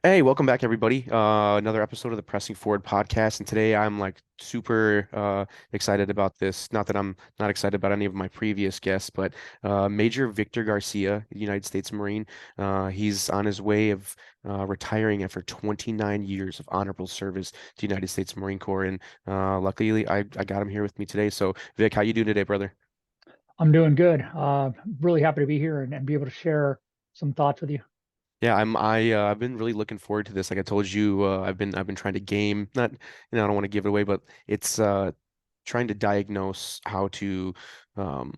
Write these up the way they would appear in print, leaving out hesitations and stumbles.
Hey, welcome back, everybody. Another episode of the Pressing Forward podcast, and today I'm like super excited about this. Not that I'm not excited about any of my previous guests, but Major Victor Garcia, United States Marine. He's on his way of retiring after 29 years of honorable service to the United States Marine Corps, and luckily I got him here with me today. So, Vic, how you doing today, brother? I'm doing good. Really happy to be here and be able to share some thoughts with you. Yeah, I've been really looking forward to this. Like I told you, I've been trying to game, not, I don't want to give it away, but it's trying to diagnose how to um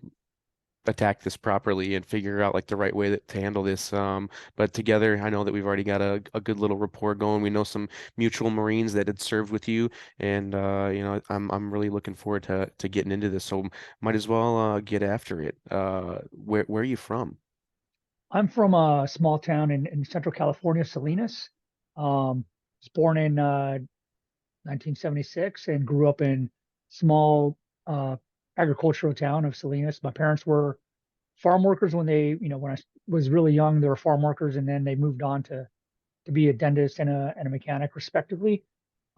attack this properly and figure out like the right way to handle this. But together, I know that we've already got a good little rapport going. We know some mutual Marines that had served with you, and I'm really looking forward to getting into this. So might as well get after it. Where are you from? I'm from a small town in Central California, Salinas. Was born in 1976 and grew up in small uh, agricultural town of Salinas. My parents were farm workers when I was really young, they were farm workers, and then they moved on to be a dentist and a mechanic, respectively.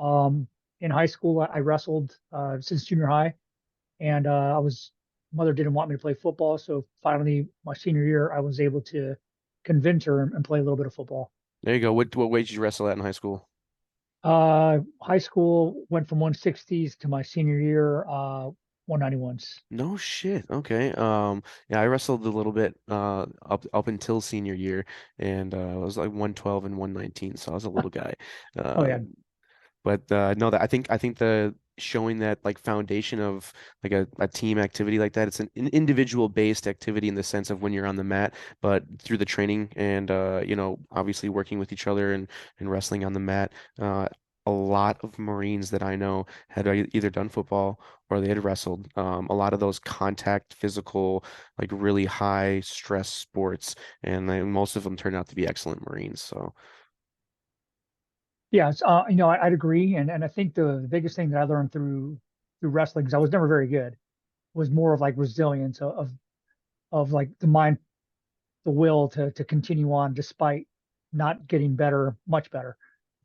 Um, in high school, I wrestled since junior high. And I was mother didn't want me to play football, so finally my senior year I was able to convince her and play a little bit of football. There you go. What weight did you wrestle at in high school? High school went from 160s to my senior year 191s. No shit. Okay. Yeah, I wrestled a little bit up until senior year, and I was like 112 and 119, so I was a little guy. Oh Uh yeah, but no, that I think the showing that like foundation of like a team activity like that, it's an individual based activity in the sense of when you're on the mat, but through the training and obviously working with each other and wrestling on the mat. A lot of Marines that I know had either done football or they had wrestled. A lot of those contact, physical, like really high stress sports, and most of them turned out to be excellent Marines. So yeah. I'd agree, and I think the biggest thing that I learned through wrestling, because I was never very good, was more of like resilience of like the mind, the will to continue on despite not getting better, much better,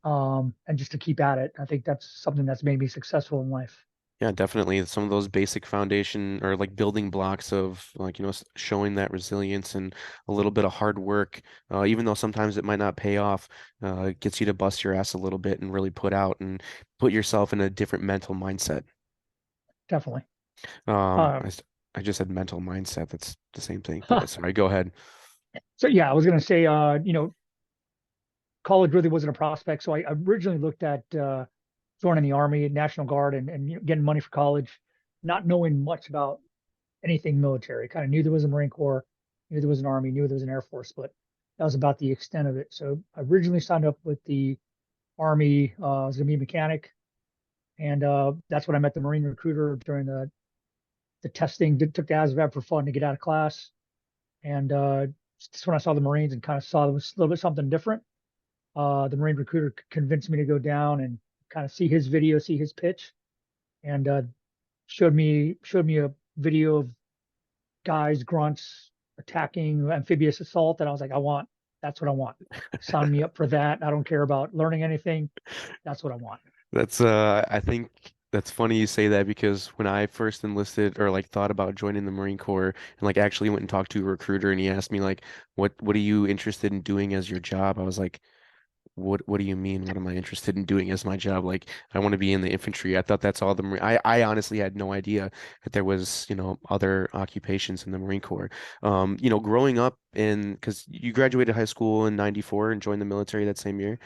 and just to keep at it. I think that's something that's made me successful in life. yeah, definitely. Some of those basic foundation or like building blocks of like, showing that resilience and a little bit of hard work, even though sometimes it might not pay off, gets you to bust your ass a little bit and really put out and put yourself in a different mental mindset. Definitely. Um, Uh, I, s- I just said mental mindset. That's the same thing, but sorry, go ahead. so yeah, I was gonna say, college really wasn't a prospect. So I originally looked at joining the Army, National Guard, and getting money for college, not knowing much about anything military. Kind of knew there was a Marine Corps, knew there was an Army, knew there was an Air Force, but that was about the extent of it. So I originally signed up with the Army. I was gonna be a mechanic, and that's when I met the Marine recruiter during the testing. Took the ASVAB for fun to get out of class, and just when I saw the Marines and kind of saw there was a little bit something different, the Marine recruiter convinced me to go down and kind of see his video, see his pitch, and showed me a video of guys grunts attacking amphibious assault, and I was like, that's what I want. Sign me up for that. I don't care about learning anything. That's what I want. I think that's funny you say that because when I first enlisted or like thought about joining the Marine Corps and like actually went and talked to a recruiter and he asked me like, what are you interested in doing as your job? I was like, what do you mean? What am I interested in doing as my job? Like, I want to be in the infantry. I thought that's all the Marine. I honestly had no idea that there was, other occupations in the Marine Corps. Growing up because you graduated high school in '94 and joined the military that same year.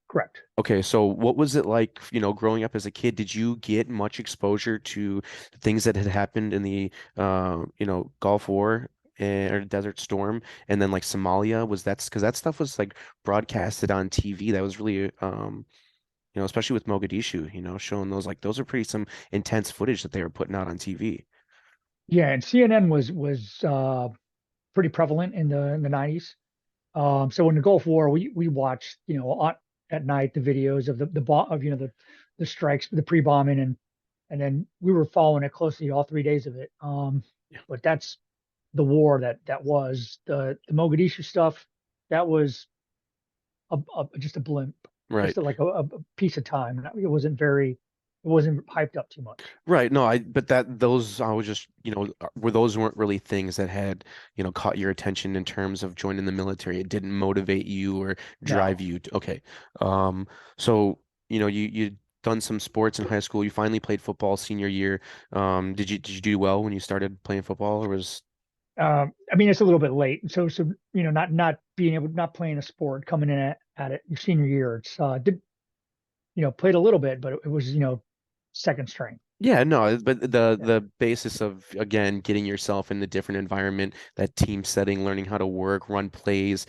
Correct. Okay, so what was it like, growing up as a kid? Did you get much exposure to things that had happened in the, Gulf War or Desert Storm, and then like Somalia? Was that because that stuff was like broadcasted on TV? That was really, especially with Mogadishu, showing those are pretty some intense footage that they were putting out on TV. Yeah, and CNN was pretty prevalent in the 90s. So in the Gulf War, we watched, at night the videos of the bomb of the strikes, the pre-bombing, and then we were following it closely all 3 days of it. But that's the war that was the Mogadishu stuff. That was just a blimp, Right. just like a piece of time. It wasn't hyped up too much. Right. No, but that those I was just, where those weren't really things that had, caught your attention in terms of joining the military. It didn't motivate you or drive No. you to, okay. Um, so, you done some sports in high school. You finally played football senior year. Did you do well when you started playing football or was I mean, it's a little bit late. So not being able, not playing a sport, coming in at it your senior year. It's did played a little bit, but it was second string. Yeah, no, but Yeah. the basis of again getting yourself in the different environment, that team setting, learning how to work, run plays,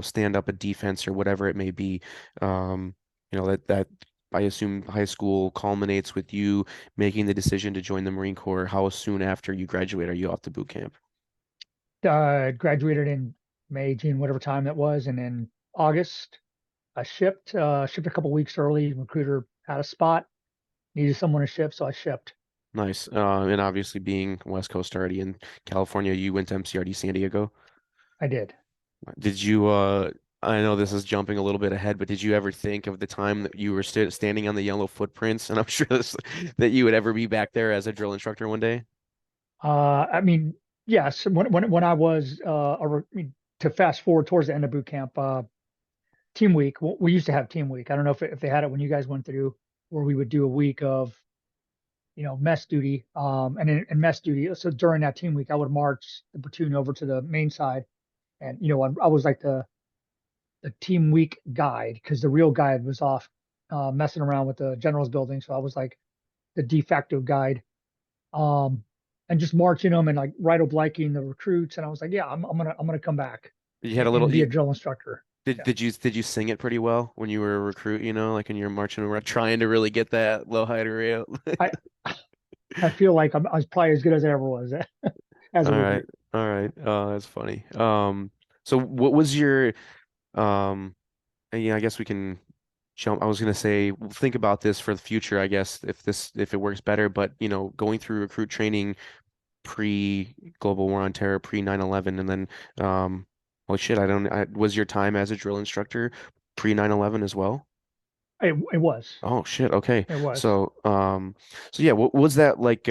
stand up a defense or whatever it may be. Um, that I assume high school culminates with you making the decision to join the Marine Corps. How soon after you graduate are you off to boot camp? Graduated in May, June, whatever time that was, and then August I shipped a couple weeks early. Recruiter had a spot, needed someone to ship, so I shipped. Nice. And obviously being West Coast already in California, you went to MCRD San Diego. I did. Did you, I know this is jumping a little bit ahead, but did you ever think of the time that you were standing on the yellow footprints? And I'm sure that you would ever be back there as a drill instructor one day? I mean, yes, when I was I mean, to fast forward towards the end of boot camp, team week. We used to have team week. I don't know if they had it when you guys went through, where we would do a week of mess duty. And in mess duty, so during that team week, I would march the platoon over to the main side, and I was like the team week guide because the real guide was off messing around with the general's building. So I was like the de facto guide, um, and just marching them and like right obliquing the recruits. And I was like, yeah, I'm gonna come back You had a and little, be a drill instructor. did Yeah, did you sing it pretty well when you were a recruit, like when you're marching around trying to really get that low height array? I I feel like I was probably as good as I ever was as a All right. recruit. All right. That's funny. So what was your yeah, I guess we can jump. I was gonna say, we'll think about this for the future, I guess, if it works better. But going through recruit training pre-Global War on Terror, pre 9/11, and then well shit, was your time as a drill instructor pre 9/11 as well? It was. Oh shit, okay. It was. So yeah, what was that like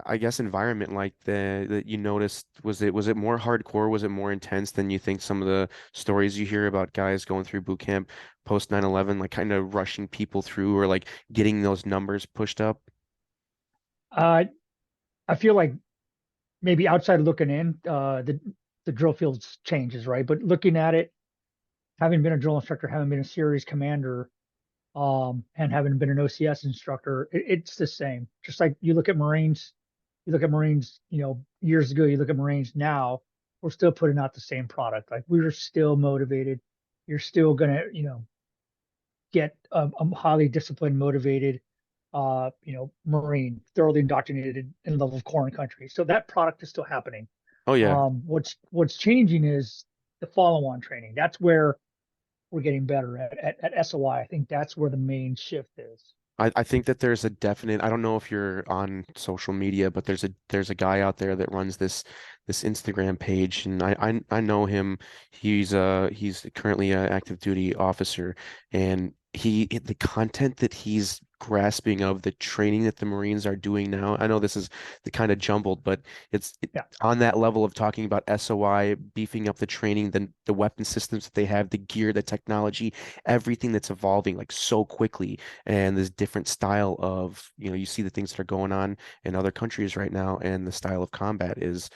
I guess environment like that you noticed? Was it more hardcore? Was it more intense than you think some of the stories you hear about guys going through boot camp post 9/11, like kind of rushing people through or like getting those numbers pushed up? Uh, I feel like maybe outside looking in, the drill fields changes, right? But looking at it, having been a drill instructor, having been a series commander, and having been an OCS instructor, it's the same. Just like you look at Marines, years ago, you look at Marines now, we're still putting out the same product. Like we're still motivated. You're still gonna, get a highly disciplined, motivated, Marine, thoroughly indoctrinated in love of foreign country. So that product is still happening. Oh yeah. What's changing is the follow-on training. That's where we're getting better at SOI. I think that's where the main shift is. I think that there's a definite, I don't know if you're on social media, but there's a guy out there that runs this Instagram page and I know him. He's currently an active duty officer and the content that he's grasping of the training that the Marines are doing now. I know this is the kind of jumbled, but it's Yeah, on that level of talking about SOI, beefing up the training, the weapon systems that they have, the gear, the technology, everything that's evolving like so quickly and this different style of you see the things that are going on in other countries right now and the style of combat is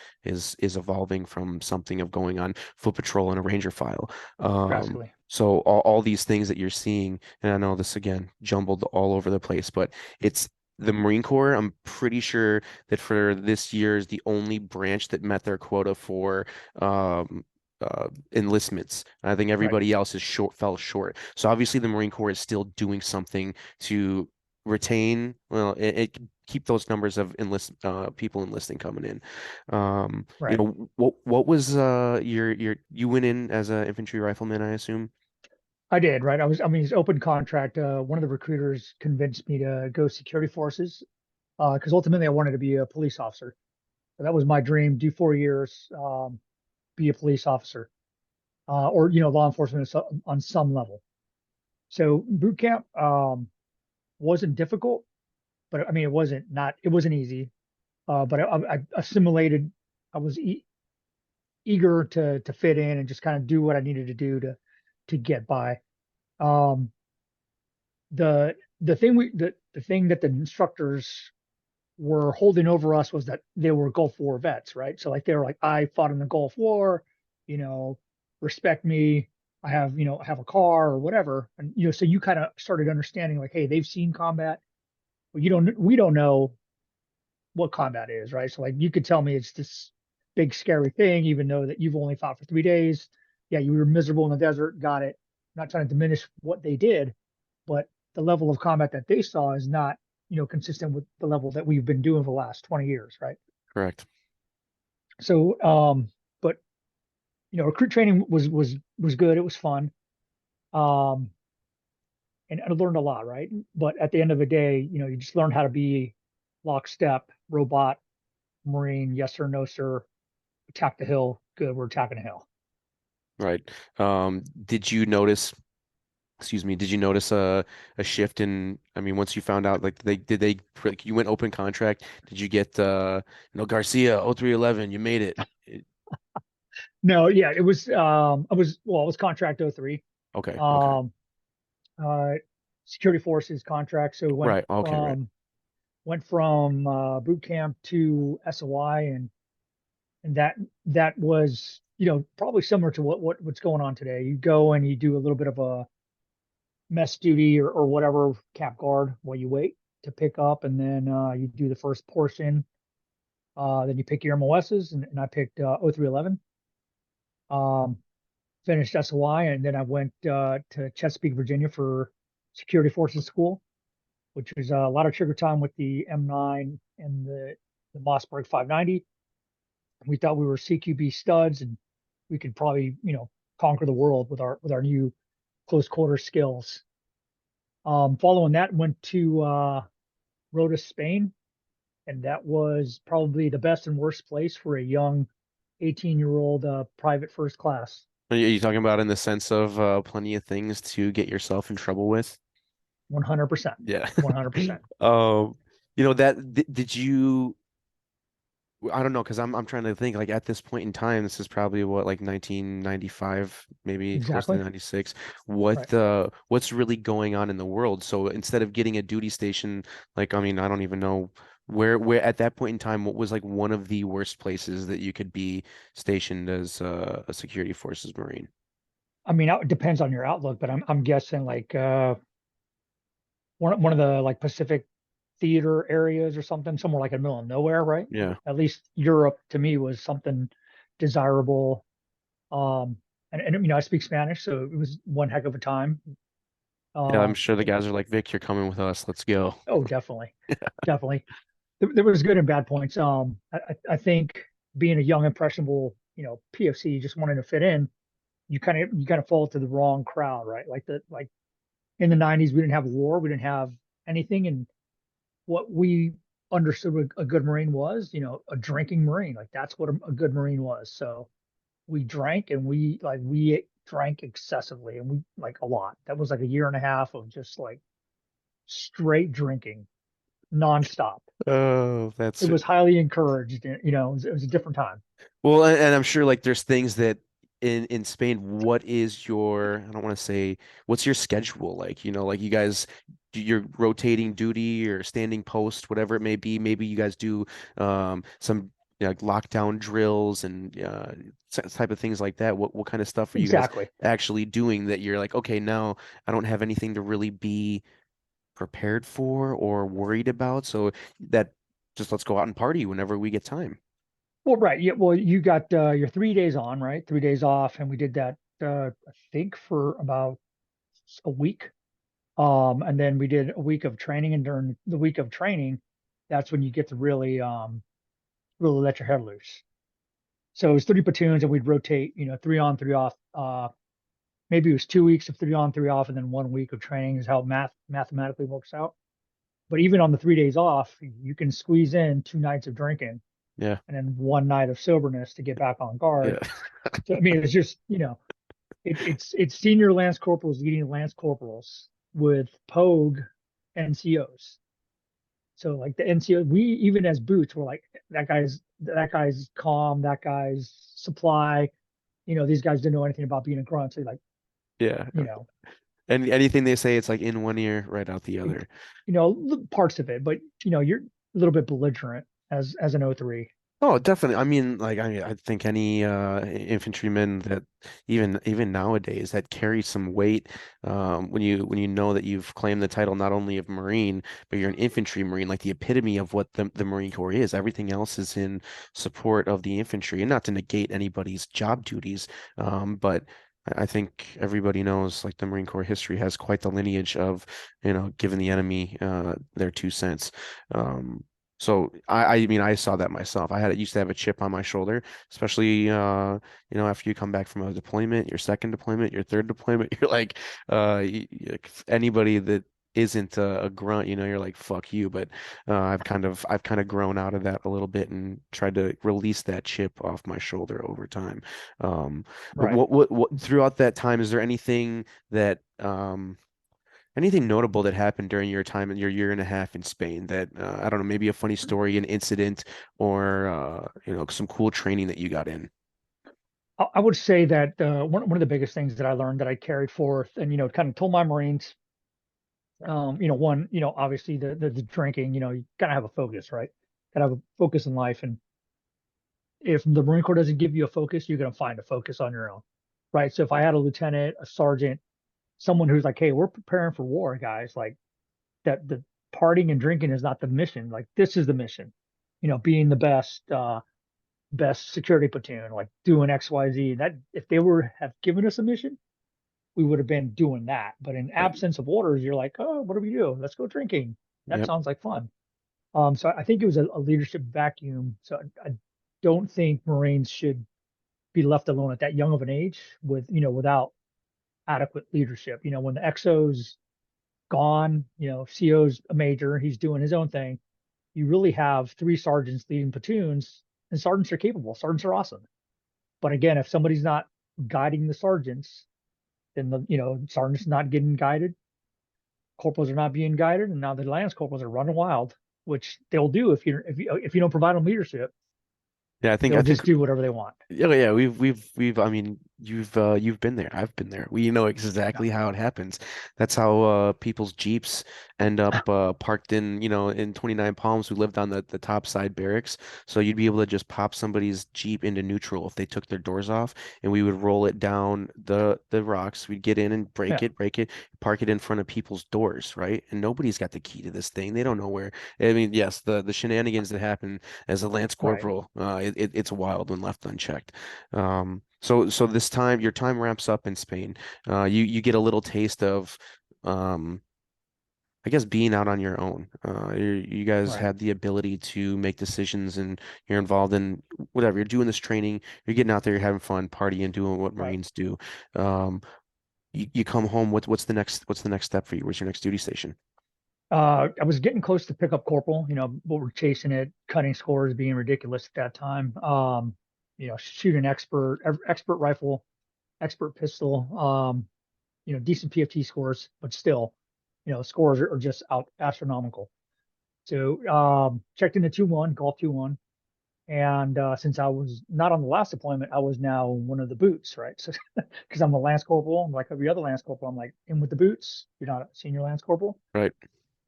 evolving from something of going on foot patrol and a ranger file. drastically. So all these things that you're seeing, and I know this again jumbled all over the place, but it's the Marine Corps. I'm pretty sure that for this year is the only branch that met their quota for enlistments. I think Right. everybody else is fell short. So obviously the Marine Corps is still doing something to retain, well, keep those numbers of people enlisting coming in. Right. What was you went in as an infantry rifleman, I assume? I did, right? I mean, it's open contract. One of the recruiters convinced me to go security forces because ultimately I wanted to be a police officer. So that was my dream, do 4 years, be a police officer. or law enforcement on some level. So boot camp wasn't difficult, but I mean it wasn't easy. But I assimilated. I was eager to fit in and just kind of do what I needed to do to get by. Um, the thing that the instructors were holding over us was that they were Gulf War vets, right? So like they were like, I fought in the Gulf War, you know, respect me. I have a car or whatever. And so you kind of started understanding like, hey, they've seen combat, but we don't know what combat is, right? So like you could tell me it's this big scary thing, even though that you've only fought for 3 days. Yeah, you were miserable in the desert, got it. I'm not trying to diminish what they did, but the level of combat that they saw is not, consistent with the level that we've been doing for the last 20 years, right? Correct. So, but recruit training was good. It was fun. Um, and I learned a lot, right? But at the end of the day, you just learned how to be lockstep, robot, Marine, yes sir, no sir, attack the hill. Good, we're attacking the hill. Right. Did you notice, excuse me, did you notice a shift in, I mean, once you found out like like, you went open contract, did you get Garcia 0311, you made it. No, yeah, it was contract '03. Okay, okay. Um, uh, Security Forces contract. So Right, okay, right. went from boot camp to SOI, and that was probably similar to what's going on today. You go and you do a little bit of a mess duty or whatever, cap guard while you wait to pick up, and then you do the first portion. Then you pick your MOSs, and I picked 0311. Um, Finished SOI, and then I went to Chesapeake, Virginia for Security Forces School, which was a lot of trigger time with the M9 and the Mossberg 590. We thought we were CQB studs, and we could probably conquer the world with our new close quarter skills. Following that, went to Rota, Spain, and that was probably the best and worst place for a young 18-year-old private first class. Are you talking about in the sense of plenty of things to get yourself in trouble with? 100%. Yeah. 100%. Um, did you I don't know, because I'm trying to think like at this point in time, this is probably what, like 1995, maybe close to Exactly. 96. Right. What's really going on in the world? So instead of getting a duty station, like, I mean, I don't even know where at that point in time, what was like one of the worst places that you could be stationed as a security forces Marine? I mean, it depends on your outlook, but I'm guessing like one of the like Pacific theater areas or something, somewhere like in the middle of nowhere, right? Yeah. At least Europe to me was something desirable. Um, and I speak Spanish, so it was one heck of a time. Yeah, I'm Um, sure the guys are like, Vic, you're coming with us. Let's go. oh, definitely, definitely. There was good and bad points. I think being a young impressionable, PFC just wanting to fit in, you kind of fall to the wrong crowd, right? Like in the '90s, we didn't have a war, we didn't have anything, and what we understood a good Marine was, a drinking Marine. Like that's what a good Marine was. So we drank and we drank excessively and we like a lot. That was like a year and a half of just like straight drinking nonstop. Oh, It that's was highly encouraged. It was a different time. well, and I'm sure like there's things that in Spain, what is your, I don't want to say, what's your schedule like? Like you guys, you're rotating duty or standing post, whatever it may be. Maybe you guys do some like lockdown drills and type of things like that. What kind of stuff are you guys Exactly. actually doing that you're like, okay, now I don't have anything to really be prepared for or worried about, so that just let's go out and party whenever we get time. Well, right. Yeah. Well, you got your 3 days on, right? 3 days off, and we did that. I think for about a week. And then we did a week of training, and during the week of training, that's when you get to really let your head loose. So it was 30 platoons, and we'd rotate, three on, three off. Maybe it was 2 weeks of three on, three off, and then 1 week of training is how mathematically works out. But even on the 3 days off, you can squeeze in 2 nights of drinking Yeah. and then one night of soberness to get back on Yeah. guard. So I mean, it's just It's senior lance corporals leading lance corporals with Pogue NCOs. So like the NCO, we even as boots, we're like that guy's calm, that guy's supply. These guys didn't know anything about being a grunt. So like, Yeah. you know, And anything they say, it's like in one ear, right out the it, other. parts of it, but you're a little bit belligerent as an O3. Oh, definitely. I mean, like I think any infantryman that even nowadays that carries some weight, when you know that you've claimed the title not only of Marine, but you're an infantry Marine, like the epitome of what the Marine Corps is. Everything else is in support of the infantry, and not to negate anybody's job duties, but I think everybody knows like the Marine Corps history has quite the lineage of, giving the enemy their 2 cents. Um, so I mean I saw that myself. Used to have a chip on my shoulder, especially after you come back from a deployment, your second deployment, your third deployment, you're like anybody that isn't a grunt, you're like fuck you. But I've kind of grown out of that a little bit and tried to release that chip off my shoulder over time. But Right. what throughout that time, is there that anything notable that happened during your time in your year and a half in Spain that I don't know, maybe a funny story, an incident, or some cool training that you got in? I would say that one of the biggest things that I learned that I carried forth and kind of told my Marines, one, obviously the drinking, you gotta have a focus, right? Gotta have a focus in life, and if the Marine Corps doesn't give you a focus, you're gonna find a focus on your own, right? So if I had a lieutenant, a sergeant, someone who's like, hey, we're preparing for war, guys, like that the partying and drinking is not the mission. Like this is the mission. Being the best security platoon, like doing XYZ. That if they were have given us a mission, we would have been doing that. But in Right. absence of orders, you're like, oh, what do we do? Let's go drinking. That Yep. sounds like fun. So I think it was a leadership vacuum. So I don't think Marines should be left alone at that young of an age without adequate leadership. When the XO's gone, CO's a major, he's doing his own thing. You really have three sergeants leading platoons, and sergeants are capable. Sergeants are awesome. But again, if somebody's not guiding the sergeants, then the sergeants not getting guided, corporals are not being guided, and now the lance corporals are running wild, which they'll do if you don't provide them leadership. Yeah, They'll I think just do whatever they want. yeah, we've I mean, you've been there. I've been there. We know Yeah, exactly how it happens. That's how people's Jeeps end up parked in 29 Palms who lived on the top side barracks. So you'd be able to just pop somebody's Jeep into neutral if they took their doors off, and we would roll it down the rocks. We'd get in and yeah, break it, park it in front of people's doors, right? And nobody's got the key to this thing. They don't know where. I mean, yes, the shenanigans that happen as a Lance right. Corporal, it's wild when left unchecked. So this time, your time ramps up in Spain. You get a little taste of, um, I guess, being out on your own. You guys Right. had the ability to make decisions, and you're involved in whatever. You're doing this training, you're getting out there, you're having fun, partying, doing what Right. Marines do. Um, you come home. What's the next step for you? Where's your next duty station? I was getting close to pick up corporal, but we're chasing it, cutting scores, being ridiculous at that time. Shooting expert rifle, expert pistol, decent PFT scores, but still, scores are just out astronomical. So checked into 2-1, Golf 2-1. And since I was not on the last deployment, I was now one of the boots, right? So because I'm a lance corporal, I'm like every other lance corporal, I'm like in with the boots. You're not a senior lance corporal. Right.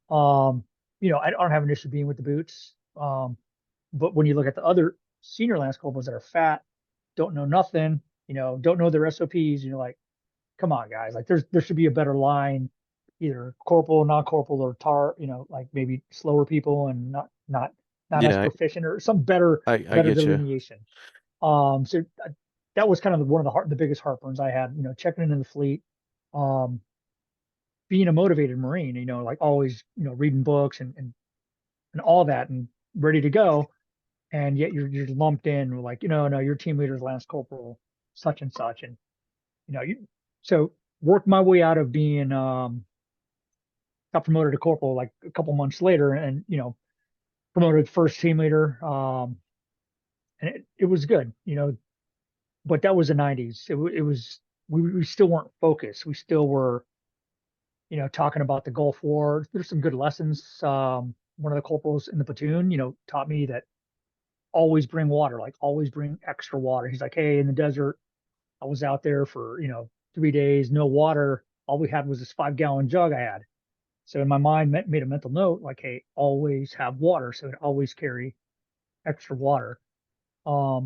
Um, I don't have an issue being with the boots. But when you look at the other senior lance corporals that are fat, don't know nothing, don't know their SOPs, you're like, come on, guys, like there should be a better line, either corporal, non-corporal, or tar, like maybe slower people and not as Yeah, proficient or some better I better get you. delineation. So that was kind of one of the biggest heartburns I had, checking into the fleet. Um, being a motivated Marine, like always, reading books and all that and ready to go. And yet you're lumped in like, no, your team leader is Lance Corporal, such and such. And, you, so worked my way out of being, got promoted to corporal like a couple months later and, promoted first team leader. And it was good, but that was the 90s. It was we still weren't focused. We still were, talking about the Gulf War. There's some good lessons. One of the corporals in the platoon, taught me that always bring water, like always bring extra water. He's like, hey, in the desert, I was out there for, 3 days, no water. All we had was this 5 gallon jug I had. So in my mind, made a mental note, like, hey, always have water. So I'd always carry extra water. I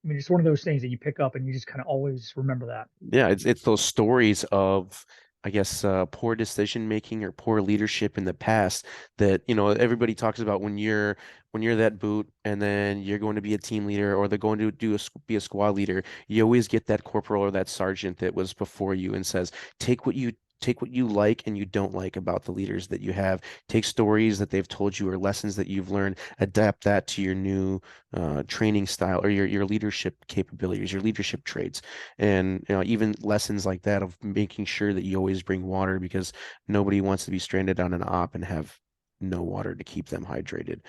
mean, it's one of those things that you pick up and you just kind of always remember that. Yeah, it's those stories of, I guess, poor decision making or poor leadership in the past that, everybody talks about when you're that boot and then you're going to be a team leader or they're going to be a squad leader. You always get that corporal or that sergeant that was before you and says, take what you like and you don't like about the leaders that you have. Take stories that they've told you or lessons that you've learned, adapt that to your new training style or your leadership capabilities, your leadership traits. And even lessons like that of making sure that you always bring water because nobody wants to be stranded on an op and have no water to keep them hydrated.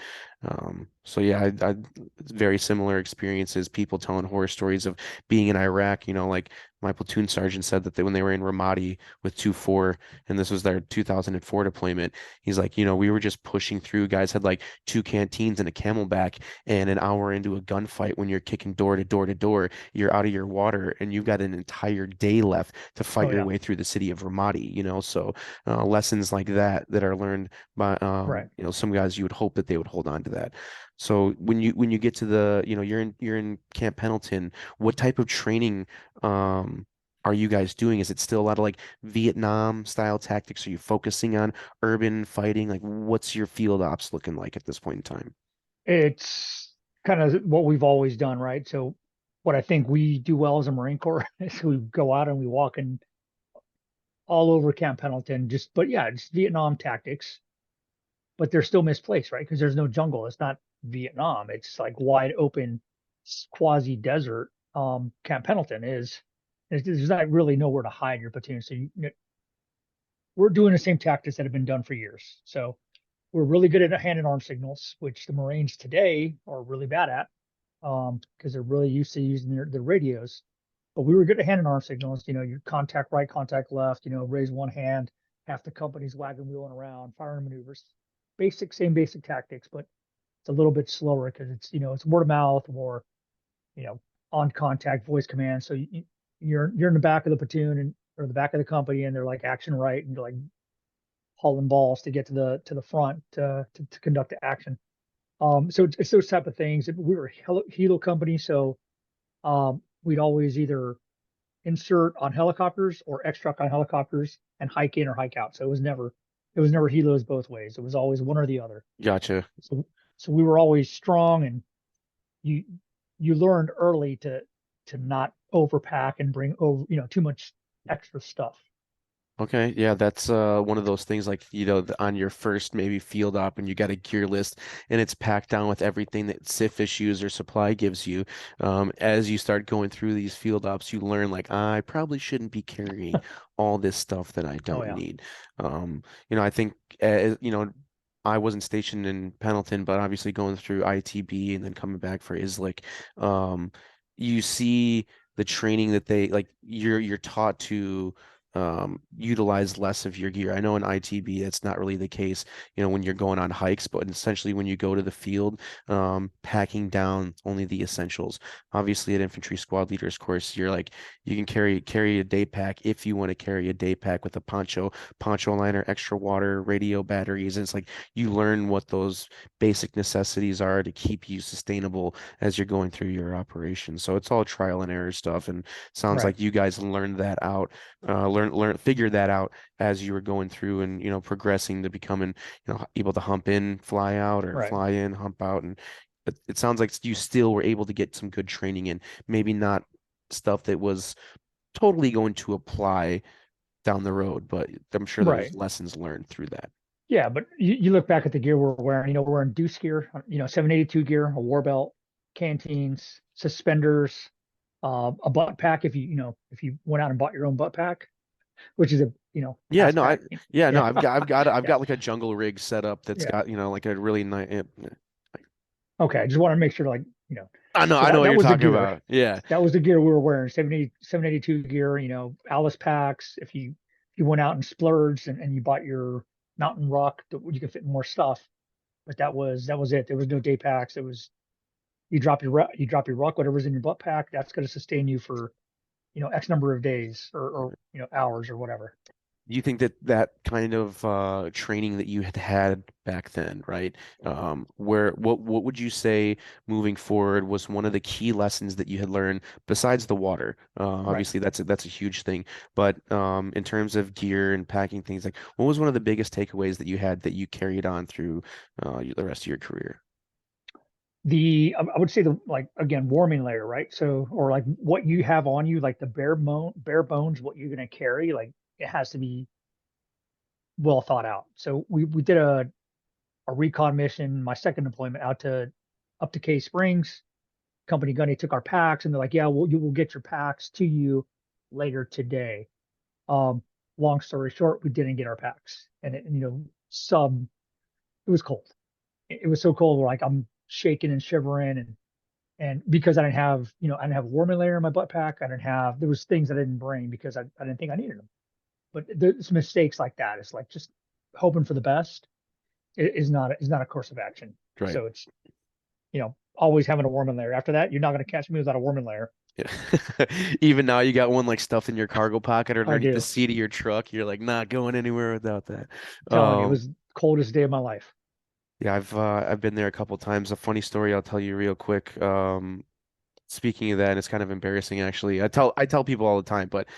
So yeah, I very similar experiences. People telling horror stories of being in Iraq. Like my platoon sergeant said that when they were in Ramadi with 2-4, and this was their 2004 deployment, he's like, we were just pushing through. Guys had like two canteens and a Camelback, and an hour into a gunfight, when you're kicking door to door to door, you're out of your water, and you've got an entire day left to fight Oh your yeah, way through the city of Ramadi. So lessons like that are learned by right. some guys, you would hope that they would hold on to that. So when you get to you're in Camp Pendleton, what type of training are you guys doing? Is it still a lot of like Vietnam style tactics? Are you focusing on urban fighting? Like what's your field ops looking like at this point in time? It's kind of what we've always done, right? So what I think we do well as a Marine Corps is we go out and we walk in all over Camp Pendleton, but yeah, just Vietnam tactics, but they're still misplaced, right? Because there's no jungle. It's not Vietnam. It's like wide open, quasi desert. Camp Pendleton there's not really nowhere to hide your platoon. So we're doing the same tactics that have been done for years. So we're really good at hand and arm signals, which the Marines today are really bad at, because they're really used to using their radios. But we were good at hand and arm signals. You contact right, contact left. Raise one hand. Half the company's wagon wheeling around, firing maneuvers. Same basic tactics, but it's a little bit slower because it's word of mouth or you know on contact voice command. So you're in the back of the platoon or the back of the company, and they're like action right, and you're like hauling balls to get to the front to conduct the action. So it's those type of things. We were a helo company, so we'd always either insert on helicopters or extract on helicopters and hike in or hike out. So it was never helos both ways. It was always one or the other. Gotcha. So so we were always strong, and you you learned early to not overpack and bring over too much extra stuff. Okay, yeah, that's one of those things like on your first maybe field op and you got a gear list and it's packed down with everything that SIF issues or supply gives you. As you start going through these field ops, you learn like I probably shouldn't be carrying all this stuff that I Oh don't yeah, need. I think I wasn't stationed in Pendleton, but obviously going through ITB and then coming back for ISLIC, you see the training that they like you're taught to utilize less of your gear. I know in ITB that's not really the case, when you're going on hikes, but essentially when you go to the field, packing down only the essentials. Obviously, at infantry squad leaders course, you're like you can carry a day pack if you want to carry a day pack with a poncho liner, extra water, radio batteries, and it's like you learn what those basic necessities are to keep you sustainable as you're going through your operation. So it's all trial and error stuff, and sounds right, like you guys learned that out figure that out as you were going through and progressing to becoming able to hump in, fly out, or right. fly in, hump out, and it sounds like you still were able to get some good training in. Maybe not stuff that was totally going to apply down the road, but I'm sure there was Right. lessons learned through that. Yeah, but you look back at the gear we're wearing, we're wearing deuce gear, 782 gear, a war belt, canteens, suspenders, a butt pack if you went out and bought your own butt pack, which is a, Yeah, ass no, I pack. yeah, no, Yeah. I've got Yeah. like a jungle rig set up that's Yeah. got like a really nice. Okay. I just want to make sure, like, I know what That you're was the talking gear. about. Yeah. That was the gear we were wearing. 782 gear, Alice packs. If you went out and splurged and you bought your mountain rock, you could fit more stuff. But that was it. There was no day packs. It was you drop your rock, whatever's in your butt pack, that's going to sustain you for, X number of days or hours or whatever. Do you think that that kind of training that you had had back then, right? Where what would you say moving forward was one of the key lessons that you had learned besides the water? Right. Obviously, that's a huge thing, but in terms of gear and packing things, like what was one of the biggest takeaways that you had that you carried on through the rest of your career? I would say the like again warming layer, right? So or like what you have on you, like the bare bones, what you're gonna carry, like it has to be well thought out. So we did a recon mission, my second deployment out to up to Cave Springs. Company Gunny took our packs and they're like, yeah, you will get your packs to you later today. Um, Long story short, we didn't get our packs, and sub it was cold. It was so cold, like I'm shaking and shivering, and because I didn't have a warming layer in my butt pack. I didn't have there was things I didn't bring because I didn't think I needed them. But there's mistakes like that. It's like just hoping for the best is not a course of action. Right. So it's always having a warming layer. After that, you're not going to catch me without a warming layer. Yeah. Even now, you got one like stuffed in your cargo pocket or I underneath the do. seat of your truck. You're like not going anywhere without that. Telling you, it Um, was the coldest day of my life. yeah, I've been there a couple times. A funny story I'll tell you real quick. Speaking of that, it's kind of embarrassing actually. I tell people all the time, but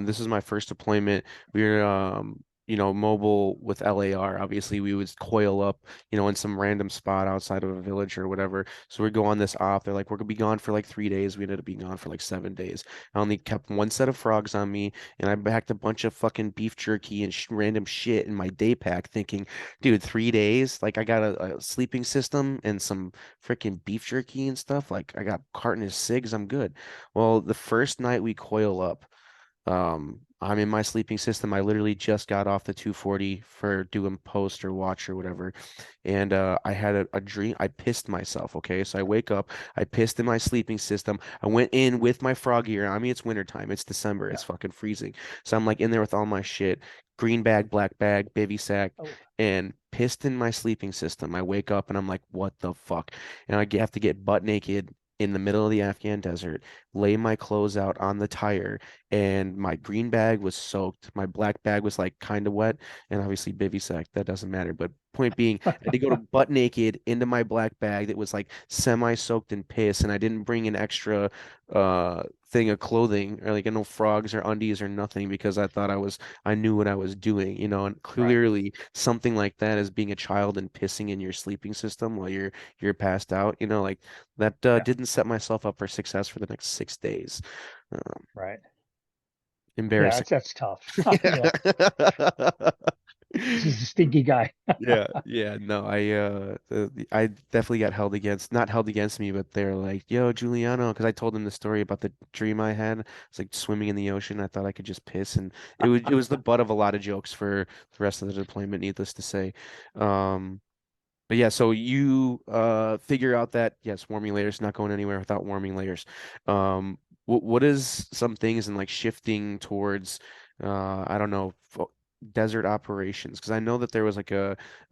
this is my first deployment. We were mobile with LAR. Obviously, we would coil up, in some random spot outside of a village or whatever. So we go on this op. They're like, we're gonna be gone for like 3 days. We ended up being gone for like 7 days. I only kept one set of frogs on me, and I packed a bunch of fucking beef jerky and sh random shit in my day pack, thinking, dude, 3 days, like I got a sleeping system and some freaking beef jerky and stuff. Like I got carton of cigs, I'm good. Well, the first night we coil up, I'm in my sleeping system. I literally just got off the 240 for doing post or watch or whatever. And I had a dream. I pissed myself. Okay. So I wake up, I pissed in my sleeping system. I went in with my frog gear. I mean, it's wintertime. It's December. Yeah. It's fucking freezing. So I'm like in there with all my shit, green bag, black bag, bivy sack, Oh, and pissed in my sleeping system. I wake up and I'm like, what the fuck? And have to get butt naked in the middle of the Afghan desert, lay my clothes out on the tire, and my green bag was soaked. My black bag was like kind of wet, and obviously bivy sack, that doesn't matter. But point being, I had to go to butt naked into my black bag that was like semi-soaked in piss, and I didn't bring an extra thing of clothing or like no frogs or undies or nothing because I knew what I was doing, and right. clearly something like that as being a child and pissing in your sleeping system while you're passed out, like that Yeah. didn't set myself up for success for the next 6 days. Um, Right. Yeah. Embarrassing. That's tough. Yeah. Yeah. This is a stinky guy. Yeah, yeah, no, I definitely got not held against me, but they're like, "Yo, Giuliano," because I told them the story about the dream I had. It's like swimming in the ocean. I thought I could just piss, and it was the butt of a lot of jokes for the rest of the deployment, needless to say. Um, but yeah, so you figure out that yes, warming layers not going anywhere without warming layers. What is some things in like shifting towards I don't know, desert operations? Because I know that there was like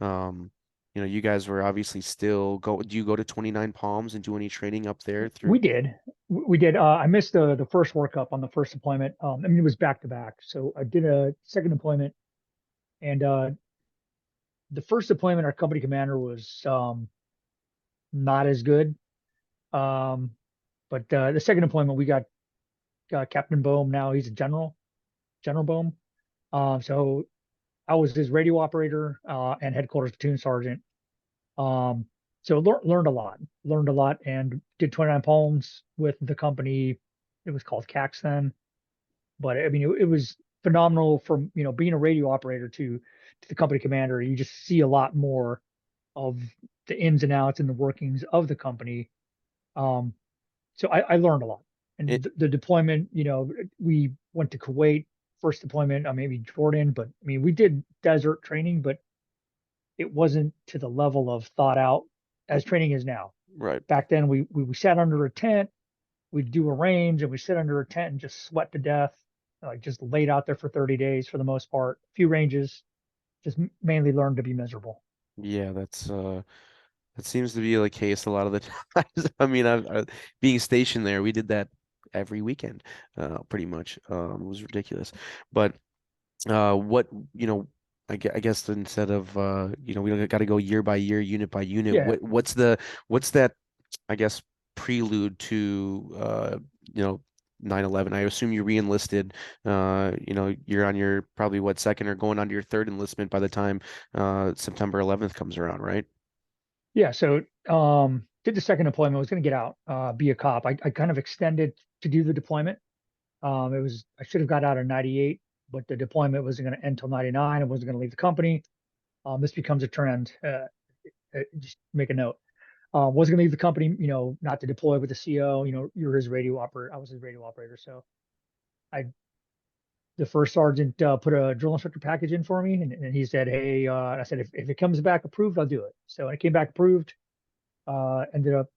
um you guys were obviously still do you go to 29 Palms and do any training up there through? We did. We did. I missed the first workup on the first deployment. I mean, it was back to back. So I did a second deployment, and the first deployment, our company commander was not as good. Um, but the second deployment, we got Captain Bohm. Now he's a General Bohm. So I was his radio operator and headquarters platoon sergeant. Um, so learned a lot, and did 29 Palms with the company. It was called CAX then, but I mean, it was phenomenal from, being a radio operator to the company commander. You just see a lot more of the ins and outs and the workings of the company. Um, so I learned a lot. And It, the deployment, we went to Kuwait, first deployment, maybe Jordan, but I mean, we did desert training, but it wasn't to the level of thought out as training is now. Right. Back then, we sat under a tent, we'd do a range, and we sit under a tent and just sweat to death, like just laid out there for 30 days for the most part. A few ranges, just mainly learned to be miserable. Yeah, that seems to be the case a lot of the times. I mean, being stationed there, we did that every weekend, pretty much. It was ridiculous. But what, you know, I guess instead of we got to go year by year, unit by unit. Yeah, What's that? I guess prelude to 9/11. I assume you re-enlisted. You're on your probably what second or going on to your third enlistment by the time September 11th comes around, right? yeah. So did the second deployment. I was going to get out, be a cop. I kind of extended to do the deployment. It was I should have got out in '98, but the deployment wasn't going to end till '99. I wasn't going to leave the company. This becomes a trend. Just make a note. Wasn't going to leave the company, not to deploy with the CO. You're his radio operator. I was his radio operator. So I, the first sergeant put a drill instructor package in for me, and he said, "Hey," I said, if it comes back approved, I'll do it. So it came back approved. Ended up,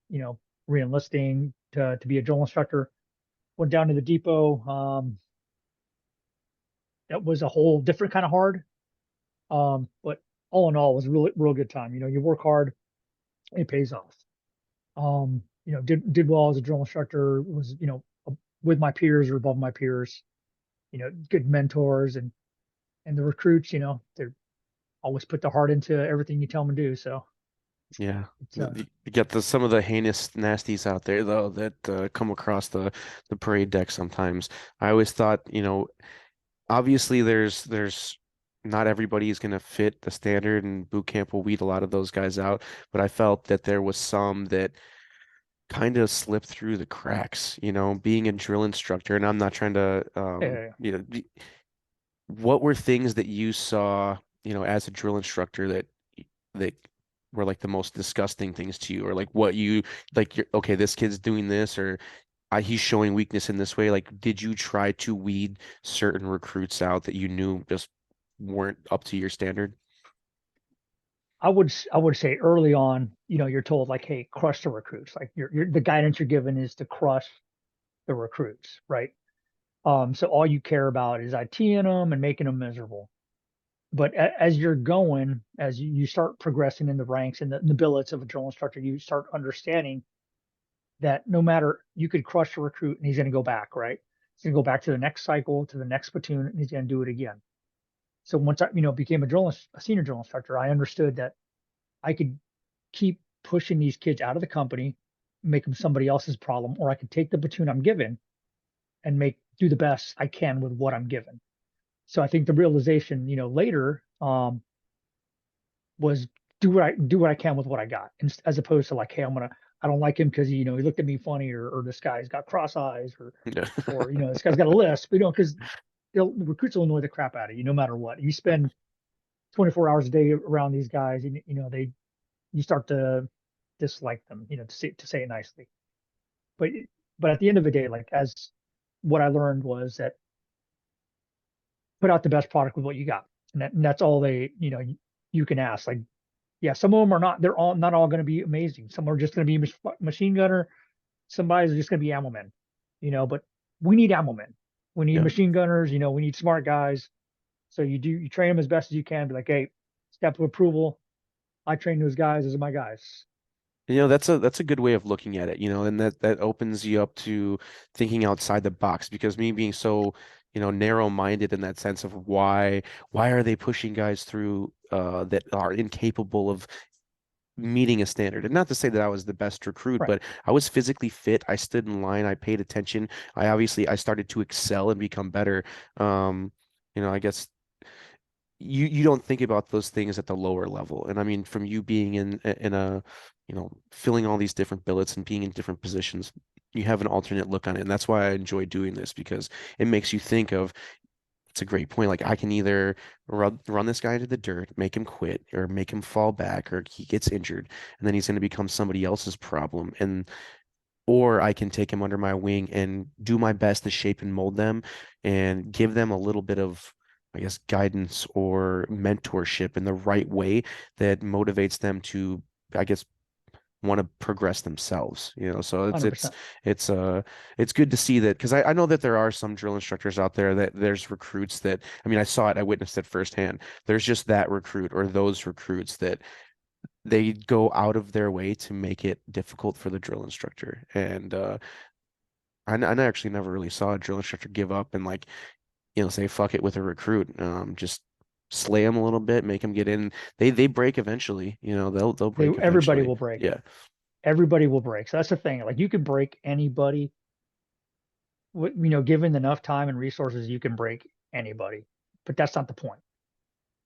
re-enlisting to be a drill instructor. Went down to the depot. That was a whole different kind of hard. But all in all, it was a really real good time. You work hard, it pays off. Did well as a drill instructor. Was with my peers or above my peers. Good mentors and the recruits. They're always put the heart into everything you tell them to do. So Yeah. it's You get some of the heinous nasties out there though that come across the parade deck sometimes. I always thought, obviously there's not everybody is going to fit the standard, and boot camp will weed a lot of those guys out, but I felt that there was some that kind of slipped through the cracks, being a drill instructor, and I'm not trying to yeah. what were things that you saw, as a drill instructor that were like the most disgusting things to you, or like what you like you're okay, this kid's doing this, or he's showing weakness in this way. Like, did you try to weed certain recruits out that you knew just weren't up to your standard? I would say early on, you're told like, hey, crush the recruits. Like the guidance you're given is to crush the recruits, right? So all you care about is ITing them and making them miserable. But as you're going, as you start progressing in the ranks and the billets of a drill instructor, you start understanding that no matter you could crush a recruit and he's going to go back, right? He's going to go back to the next cycle, to the next platoon, and he's going to do it again. So once I, became a senior drill instructor, I understood that I could keep pushing these kids out of the company, make them somebody else's problem, or I could take the platoon I'm given and do the best I can with what I'm given. So I think the realization, later, was do what I can with what I got, as opposed to like, hey, I don't like him because he looked at me funny, or this guy's got cross eyes, Yeah. or this guy's got a lisp, because the recruits will annoy the crap out of you no matter what. You spend 24 hours a day around these guys, and you start to dislike them, to say it nicely. But at the end of the day, like, as what I learned was that put out the best product with what you got, and that's all you can ask. Like, yeah, some of them are not. They're all not all going to be amazing. Some are just going to be machine gunner. Somebody's just going to be ammo men. But we need ammo men. We need Yeah. machine gunners. We need smart guys. So you train them as best as you can. Be like, hey, step of approval. I train those guys. Those are my guys. That's a good way of looking at it, and that opens you up to thinking outside the box, because me being so, narrow-minded in that sense of why are they pushing guys through that are incapable of meeting a standard. And not to say that I was the best recruit, Right. but I was physically fit. I stood in line, I paid attention. I started to excel and become better. I guess you don't think about those things at the lower level. And I mean, from you being in a, filling all these different billets and being in different positions, you have an alternate look on it. And that's why I enjoy doing this, because it makes you think of, it's a great point. Like, I can either run this guy into the dirt, make him quit, or make him fall back, or he gets injured, and then he's going to become somebody else's problem. Or I can take him under my wing and do my best to shape and mold them and give them a little bit of, I guess, guidance or mentorship in the right way that motivates them to, I guess, want to progress themselves, you know. So it's 100%. it's uh it's good to see that because I know that there are some drill instructors out there that there's recruits that I mean I saw it, I witnessed it firsthand. There's just that recruit or those recruits that they go out of their way to make it difficult for the drill instructor. And I actually never really saw a drill instructor give up and like, you know, say fuck it with a recruit. Just slay them a little bit, make them get in. They break eventually, you know, they'll break Everybody eventually. will break. Yeah, Everybody will break. So that's the thing. Like you could break anybody. Given enough time and resources, you can break anybody. But that's not the point,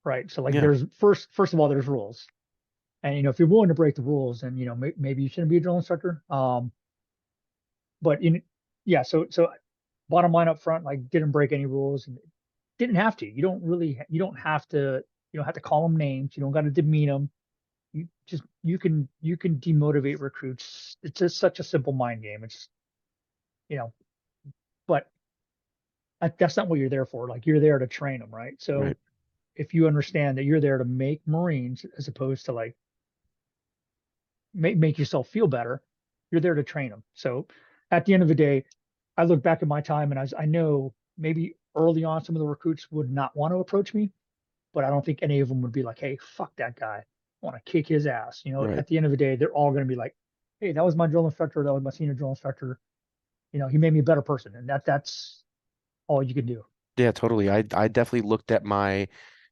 right? So like yeah, there's first of all, there's rules. And if you're willing to break the rules, then maybe you shouldn't be a drill instructor. But yeah, so bottom line up front, like didn't break any rules and didn't have to. You don't have to call them names. You don't got to demean them. You can demotivate recruits. It's just such a simple mind game. It's you know, but that's not what you're there for. Like you're there to train them, right? So right. if you understand that you're there to make Marines as opposed to like make yourself feel better, you're there to train them. So at the end of the day, I look back at my time and I know maybe early on some of the recruits would not want to approach me, but I don't think any of them would be like, "Hey, fuck that guy. I want to kick his ass." Right. At the end of the day, they're all going to be like, "Hey, that was my drill instructor. That was my senior drill instructor. He made me a better person." And that's all you can do. Yeah, totally. I definitely looked at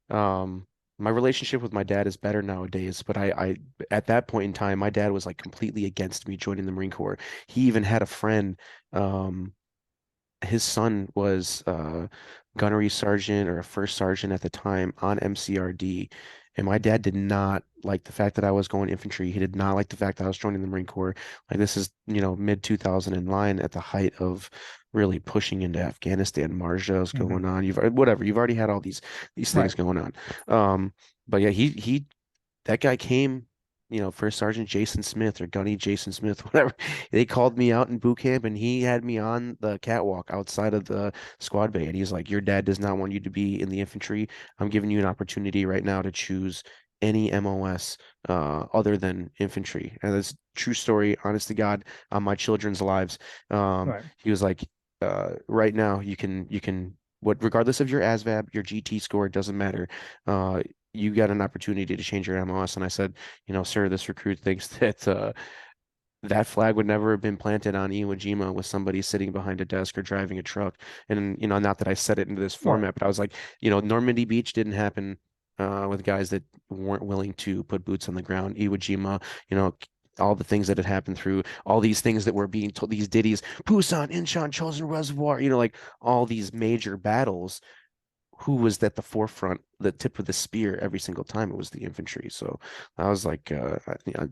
um my relationship with my dad is better nowadays, but I at that point in time, my dad was like completely against me joining the Marine Corps. He even had a friend, um, his son was gunnery sergeant or a first sergeant at the time on MCRD. And my dad did not like the fact that I was going infantry. He did not like the fact that I was joining the Marine Corps. Like this is, you know, mid 2000 in line at the height of really pushing into Afghanistan. Marja's Hmm. going on. Whatever. You've already had all these things Right. going on. But yeah, he that guy came, you know, First Sergeant Jason Smith or Gunny Jason Smith, whatever. They called me out in boot camp and he had me on the catwalk outside of the squad bay. And he's like, your dad does not want you to be in the infantry. I'm giving you an opportunity right now to choose any MOS other than infantry. And that's true story, honest to God, on my children's lives. Right. He was like, right now you can what regardless of your ASVAB, your GT score, it doesn't matter. Uh, you got an opportunity to change your MOS. And I said, you know, sir, this recruit thinks that that flag would never have been planted on Iwo Jima with somebody sitting behind a desk or driving a truck. And, you know, not that I said it into this Right. format, but I was like, you know, Normandy Beach didn't happen with guys that weren't willing to put boots on the ground. Iwo Jima, you know, all the things that had happened through all these things that were being told, these ditties, Pusan, Incheon, Chosin Reservoir, you know, like all these major battles who was at the forefront, the tip of the spear every single time it was the infantry. So I was like, I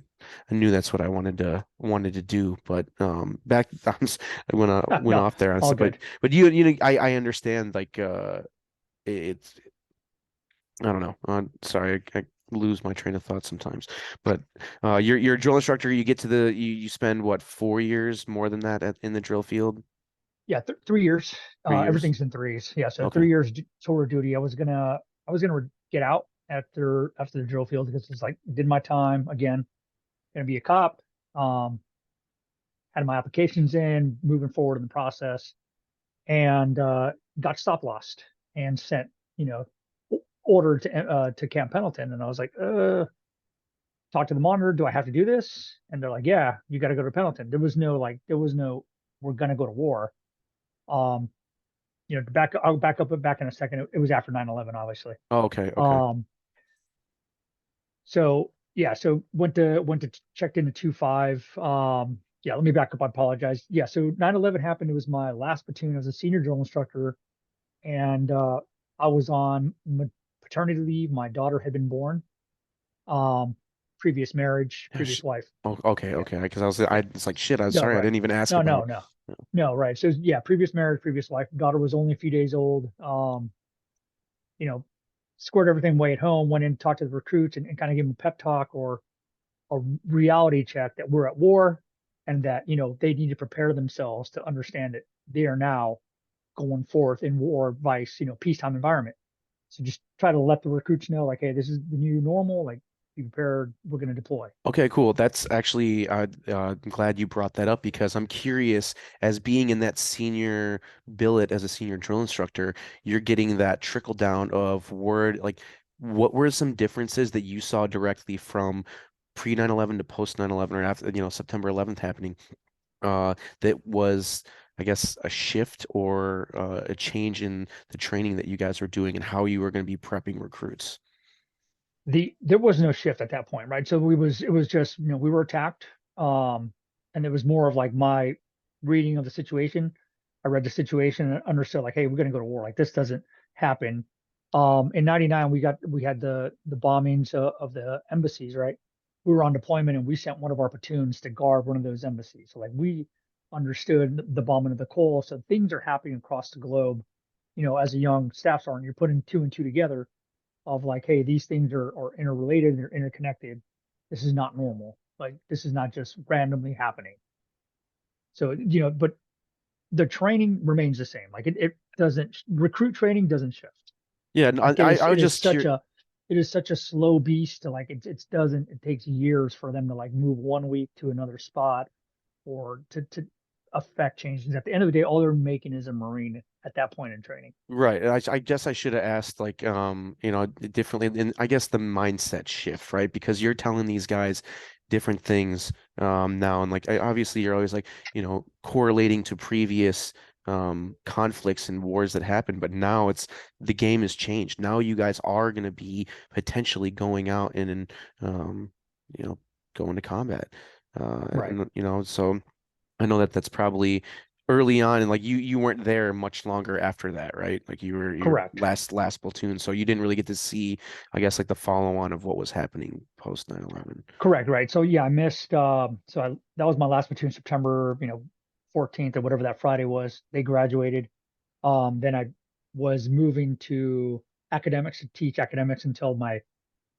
knew that's what I wanted to do. But back I went No, off there. all But good. you know, I understand like it's I don't know. Sorry, I lose my train of thought sometimes. But you're a drill instructor. You get to you spend what 4 years more than that in the drill field. Yeah, 3 years. 3 years. Everything's in threes. Yeah, so Okay. 3 years tour of duty. I was gonna get out after the drill field because it's like did my time again. Gonna be a cop. Um, had my applications in, moving forward in the process, and got stop lost and sent, ordered to Camp Pendleton, and I was like, talk to the monitor. Do I have to do this? And they're like, yeah, you got to go to Pendleton. There was no, we're gonna go to war. Um, I'll back in a second. It was after 9/11, obviously. Oh, okay. Okay. Um, so yeah, so went to checked into 2-5. Yeah, let me back up. I apologize. Yeah, so 9/11 happened. It was my last platoon. I was a senior drill instructor, and I was on paternity leave. My daughter had been born. Um, previous marriage, Yeah, previous wife. oh, okay, Yeah, okay. Because I it's like shit. I'm no, sorry, I right. didn't even ask No, no, about. no, no, right. So yeah, previous marriage, previous wife. Daughter was only a few days old. You know, squared everything away at home. Went in, talked to the recruits, and kind of gave them a pep talk or a reality check that we're at war, and that they need to prepare themselves to understand that they are now going forth in war, vice peacetime environment. So just try to let the recruits know, like, hey, this is the new normal. Like, be prepared. We're going to deploy. Okay, cool. That's actually, I'm glad you brought that up because I'm curious, as being in that senior billet as a senior drill instructor, you're getting that trickle down of word, like what were some differences that you saw directly from pre 9/11 to post 9/11 or after, September 11th happening, that was, I guess, a shift or a change in the training that you guys were doing and how you were going to be prepping recruits? There was no shift at that point, right? So it was just, we were attacked. And it was more of like my reading of the situation. I read the situation and understood like, hey, we're gonna go to war. Like this doesn't happen. In '99 we had the bombings of the embassies, right? We were on deployment and we sent one of our platoons to guard one of those embassies. So like we understood the bombing of the Cole. So things are happening across the globe, as a young staff sergeant, you're putting two and two together of like, hey, these things are interrelated, they're interconnected. This is not normal. Like this is not just randomly happening. So, but the training remains the same. Like it doesn't recruit training doesn't shift. Yeah, no, Like I was just curious. it is such a slow beast to like it doesn't it takes years for them to like move 1 week to another spot or to affect changes. At the end of the day, all they're making is a Marine at that point in training. Right. I guess I should have asked like differently, and I guess the mindset shift, right? Because you're telling these guys different things now, and like obviously you're always like, correlating to previous conflicts and wars that happened, but now it's the game has changed. Now you guys are going to be potentially going out and you know going to combat. Right. And so I know that that's probably early on, and like you weren't there much longer after that, right? Like you were your Correct. last platoon, so you didn't really get to see, I guess, like the follow on of what was happening post 9/11. Correct, right. So yeah, I missed that was my last platoon September, 14th or whatever that Friday was. They graduated. Then I was moving to academics to teach academics until my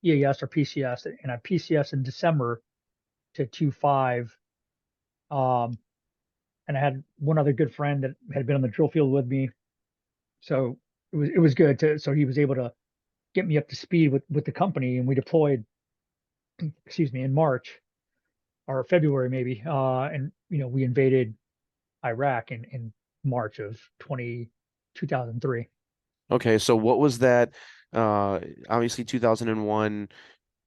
EAS or PCS, and I PCS in December to 2-5. Um, and I had one other good friend that had been on the drill field with me. So it was good to so he was able to get me up to speed with the company, and we deployed, excuse me, in March or February maybe. And we invaded Iraq in March of 2003. Okay, so what was that? Uh, Obviously 2001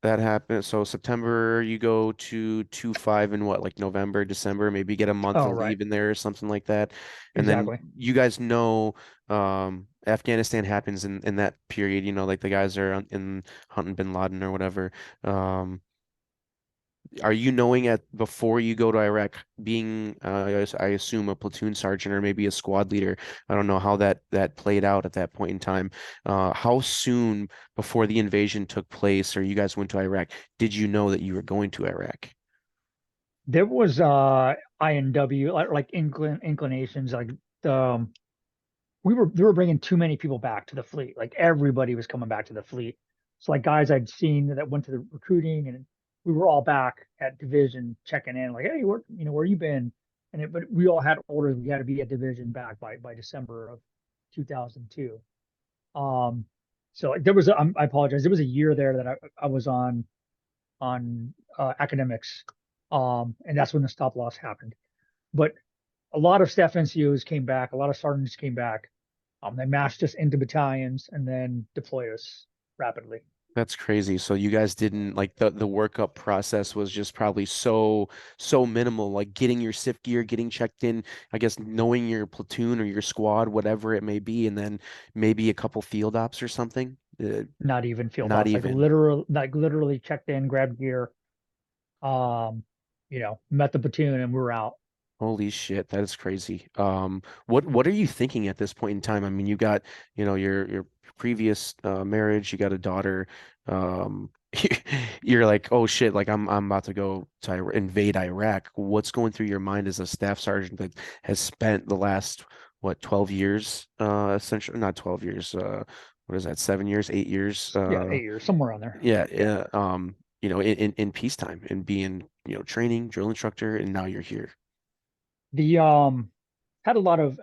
that happened. So September you go to 2/5 in what, like November, December, maybe get a month Oh, of right. leave in there or something like that. And then Exactly. you guys know Afghanistan happens in that period, like the guys are in hunting bin Laden or whatever. Um, are you knowing at before you go to Iraq, being I assume a platoon sergeant or maybe a squad leader? I don't know how that played out at that point in time. How soon before the invasion took place, or you guys went to Iraq, did you know that you were going to Iraq? There was INW like inclinations like um we were bringing too many people back to the fleet. Like everybody was coming back to the fleet. So like guys I'd seen that went to the recruiting, and we were all back at division checking in like, hey, where you been? But we all had orders. We had to be at division back by December of 2002. Um, so like I apologize. There was a year there that I was on academics, and that's when the stop loss happened. But a lot of staff NCOs came back. A lot of sergeants came back. They matched us into battalions and then deployed us rapidly. That's crazy. So you guys didn't like the workup process was just probably so minimal, like getting your SIF gear, getting checked in, I guess knowing your platoon or your squad, whatever it may be, and then maybe a couple field ops or something. Not even field Not ops, even. like literally checked in, grabbed gear, met the platoon, and we were out. Holy shit, that is crazy. What are you thinking at this point in time? I mean, you got, your previous marriage, you got a daughter. Um, you're like, oh shit, like I'm about to go to invade Iraq. What's going through your mind as a staff sergeant that has spent the last, what, 12 years, essentially, not 12 years, what is that, 7 years, 8 years? Yeah, 8 years, somewhere around there. Yeah, Yeah. yeah, in peacetime and being, training, drill instructor, and now you're here. The had a lot of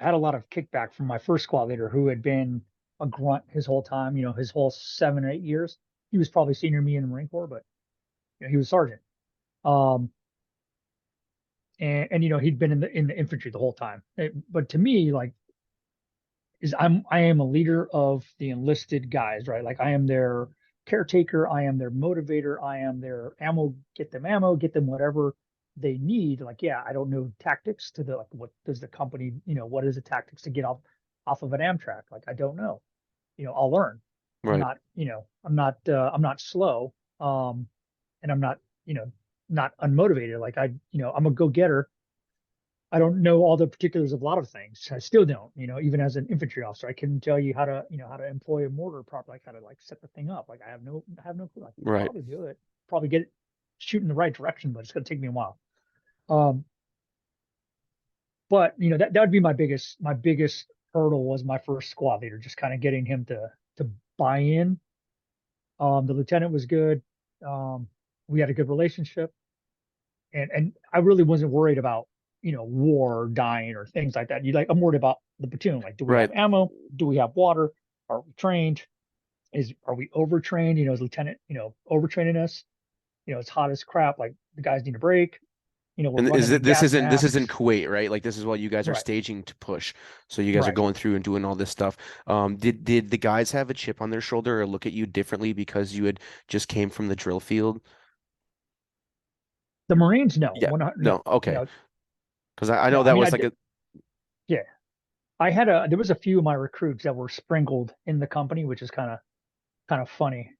kickback from my first squad leader who had been a grunt his whole time, his whole 7 or 8 years. He was probably senior me in the Marine Corps, but He was sergeant. Um, and he'd been in the infantry the whole time. But to me, like, I am a leader of the enlisted guys, right? Like I am their caretaker, I am their motivator, I am their ammo, get them whatever they need. Like, yeah, I don't know tactics to the like what does the company, what is the tactics to get off of an Amtrak? Like I don't know. I'll learn. I'm Right. not, I'm not slow. And I'm not, not unmotivated. Like I'm a go-getter. I don't know all the particulars of a lot of things. I still don't, even as an infantry officer, I couldn't tell you how to employ a mortar properly, like how to like set the thing up. Like I have no clue. I can Right. probably do it, probably get it shooting the right direction, but it's going to take me a while. Um, but that would be my biggest hurdle was my first squad leader, just kind of getting him to buy in. The lieutenant was good. Um, we had a good relationship, and I really wasn't worried about war or dying or things like that. I'm worried about the platoon. Like, do we have Right. ammo? Do we have water? Are we trained? Are we overtrained? Is lieutenant overtraining us? It's hot as crap. Like the guys need a break. We're And running in gas this isn't masks. Kuwait, right? Like this is what you guys are Right, staging to push. So you guys are right. going through and doing all this stuff. Did the guys have a chip on their shoulder or look at you differently because you had just came from the drill field? The Marines, no, Yeah. 100, No. no, Okay. Because I no. know I that mean, was like a yeah. There was a few of my recruits that were sprinkled in the company, which is kind of funny.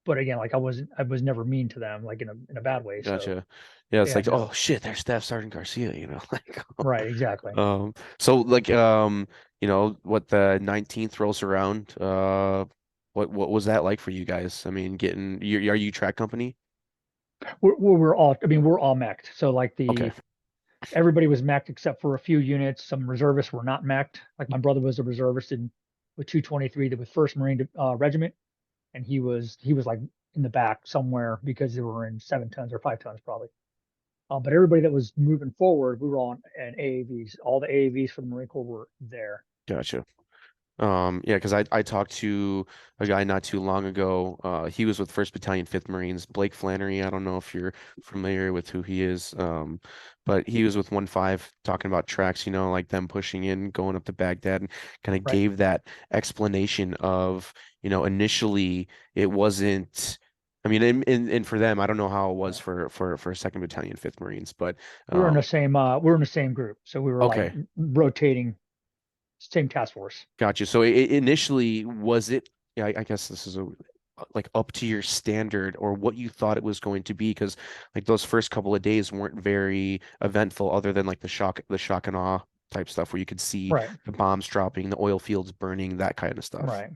But again, like I was never mean to them, like in a bad way. So gotcha. Yeah, it's yeah, like, oh no, shit, there's Staff Sergeant Garcia, like right, exactly. so like what the 19th rolls around, what was that like for you guys? I mean, are you track company? We're all, I mean, we're all meched. So like Okay, everybody was meched except for a few units. Some reservists were not meched. Like my brother was a reservist with 223, the First Marine Regiment, and he was like in the back somewhere because they were in 7 tons or 5 tons probably. But everybody that was moving forward, we were on an AAVs. All the AAVs for the Marine Corps were there. gotcha. Yeah, because I talked to a guy not too long ago. He was with First Battalion, Fifth Marines, Blake Flannery. I don't know if you're familiar with who he is, but he was with 1-5 talking about tracks, like them pushing in, going up to Baghdad, and kind of Right. gave that explanation of, initially it wasn't. I mean, and for them, I don't know how it was Yeah. for Second Battalion, Fifth Marines, but We were in the same group. So we were like okay. rotating, same task force. Gotcha. So initially, was it? Yeah, I guess this is like up to your standard or what you thought it was going to be, because like those first couple of days weren't very eventful, other than like the shock and awe type stuff where you could see Right. the bombs dropping, the oil fields burning, that kind of stuff. Right.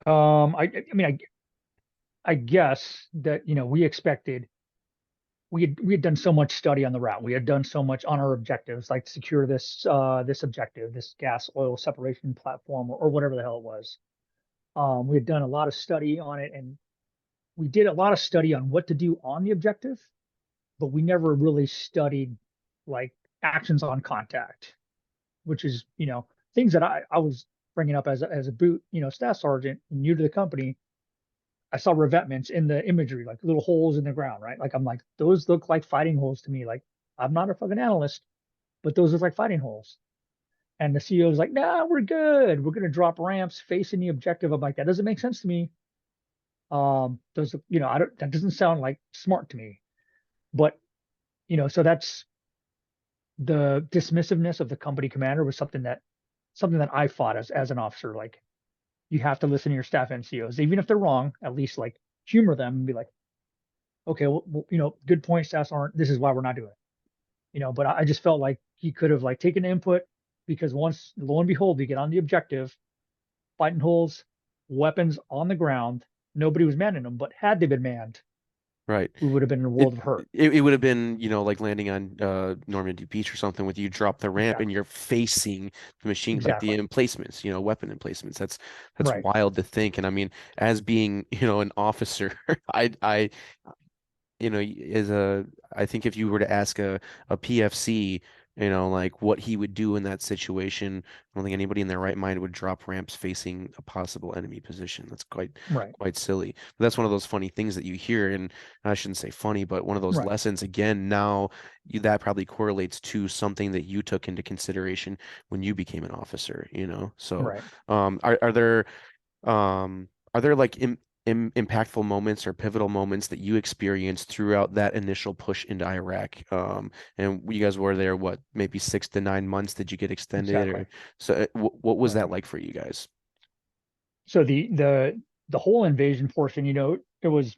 I mean, I guess that, we had done so much study on the route. We had done so much on our objectives, like secure this objective, this gas oil separation platform, or whatever the hell it was. We had done a lot of study on it, and we did a lot of study on what to do on the objective, but we never really studied like actions on contact, which is, things that I was bringing up as a boot, staff sergeant, new to the company. I saw revetments in the imagery, like little holes in the ground, right? Like I'm like, those look like fighting holes to me. Like I'm not a fucking analyst, but those look like fighting holes. And the CEO was like, nah, we're good. We're gonna drop ramps facing the objective. I'm like, that doesn't make sense to me. Those, I don't, that doesn't sound like smart to me. But, so that's the dismissiveness of the company commander was something that I fought as an officer. Like you have to listen to your staff NCOs, even if they're wrong, at least like humor them and be like, okay, well, good point, staffs aren't, this is why we're not doing it. But I just felt like he could have like taken input, because once lo and behold, we get on the objective, fighting holes, weapons on the ground, nobody was manning them, but had they been manned, Right. we would have been in a world of hurt. It would have been, like landing on Normandy Beach or something with you drop the ramp and Exactly. you're facing the machine, like the Exactly. emplacements, weapon emplacements. That's Right. wild to think. And I mean, as being, an officer, I as a I think if you were to ask a PFC like what he would do in that situation. I don't think anybody in their right mind would drop ramps facing a possible enemy position. That's quite Right. quite silly. But that's one of those funny things that you hear, and I shouldn't say funny, but one of those Right. lessons again. Now that probably correlates to something that you took into consideration when you became an officer. So, Right. um, are are there are there like impactful moments or pivotal moments that you experienced throughout that initial push into Iraq? And you guys were there, what, maybe 6 to 9 months? Did you get extended, Exactly. or so? What was that Exactly. like for you guys? So the whole invasion portion, it was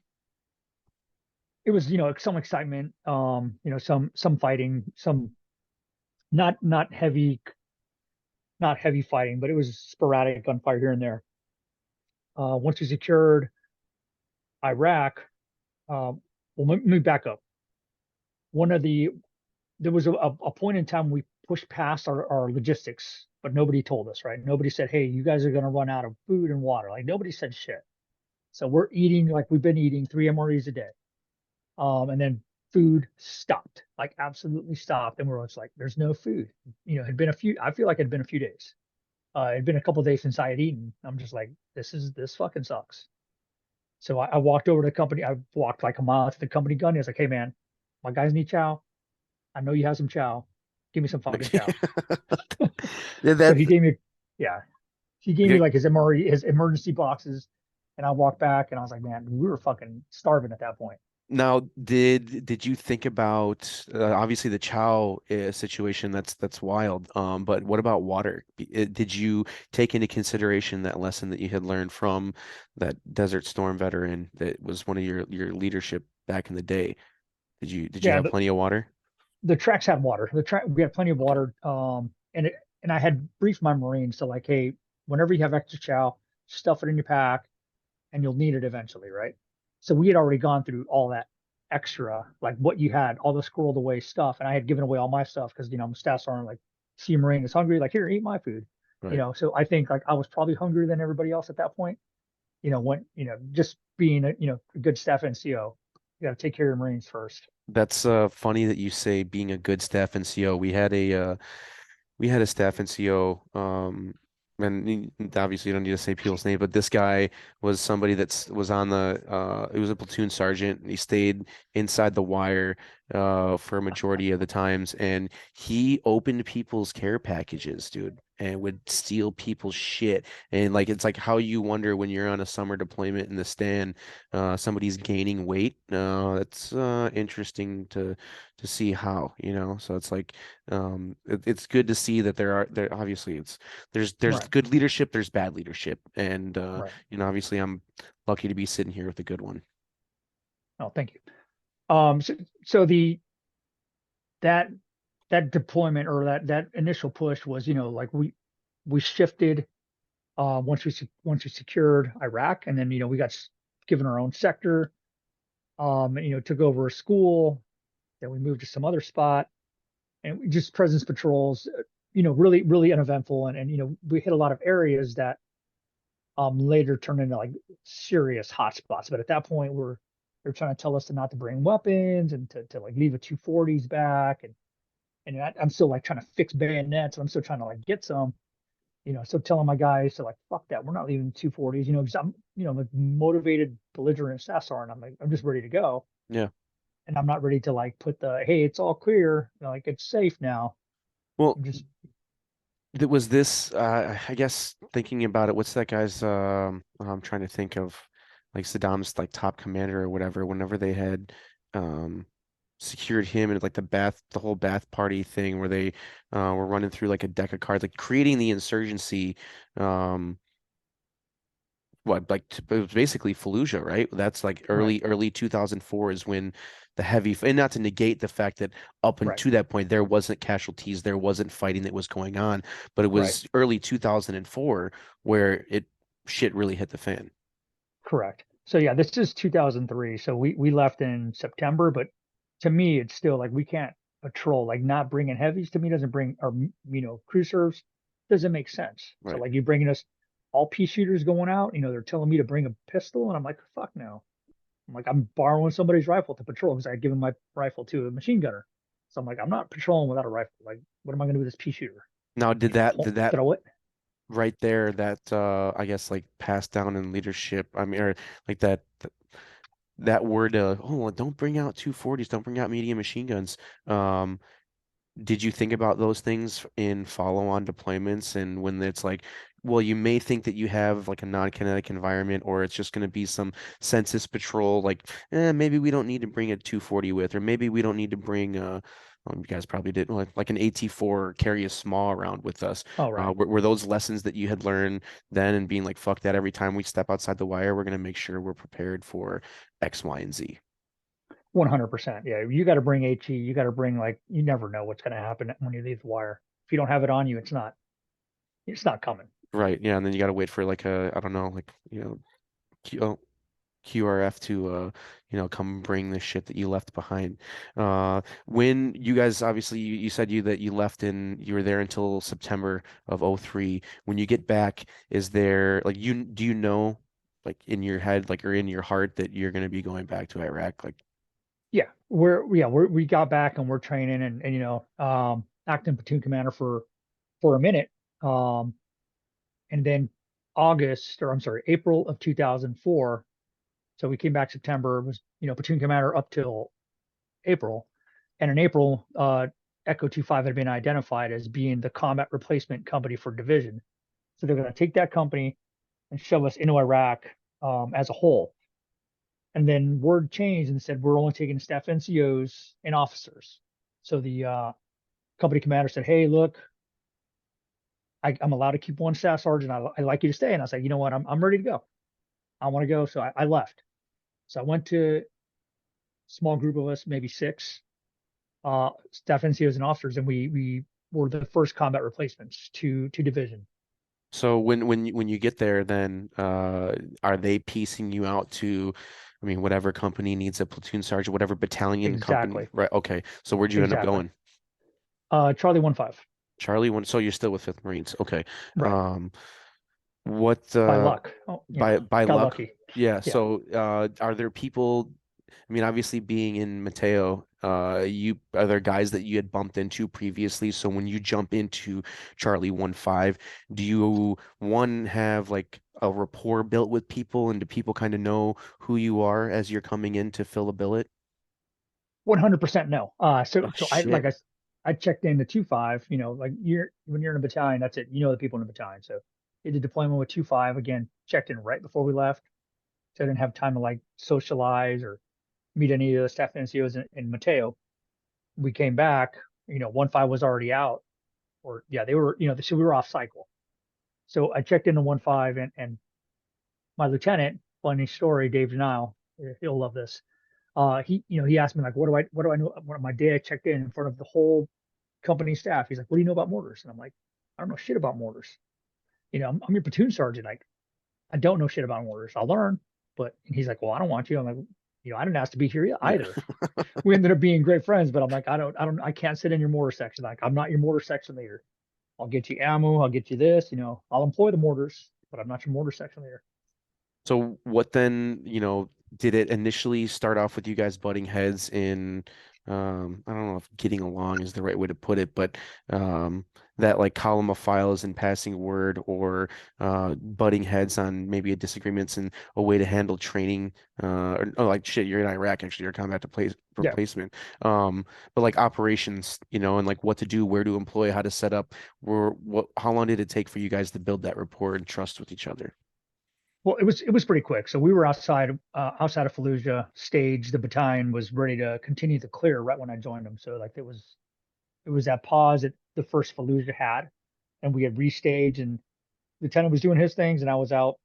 some excitement, some fighting, some not heavy fighting, but it was sporadic gunfire here and there. Once we secured Iraq, well, let me back up. One of the There was a point in time we pushed past our logistics, but nobody told us, right? Nobody said, "Hey, you guys are going to run out of food and water." Like nobody said shit. So we're eating like we've been eating 3 MREs a day. And then food stopped, like absolutely stopped. And we're just like, there's no food. It had been I feel like it had been a few days. It had been a couple of days since I had eaten. I'm just like, this fucking sucks. So I walked over to the company. I walked like a mile to the company gun. He was like, hey man, my guys need chow. I know you have some chow. Give me some fucking chow. Yeah, So that he gave me, yeah, he gave me like his MRE, his emergency boxes. And I walked back and I was like, man, we were fucking starving at that point. Now, did you think about obviously the Chow situation? That's wild. But what about water? Did you take into consideration that lesson that you had learned from that Desert Storm veteran that was one of your leadership back in the day? Did you Yeah, have plenty of water? the tracks had water. We had plenty of Okay. water. And I had briefed my Marines to like, hey, whenever you have extra chow, stuff it in your pack, and you'll need it eventually, right? So we had already gone through all that extra, like what you had, all the squirreled away stuff, and I had given away all my stuff because my staff sergeant like, see a Marine is hungry, like here, eat my food. Right. So I think like I was probably hungrier than everybody else at that point. When just being a good staff NCO, you got to take care of your Marines first. That's funny that you say being a good staff NCO. We had a staff NCO, and obviously you don't need to say people's name, but this guy was somebody was on he was a platoon sergeant, and he stayed inside the wire for a majority of the times, and he opened people's care packages, dude, and would steal people's shit. And like it's like how you wonder when you're on a summer deployment in the stand, somebody's gaining weight. That's interesting to see how. So it's like it's good to see that there obviously there's Right, good leadership, there's bad leadership, and right. obviously I'm lucky to be sitting here with a good one. Oh, thank you. So that that deployment or that initial push was, like we shifted once we secured Iraq, and then we got given our own sector. Took over a school, then we moved to some other spot, and we just presence patrols. Really really uneventful, and we hit a lot of areas that later turned into like serious hotspots. But at that point, they're trying to tell us to not to bring weapons and to like leave the 240s back, and I'm still like trying to fix bayonets. I'm still trying to like get some. So telling my guys to like, fuck that, we're not leaving 240s, because I'm a motivated, belligerent staff sergeant. I'm like, I'm just ready to go. Yeah. And I'm not ready to like put hey, it's all clear. Like, it's safe now. Well, I'm just, was this I guess thinking about it, what's that guy's I'm trying to think of like Saddam's like top commander or whatever, whenever they had um secured him and like the whole Bath party thing where they were running through like a deck of cards, like creating the insurgency. um what like it was basically Fallujah, right? That's like right, early 2004 is when the and not to negate the fact that up right, until that point there wasn't casualties, there wasn't fighting that was going on, but it right, was early 2004 where shit really hit the fan. correct. So yeah, this is 2003. So we left in September, but to me, it's still like we can't patrol. Like not bringing heavies to me doesn't bring, or crew serves doesn't make sense. So Right. like you bringing us all pea shooters going out, they're telling me to bring a pistol, and I'm like, fuck no. I'm like, I'm borrowing somebody's rifle to patrol because I had given my rifle to a machine gunner. So I'm like, I'm not patrolling without a rifle. Like, what am I going to do with this pea shooter? Now, did that Throw it? right there, that I guess like passed down in leadership, I mean, or like that word, oh, well, don't bring out 240s, don't bring out medium machine guns. Um, did you think about those things in follow-on deployments and when it's like, well, you may think that you have like a non-kinetic environment or it's just going to be some census patrol, like, maybe we don't need to bring a 240 with, or maybe we don't need to bring you guys probably did like an AT4 or carry a small around with us. Oh, right. Were those lessons that you had learned then and being like, fuck that, every time we step outside the wire, we're going to make sure we're prepared for X, Y, and Z. 100%. Yeah. You got to bring HE. You got to bring, like, you never know what's going to happen when you leave the wire. If you don't have it on you, it's not coming. Right. Yeah. And then you got to wait for like I don't know, like, QRF to come bring the shit that you left behind. When you guys obviously you said that you left in you were there until September of '03. When you get back, is there like you do you know like in your head like or in your heart that you're going to be going back to Iraq? Like, We got back and we're training and acting platoon commander for a minute. Um, and then April of 2004. So we came back September, was, platoon commander up till April. And in April, Echo 25 had been identified as being the combat replacement company for division. So they're going to take that company and shove us into Iraq as a whole. And then word changed and said, we're only taking staff NCOs and officers. So the company commander said, hey, look, I'm allowed to keep one staff sergeant. I'd like you to stay. And I was like, you know what? I'm ready to go. I want to go. So I left. So I went to a small group of us, maybe six, staff NCOs and officers, and we were the first combat replacements to division. so when you get there, then are they piecing you out to, I mean, whatever company needs a platoon sergeant, whatever battalion company, Exactly. right? Okay. So where'd you end up Exactly. going? Charlie 1-5. Charlie one. So you're still with Fifth Marines. Okay. Right. Um, what By luck. Oh, by got luck? lucky. Yeah. Yeah. So are there people? I mean, obviously being in Mateo, you are there guys that you had bumped into previously? So when you jump into Charlie 1-5, do you one have like a rapport built with people, and do people kind of know who you are as you're coming in to fill a billet? 100% no. Oh So shit. I checked in the 2-5, like when you're in a battalion, that's it. You know the people in the battalion. So did the deployment with 2-5 again, checked in right before we left. So I didn't have time to like socialize or meet any of the staff NCOs in Mateo. We came back, 1-5 was already out, or yeah, they were, so we were off cycle. So I checked into 1-5 and my lieutenant, funny story, Dave Denial, he'll love this. He asked me like, what do I know? When my day I checked in front of the whole company staff, he's like, what do you know about mortars? And I'm like, I don't know shit about mortars. I'm your platoon sergeant. Like, I don't know shit about mortars. I'll learn. But and he's like, well, I don't want you. I'm like, I didn't ask to be here Yeah. either. We ended up being great friends, but I'm like, I can't sit in your mortar section. Like, I'm not your mortar section leader. I'll get you ammo. I'll get you this. I'll employ the mortars, but I'm not your mortar section leader. So what then, did it initially start off with you guys butting heads in, I don't know if getting along is the right way to put it, but that like column of files and passing word, or butting heads on maybe a disagreements and a way to handle training, or oh, like shit, you're in Iraq actually, you're combat Yeah. replacement. But like operations, and like what to do, where to employ, how to set up, how long did it take for you guys to build that rapport and trust with each other? Well, it was pretty quick. So we were outside of Fallujah. Stage the battalion was ready to continue the clear right when I joined them. So like it was that pause that the first Fallujah had, and we had restaged, and Lieutenant was doing his things, and I was out.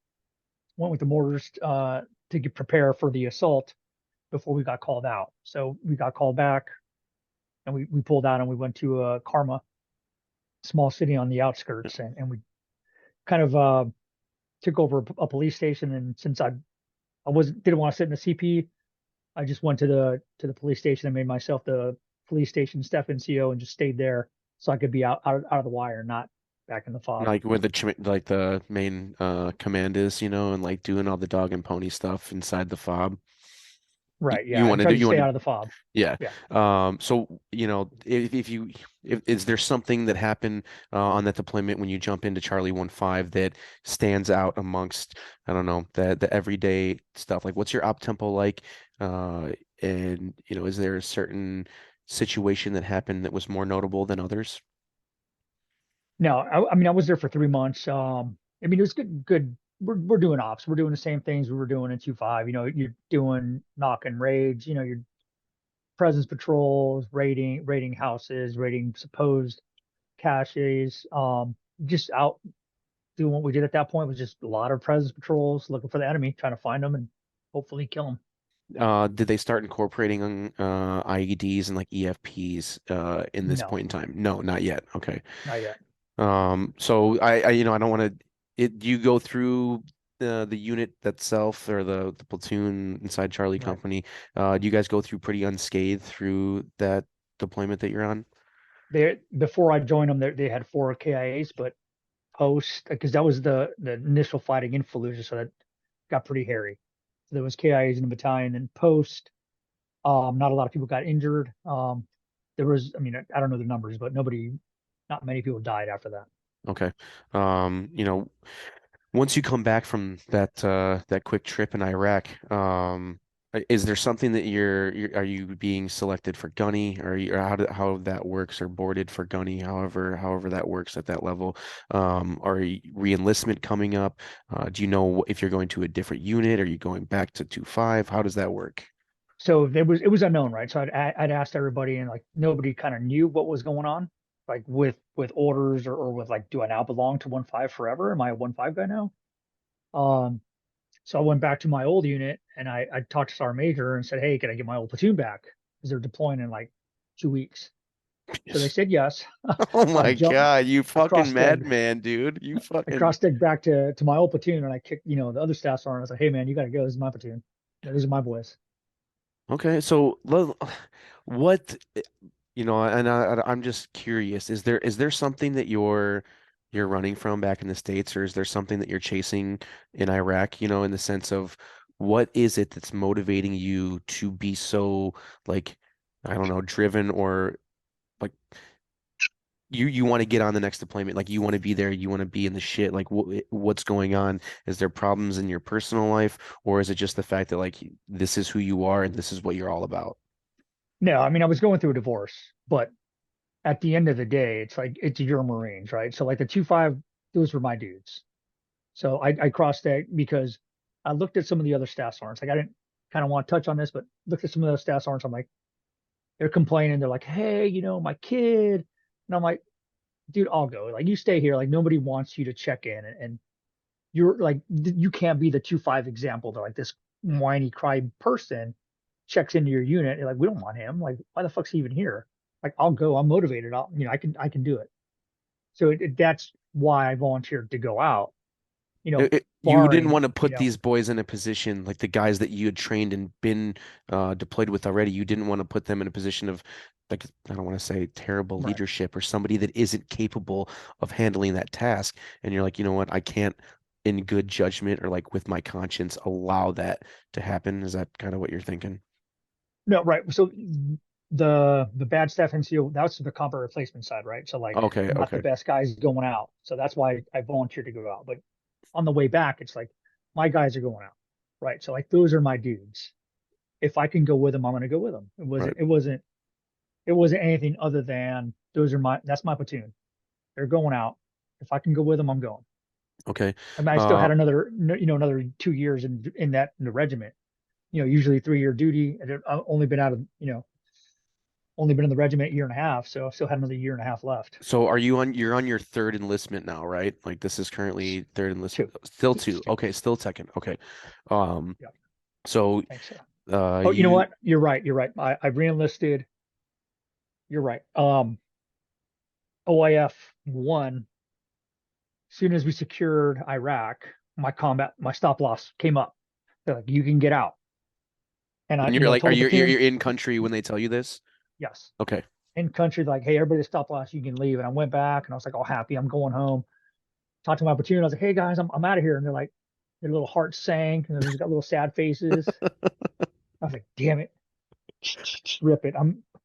Went with the mortars to prepare for the assault before we got called out. So we got called back, and we pulled out and we went to Karma, small city on the outskirts, and we kind of took over a police station. And since I wasn't didn't want to sit in the CP, I just went to the police station and made myself the police station staff NCO and just stayed there so I could be out of the wire, not back in the fob. Like where like the main command is, and like doing all the dog and pony stuff inside the fob. Right. You Yeah. I want to do tried to you stay want out to of the fob. yeah. Yeah. So, if is there something that happened on that deployment when you jump into Charlie 15 that stands out amongst, I don't know, the everyday stuff? Like, what's your op tempo like? And, is there a certain situation that happened that was more notable than others? No, I mean, I was there for 3 months. I mean, it was good. We're doing ops. We're doing the same things we were doing in 2.5. You're doing knock and raids, your presence patrols, raiding houses, raiding supposed caches. Just out doing what we did at that point was just a lot of presence patrols, looking for the enemy, trying to find them and hopefully kill them. Did they start incorporating IEDs and like EFPs in this No, point in time? No, not yet. Okay. not yet. So I don't want to. Do you go through the unit itself or the platoon inside Charlie Right. Company? Do you guys go through pretty unscathed through that deployment that you're on? They before I joined them, they had four KIAs, but post because that was the initial fighting in Fallujah, so that got pretty hairy. So there was KIAs in the battalion, and post, not a lot of people got injured. There was, I mean, I don't know the numbers, but not many people died after that. Okay. You know, once you come back from that quick trip in Iraq, is there something that are you being selected for gunny, or how that works, or boarded for gunny, however that works at that level? Are re-enlistment coming up? Do you know if you're going to a different unit? Are you going back to 2.5? How does that work? So it was unknown, right? So I'd asked everybody, and like nobody kind of knew what was going on, like with orders or with like, do I now belong to 1.5 forever? Am I a 1.5 guy now? Um, So I went back to my old unit and I talked to Sergeant Major and said, hey, can I get my old platoon back? Because they're deploying in like 2 weeks. So they Yes. said yes. Oh So I my jumped, God, you I fucking cross tagged, madman, dude. You I fucking cross tagged back to my old platoon and I kicked, the other staff sergeant. I was like, hey man, you gotta go. This is my platoon. These are my boys. okay. So what? And I'm just curious, is there something that you're running from back in the States, or is there something that you're chasing in Iraq, in the sense of what is it that's motivating you to be so, like, I don't know, driven, or like you want to get on the next deployment, like you want to be there, you want to be in the shit, like what's going on? Is there problems in your personal life, or is it just the fact that like this is who you are and this is what you're all about? No, I mean, I was going through a divorce, but at the end of the day, it's like, it's your Marines, right? So like the 2.5, those were my dudes. So I crossed that because I looked at some of the other staff sergeants. Like I didn't kind of want to touch on this, but looked at some of those staff sergeants. I'm like, they're complaining. They're like, hey, my kid. And I'm like, dude, I'll go. Like, you stay here. Like, nobody wants you to check in. And you're like, you can't be the 2.5 example. They're like, this whiny cry person checks into your unit. You're like, we don't want him. Like, why the fuck's he even here? Like, I'll go. I'm motivated. I can do it. So that's why I volunteered to go out, You didn't barring, want to put these boys in a position like the guys that you had trained and been deployed with already. You didn't want to put them in a position of, like, I don't want to say terrible right. leadership, or somebody that isn't capable of handling that task. And you're like, you know what? I can't, in good judgment or like with my conscience, allow that to happen. Is that kind of what you're thinking? No, right. So the bad staff NCO, that's the combat replacement side, right? So like Okay, not the okay, best guys going out. So that's why I volunteered to go out. But on the way back, it's like my guys are going out, right? So like those are my dudes. If I can go with them, I'm gonna go with them. It right, wasn't it wasn't it wasn't anything other than that's my platoon. They're going out. If I can go with them, I'm going. okay. I mean, I still Uh, had another 2 years in the regiment. Usually 3 year duty. I've only been in the regiment a year and a half, so I still had another year and a half left. so you're on your third enlistment now, right? Like this is currently third enlistment, Two, still two. two. Okay, still second. Okay. Um, Yeah, so thanks. Oh, you know you what? You're right. You're right. I reenlisted. You're right. OIF one. As soon as we secured Iraq, my stop loss came up. They're like, you can get out, and and you're like, are told the you're platoon, in country when they tell you this? yes. Okay. In country, like, hey, everybody stop loss, you can leave. And I went back, and I was like, all happy, I'm going home. Talked to my platoon. I was like, hey guys, I'm out of here. And they're like, their little hearts sank, and they just got little sad faces. I was like, damn it, rip it.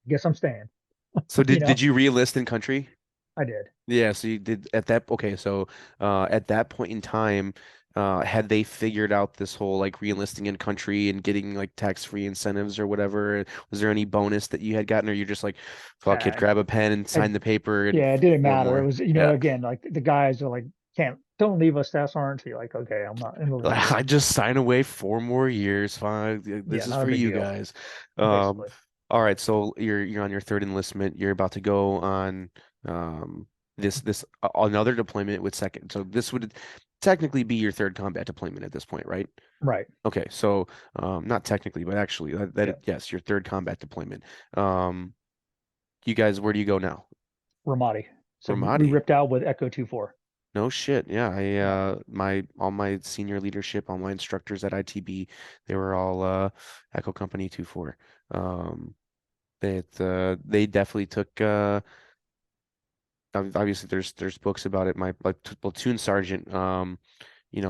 Guess I'm staying. So You did know, you re-enlist in country? I did. Yeah, so you did at that okay, so at that point in time, had they figured out this whole like re-enlisting in country and getting like tax-free incentives or whatever? Was there any bonus that you had gotten, or you just like, fuck it, And grab a pen and I, sign the paper and yeah, it didn't four matter. It more? was, Yeah. again, like the guys are like, don't leave us staff sergeant. So you're like, okay, I'm not enrolling I again. just sign away 4 more years. Fine. This Yeah, is not a for big you deal, guys. Um, basically. all right, so you're on your third enlistment. You're about to go on um this another deployment with second. So this would technically be your third combat deployment at this point, right? Right. Okay, so not technically, but actually Yeah. yes, your third combat deployment. Um, you guys, where do you go now? Ramadi. So we Ramadi. ripped out with Echo 2-4. No shit. Yeah, I Yeah. my all my senior leadership, all my instructors at ITB, they were all Echo Company 2-4. Um they definitely took obviously there's books about it. My like platoon sergeant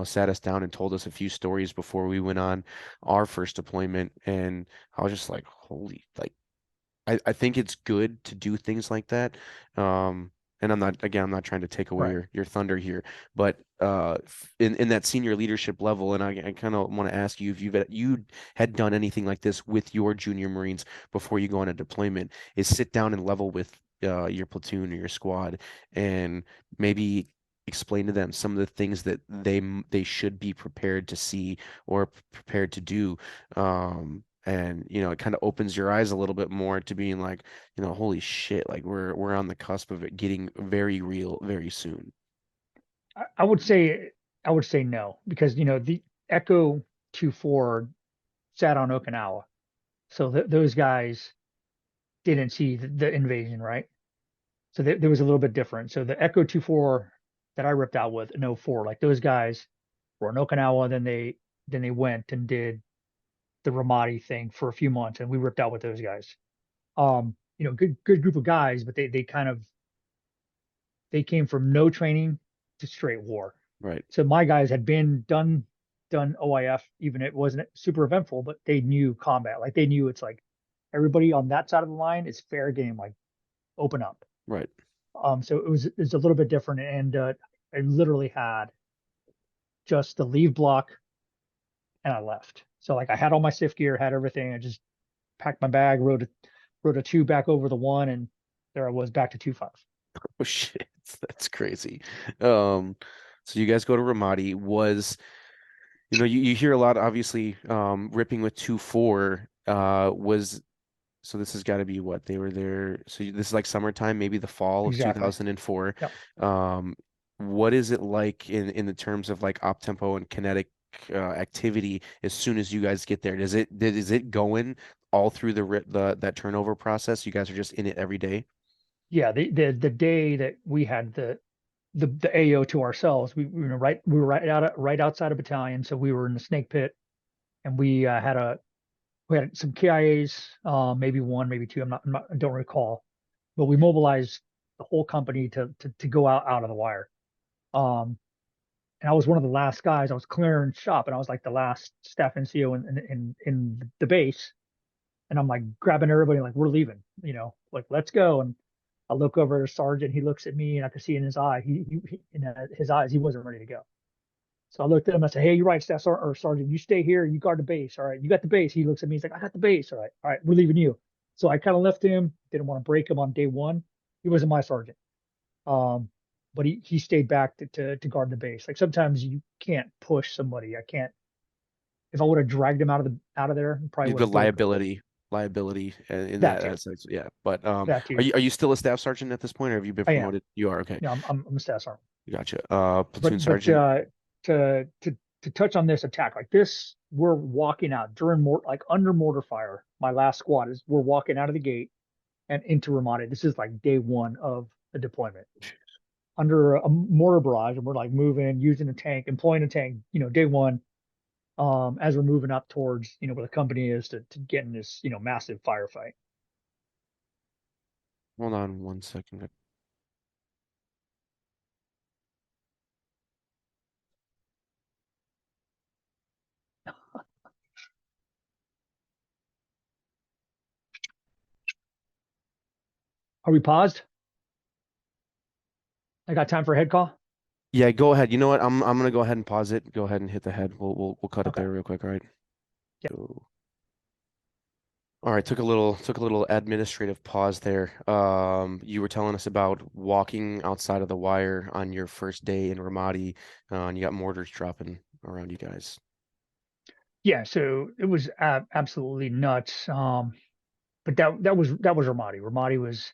sat us down and told us a few stories before we went on our first deployment, and I was just like, holy, like I think it's good to do things like that. Um, and I'm not trying to take away Right. your thunder here, but in that senior leadership level, and I kind of want to ask you if you had done anything like this with your junior Marines before you go on a deployment, is sit down and level with your platoon or your squad and maybe explain to them some of the things that they should be prepared to see or prepared to do. And it kind of opens your eyes a little bit more to being like, holy shit, like we're on the cusp of it getting very real very soon. I would say no because the Echo 2-4 sat on Okinawa, so those guys didn't see the invasion, right? So there was a little bit different. So the Echo 2-4 that I ripped out with in '04, like those guys were in Okinawa, then they went and did the Ramadi thing for a few months, and we ripped out with those guys. Good group of guys, but they came from no training to straight war. Right, So my guys had been done OIF, even it wasn't super eventful, but they knew combat. Like they knew it's like everybody on that side of the line is fair game, like open up. right, So it was a little bit different, and I literally had just the leave block and I left. So like I had all my SIF gear, had everything. I just packed my bag, rode a two back over the one, and there I was back to 2-5. oh shit, that's crazy. um so you guys go to Ramadi. Was you hear a lot, obviously, ripping with 2-4 was. So this has got to be what they were there. So this is like summertime, maybe the fall of Exactly. 2004. Yep. What is it like in the terms of like op tempo and kinetic activity as soon as you guys get there? Is it going all through the that turnover process? You guys are just in it every day? Yeah. The day that we had the AO to ourselves, we were right outside of battalion, so we were in the snake pit, and we had some KIAs, maybe one, maybe two. I don't recall, but we mobilized the whole company to go out of the wire. Um, and I was one of the last guys. I was clearing shop, and I was like the last staff NCO in the base. And I'm like grabbing everybody, like we're leaving, like let's go. And I look over at a sergeant. He looks at me, and I could see in his eye, in his eyes, he wasn't ready to go. So I looked at him. I said, "Hey, you're right, staff sergeant, or sergeant. You stay here. You guard the base. All right, you got the base." He looks at me. He's like, "I got the base. All right, we're leaving you." So I kind of left him. Didn't want to break him on day one. He wasn't my sergeant. Um, but he stayed back to guard the base. Like sometimes you can't push somebody. I can't. If I would have dragged him out of there, probably would The have broke him. liability in That that too. sense, yeah. But That are too. you still a staff sergeant at this point, or have you been I am. promoted? You are, okay. Yeah, I'm a staff sergeant. Gotcha. Platoon But sergeant. to to touch on this attack, like this, we're walking out during like under mortar fire. My last squad is we're walking out of the gate and into Ramadi. This is like day one of the deployment under a mortar barrage, and we're like moving, using a tank, employing a tank. Day one, as we're moving up towards where the company is to get in this massive firefight. Hold on one second. Are we paused? I got time for a head call. Yeah, go ahead. You know what? I'm gonna go ahead and pause it. Go ahead and hit the head. We'll cut it Okay. there real quick. All right. Yeah. Go. All right. Took a little administrative pause there. You were telling us about walking outside of the wire on your first day in Ramadi, and you got mortars dropping around you guys. Yeah. So it was absolutely nuts. But that was Ramadi. Ramadi was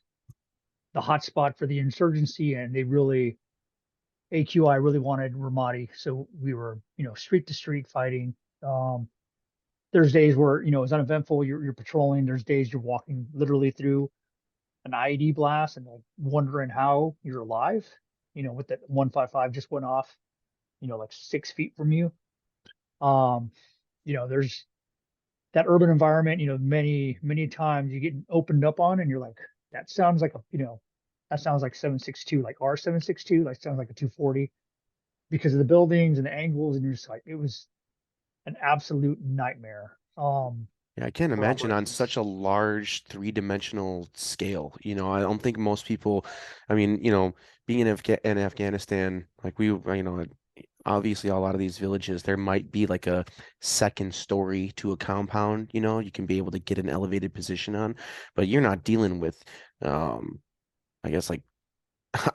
the hot spot for the insurgency, and they really AQI really wanted Ramadi. So we were, street to street fighting. Um, there's days where, it's uneventful. You're patrolling. There's days you're walking literally through an IED blast and like wondering how you're alive. With that 155 just went off, like 6 feet from you. Um, there's that urban environment, many times you get opened up on and you're like, that sounds like that sounds like 762, like R762, like sounds like a 240 because of the buildings and the angles. And you're just like, it was an absolute nightmare Yeah, I can't for imagine on operations. such a large three-dimensional scale. I don't think most people, I mean, being in Afghanistan, like obviously a lot of these villages, there might be like a second story to a compound, you can be able to get an elevated position on, but you're not dealing with, I guess like,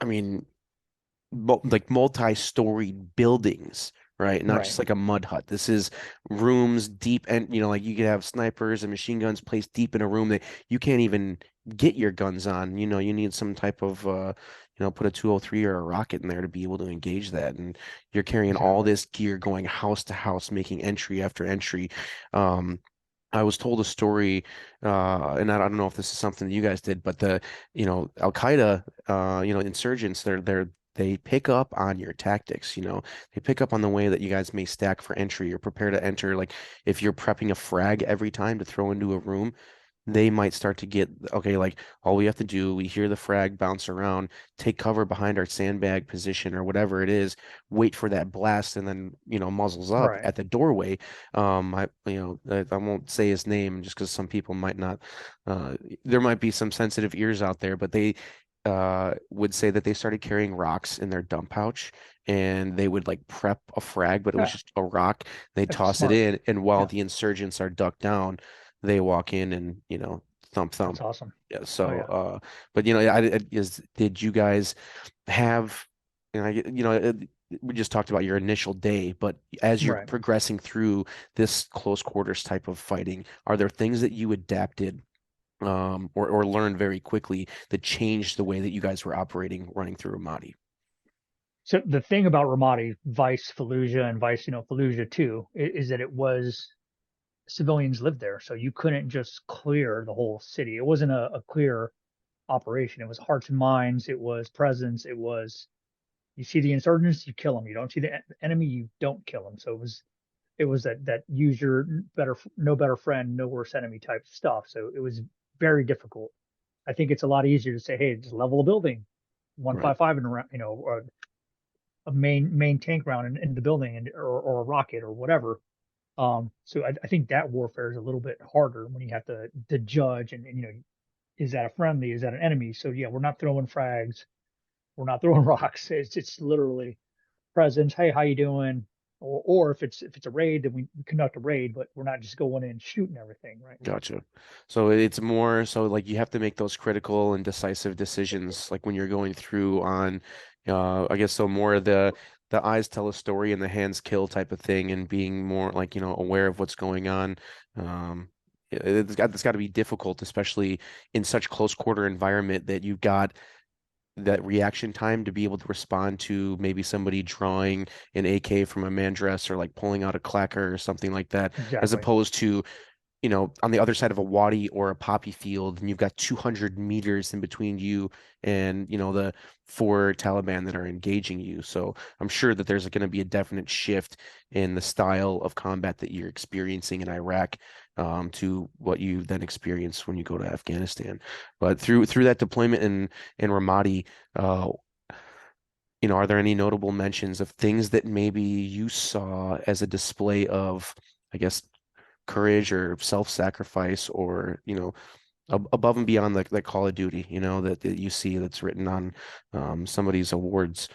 I mean, like multi-storied buildings, right? Not Right. just like a mud hut. This is rooms deep, and like you could have snipers and machine guns placed deep in a room that you can't even get your guns on. You need some type of put a 203 or a rocket in there to be able to engage that. And you're carrying all Exactly. this gear going house to house, making entry after entry. Um, I was told a story, and I don't know if this is something that you guys did, but Al Qaeda, insurgents, they pick up on your tactics, they pick up on the way that you guys may stack for entry or prepare to enter. Like if you're prepping a frag every time to throw into a room, they might start to get, okay, like all we have to do, we hear the frag bounce around, take cover behind our sandbag position or whatever it is, wait for that blast, and then, muzzles up Right. at the doorway. I won't say his name just because some people might not, uh, there might be some sensitive ears out there, but they would say that they started carrying rocks in their dump pouch and they would like prep a frag, but it was Yeah. just a rock. They'd That's toss it smart. in, and while Yeah. the insurgents are ducked down, they walk in and, thump That's thump. awesome. Yeah, Oh so yeah. but did you guys have, we just talked about your initial day, but as you're Right. progressing through this close quarters type of fighting, are there things that you adapted or learned very quickly that changed the way that you guys were operating running through Ramadi? So the thing about Ramadi, vice Fallujah and vice, Fallujah too, is that it was civilians lived there. So you couldn't just clear the whole city. It wasn't a clear operation. It was hearts and minds. It was presence. It was you see the insurgents, you kill them. You don't see the enemy, you don't kill them. So it was that use your better no better friend, no worse enemy type stuff. So it was very difficult. I think it's a lot easier to say, hey, just level a building, one Right. five five, and or a main tank round in the building, or a rocket or whatever. So I think that warfare is a little bit harder when you have to judge and is that a friendly, is that an enemy? So yeah, we're not throwing frags, we're not throwing rocks. It's literally presence. Hey, how you doing? Or if it's a raid, then we conduct a raid, but we're not just going in shooting everything, right? Gotcha. So it's more so like you have to make those critical and decisive decisions like when you're going through on I guess so more of the eyes tell a story and the hands kill type of thing and being more like, aware of what's going on. It's got to be difficult, especially in such close quarter environment that you've got that reaction time to be able to respond to maybe somebody drawing an AK from a mandress or like pulling out a clacker or something like that, as Exactly. opposed to on the other side of a wadi or a poppy field, and you've got 200 meters in between you and, the four Taliban that are engaging you. So I'm sure that there's going to be a definite shift in the style of combat that you're experiencing in Iraq, to what you then experience when you go to Afghanistan. But through that deployment in Ramadi, uh, are there any notable mentions of things that maybe you saw as a display of, I guess, courage or self-sacrifice or, above and beyond like Call of Duty, that you see that's written on some of these awards.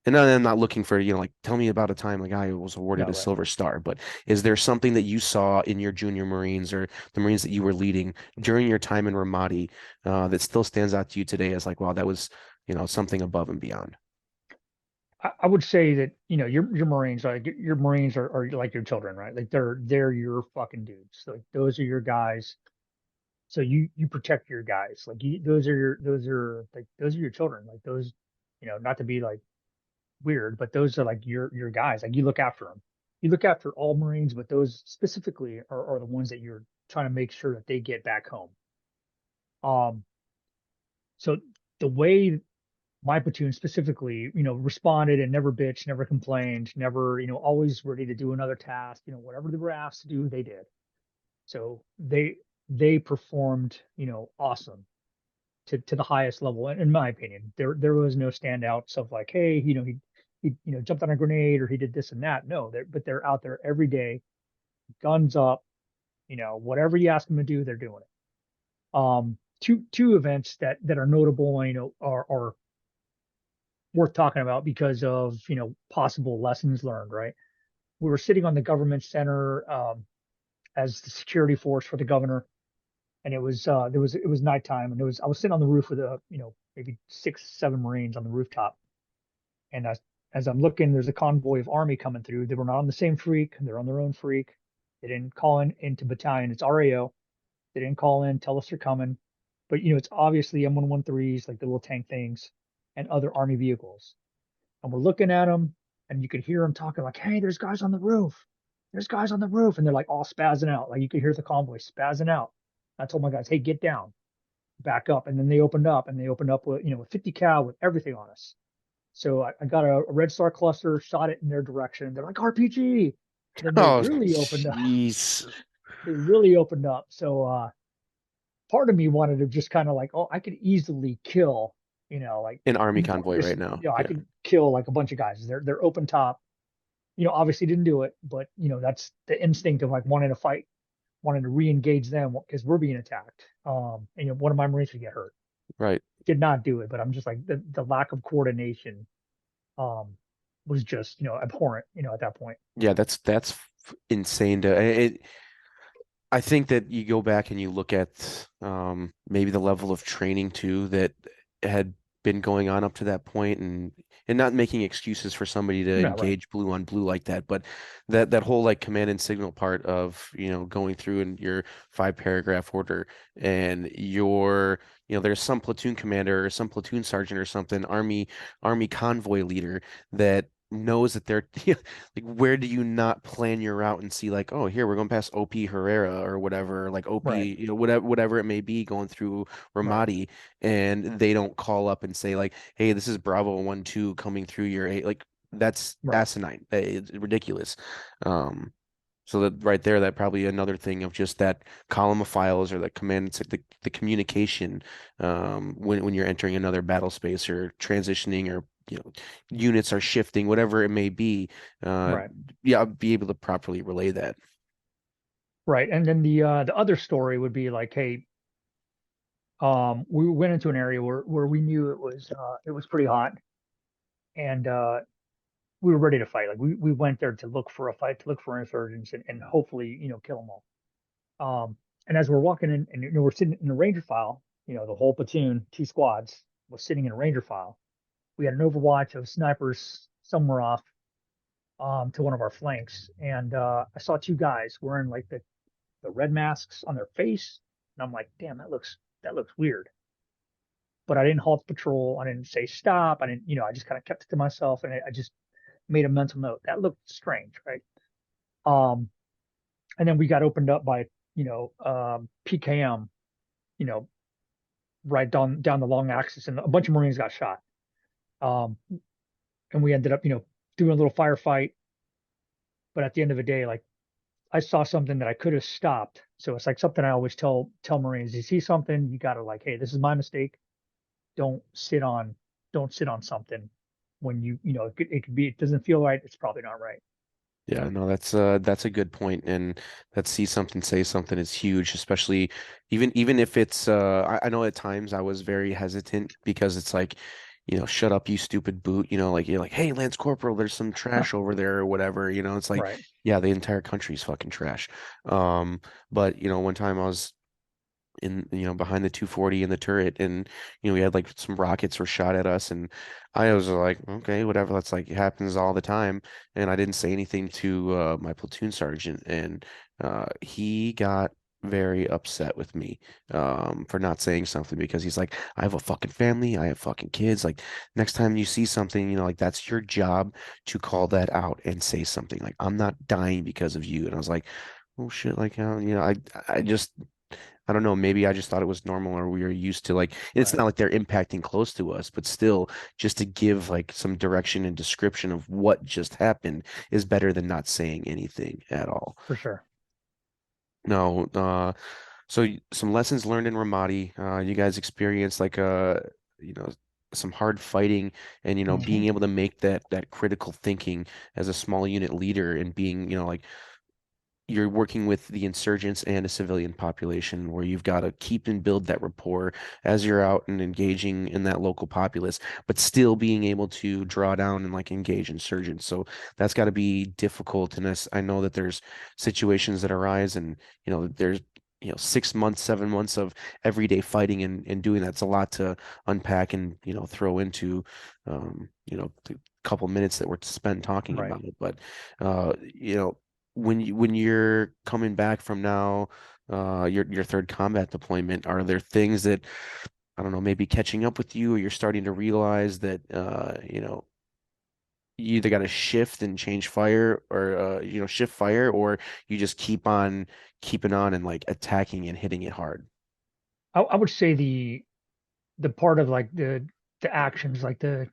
And I'm not looking for, like, tell me about a time like I was awarded No, a right. Silver Star, but is there something that you saw in your junior Marines or the Marines that you were leading during your time in Ramadi that still stands out to you today as like, wow, that was, something above and beyond? I would say that, your Marines, like your Marines are like your children, right? Like they're your fucking dudes. Like those are your guys. So you protect your guys. Like those are your children. Like those, not to be like weird, but those are like your guys. Like you look after them. You look after all Marines, but those specifically are the ones that you're trying to make sure that they get back home. Um, so the way my platoon specifically, responded and never bitched, never complained, never, always ready to do another task, whatever they were asked to do, they did. So they performed, awesome to the highest level, in my opinion. There was no standouts of like, hey, he jumped on a grenade or he did this and that. No, but they're out there every day, guns up, whatever you ask them to do, they're doing it. Two events that are notable, are worth talking about because of, possible lessons learned, right? We were sitting on the government center, as the security force for the governor, and it was nighttime, and I was sitting on the roof with maybe 6, 7 Marines on the rooftop, and as I'm looking, there's a convoy of army coming through. They were not on the same freak; they're on their own freak. They didn't call into battalion. It's RAO. They didn't call in, tell us they're coming, but it's obviously M113s, like the little tank things, and other army vehicles. And we're looking at them, and you could hear them talking like, "Hey, there's guys on the roof. There's guys on the roof," and they're like all spazzing out. Like you could hear the convoy spazzing out. I told my guys, "Hey, get down, back up." And then they opened up, and they opened up with, with 50 cal with everything on us. So I got a Red Star cluster, shot it in their direction. They're like RPG. Then they Oh, really opened up. jeez. They really opened up. So part of me wanted to just kind of like, oh, I could easily kill, like An army convoy just, right now. I Yeah. could kill like a bunch of guys. They're open top. Obviously didn't do it, but that's the instinct of like wanting to fight, wanting to re-engage them because we're being attacked. And one of my Marines would get hurt. Right. Did not do it, but I'm just like the lack of coordination um was just, abhorrent, at that point. Yeah, that's insane I think that you go back and you look at maybe the level of training too that had been going on up to that point, and not making excuses for somebody to Yeah, right, engage blue on blue like that, but that whole like command and signal part of going through in your 5 paragraph order, and there's some platoon commander or some platoon sergeant or something, army convoy leader that knows that they're like, where do you not plan your route and see like, oh, here we're going past OP Herrera or whatever, like right, OP, whatever it may be, going through right, Ramadi, and they don't call up and say like, hey, this is Bravo 1-2 coming through your eight. Like, that's right, asinine. It's ridiculous. Um, so that right there, that probably another thing of just that column of files or the command, it's like the communication when you're entering another battle space or transitioning, or units are shifting, whatever it may be. Uh, right, yeah, be able to properly relay that. right. And then the other story would be like, hey, we went into an area where we knew it was pretty hot, and we were ready to fight. Like we went there to look for a fight, to look for insurgents, and hopefully, kill them all. And as we're walking in, and we're sitting in a ranger file, the whole platoon, 2 squads, was sitting in a ranger file. We had an overwatch of snipers somewhere off, to one of our flanks, and I saw 2 guys wearing like the red masks on their face, and I'm like, damn, that looks weird. But I didn't halt the patrol. I didn't say stop. I didn't, I just kind of kept it to myself, and I just made a mental note. That looked strange, right? Um, and then we got opened up by, PKM, you know, right down the long axis, and a bunch of Marines got shot. Um, and we ended up, doing a little firefight. But at the end of the day, like I saw something that I could have stopped. So it's like something I always tell Marines: you see something, you gotta like, hey, this is my mistake. Don't sit on don't sit on something when it could be, it doesn't feel right. It's probably not right. Yeah, no, that's a good point, and that see something, say something is huge, especially even if it's I know at times I was very hesitant because it's like, shut up, you stupid boot, like you're like, hey, Lance Corporal, there's some trash over there or whatever, it's like, Right. yeah, the entire country's fucking trash. Um, but one time I was in behind the 240 in the turret, and we had like some rockets were shot at us, and I was like, okay, whatever, that's like it happens all the time. And I didn't say anything to my platoon sergeant, and he got very upset with me for not saying something, because he's like, I have a fucking family, I have fucking kids, like next time you see something, like that's your job to call that out and say something. Like, I'm not dying because of you. And I was like, oh shit, like how, I just, I don't know, maybe I just thought it was normal, or we were used to, like, and it's Right. not like they're impacting close to us, but still, just to give like some direction and description of what just happened is better than not saying anything at all. For sure. No, so some lessons learned in Ramadi. You guys experienced like you know, some hard fighting, and Hmm. being able to make that critical thinking as a small unit leader, and being, like, you're working with the insurgents and a civilian population, where you've got to keep and build that rapport as you're out and engaging in that local populace, but still being able to draw down and like engage insurgents. So that's got to be difficult. And I know that there's situations that arise, and there's 6 months, 7 months of everyday fighting, and doing that's a lot to unpack and throw into the couple minutes that we're spent talking Right. about it. But when you're coming back from now, your third combat deployment, are there things that, I don't know, maybe catching up with you, or you're starting to realize that you either got to shift and change fire, or shift fire, or you just keep on keeping on and like attacking and hitting it hard? I would say the part of like the actions, like the,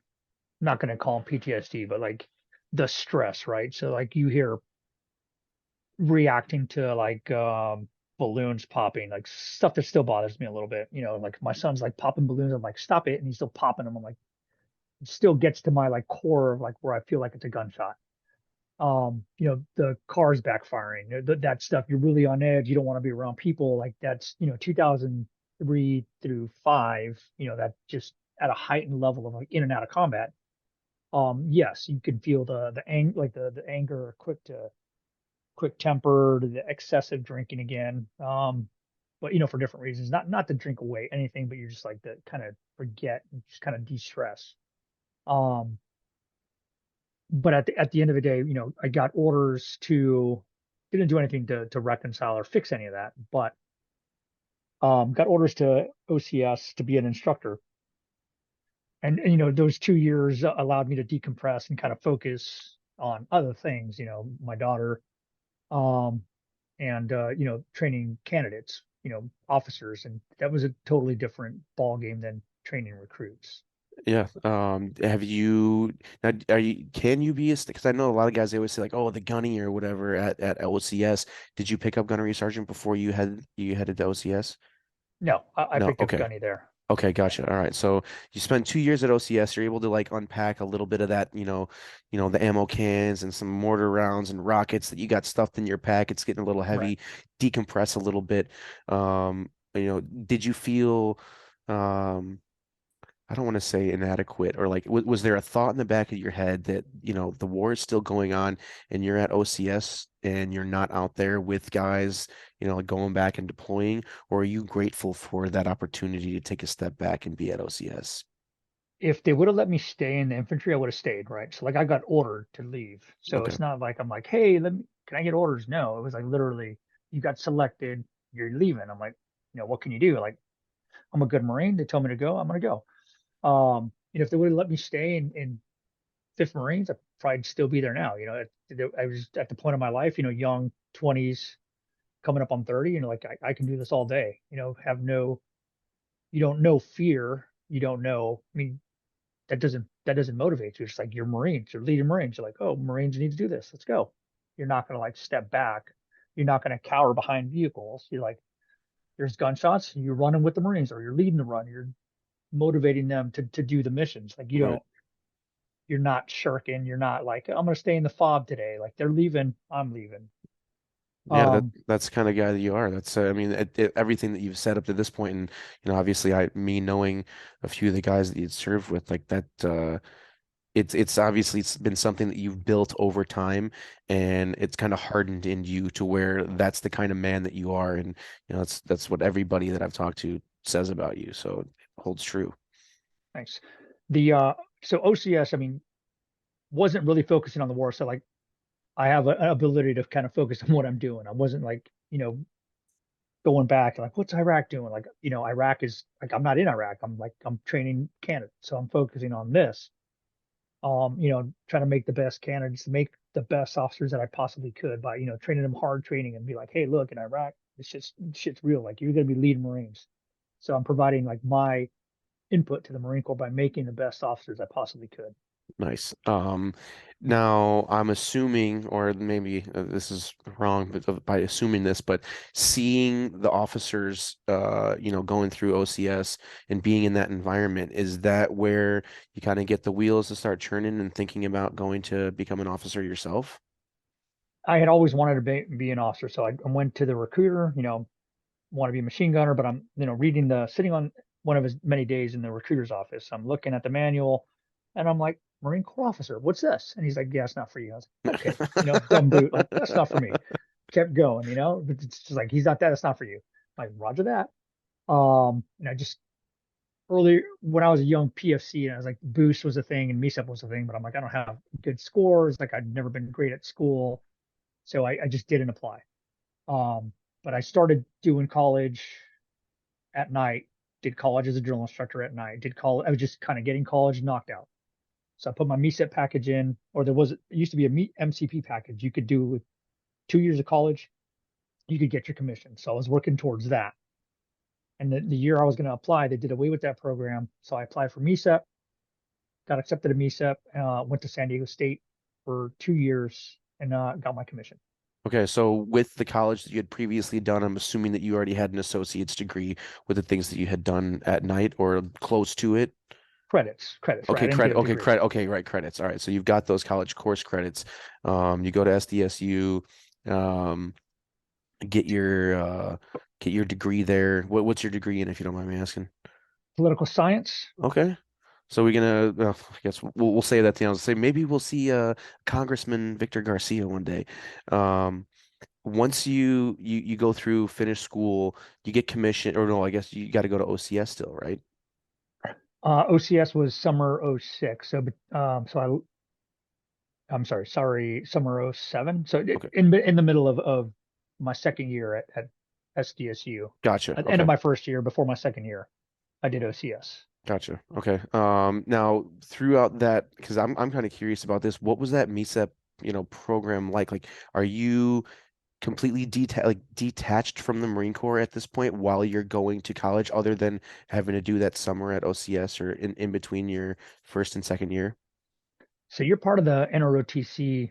not going to call them PTSD, but like the stress, right? So like you hear reacting to like balloons popping, like stuff that still bothers me a little bit. Like my son's like popping balloons. I'm like, stop it, and he's still popping them. I'm like, it still gets to my like core of like where I feel like it's a gunshot. The cars backfiring, that stuff. You're really on edge. You don't want to be around people. Like that's 2003 through five. That just at a heightened level of like in and out of combat. Yes, you can feel the anger, quick tempered, the excessive drinking again. But for different reasons, not to drink away anything, but you're just like to kind of forget and just kind of de-stress. Um, but at the end of the day, I got orders to, didn't do anything to reconcile or fix any of that, but got orders to OCS to be an instructor. And those 2 years allowed me to decompress and kind of focus on other things, my daughter, um, and training candidates, officers, and that was a totally different ball game than training recruits. Yeah. Have you now? Can you be a? Because I know a lot of guys, they always say like, oh, the gunny or whatever at OCS. Did you pick up gunnery sergeant before you headed to OCS? No, I No. picked up Okay. gunny there. Okay, Yeah. gotcha. All right. So you spent 2 years at OCS. You're able to like unpack a little bit of that, the ammo cans and some mortar rounds and rockets that you got stuffed in your pack. It's getting a little Right. heavy. Decompress a little bit. Did you feel, um, I don't want to say inadequate, or like, was there a thought in the back of your head that, the war is still going on, and you're at OCS and you're not out there with guys, like going back and deploying, or are you grateful for that opportunity to take a step back and be at OCS? If they would have let me stay in the infantry, I would have stayed, right? So like I got ordered to leave. So Okay. it's not like I'm like, hey, can I get orders? No, it was like literally, you got selected, you're leaving. I'm like, what can you do? Like, I'm a good Marine. They told me to go, I'm gonna go. If they would have let me stay in Fifth Marines, I'd probably still be there now. I was at the point of my life, young 20s, coming up on 30, like I can do this all day. Have no, you don't know fear. You don't know. I mean, that doesn't motivate you. It's like you're Marines, you're leading Marines. You're like, oh, Marines need to do this. Let's go. You're not going to like step back. You're not going to cower behind vehicles. You're like, there's gunshots. You're running with the Marines, or you're leading the run. You're motivating them to do the missions. Like you Right. don't. you're not shirking. You're not like, I'm going to stay in the fob today. Like they're leaving, I'm leaving. Yeah, Um, that's the kind of guy that you are. That's I mean, everything that you've said up to this point, and obviously, me knowing a few of the guys that you'd served with, like that, it's obviously it's been something that you've built over time, and it's kind of hardened in you to where that's the kind of man that you are, and that's what everybody that I've talked to says about you, so it holds true. Thanks. The so OCS, I mean, wasn't really focusing on the war. So like I have an ability to kind of focus on what I'm doing. I wasn't like, going back like what's Iraq doing? Like, Iraq is like I'm not in Iraq. I'm training candidates. So I'm focusing on this. Trying to make the best candidates, make the best officers that I possibly could by, training them hard training and be like, hey, look, in Iraq, shit's real. Like you're gonna be leading Marines. So I'm providing like my input to the Marine Corps by making the best officers I possibly could. Nice. Now I'm assuming, or maybe this is wrong, but by assuming this, but seeing the officers, going through OCS and being in that environment, is that where you kind of get the wheels to start churning and thinking about going to become an officer yourself? I had always wanted to be an officer, so I went to the recruiter, want to be a machine gunner, but I'm, sitting on one of his many days in the recruiter's office. I'm looking at the manual and I'm like, Marine Corps officer, what's this? And he's like, yeah, it's not for you. I was like, okay, dumb brute, like, that's not for me. Kept going, but it's just like, he's not that, it's not for you. I'm like, Roger that. And I just earlier when I was a young PFC and I was like, boost was a thing and MESAP was a thing, but I'm like, I don't have good scores. Like, I'd never been great at school. So I just didn't apply. Um, but I started doing college at night, did college as a drill instructor at night, did college. I was just kind of getting college knocked out. So I put my MESEP package in, or it used to be a MCP package. You could do with 2 years of college, you could get your commission. So I was working towards that. And the year I was going to apply, they did away with that program. So I applied for MESEP, got accepted to MESEP, went to San Diego State for 2 years and got my commission. Okay, so with the college that you had previously done, I'm assuming that you already had an associate's degree with the things that you had done at night or close to it. Credits, right? Okay, I didn't get credit. a Okay, degree. credit. Okay, right, credits. All right, so you've got those college course credits. You go to SDSU, um, get your uh, get your degree there. What's your degree in, if you don't mind me asking? Political science. Okay, so we're gonna. I guess we'll say that. Say maybe we'll see Congressman Victor Garcia one day. Um, Once you go through, finish school, you get commissioned, or no, I guess you got to go to OCS still, right? OCS was summer '06. I'm sorry, summer '07. So Okay, in the middle of my second year at SDSU, gotcha. at the end of Okay. my first year, before my second year, I did OCS. Gotcha. Okay. Now throughout that, because I'm kind of curious about this, what was that MESEP, program like? Like, are you completely detached from the Marine Corps at this point while you're going to college, other than having to do that summer at OCS or in between your first and second year? So you're part of the NROTC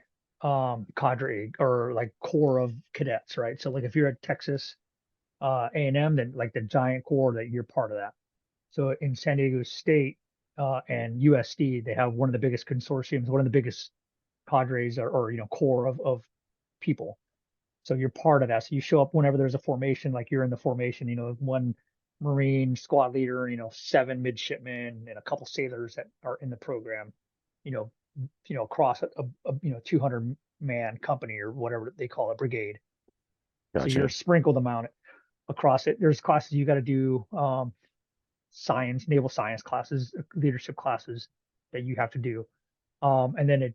cadre or like core of cadets, right? So like if you're at Texas A&M, then like the giant core that you're part of that. So in San Diego State and USD, they have one of the biggest consortiums, one of the biggest cadres or core of people. So you're part of that. So you show up whenever there's a formation, like you're in the formation, one Marine squad leader, seven midshipmen and a couple sailors that are in the program, you know, across a 200 man company or whatever they call it, brigade. So you're Gotcha. sprinkled amount across it. There's classes you got to do, science, naval science classes, leadership classes that you have to do. And then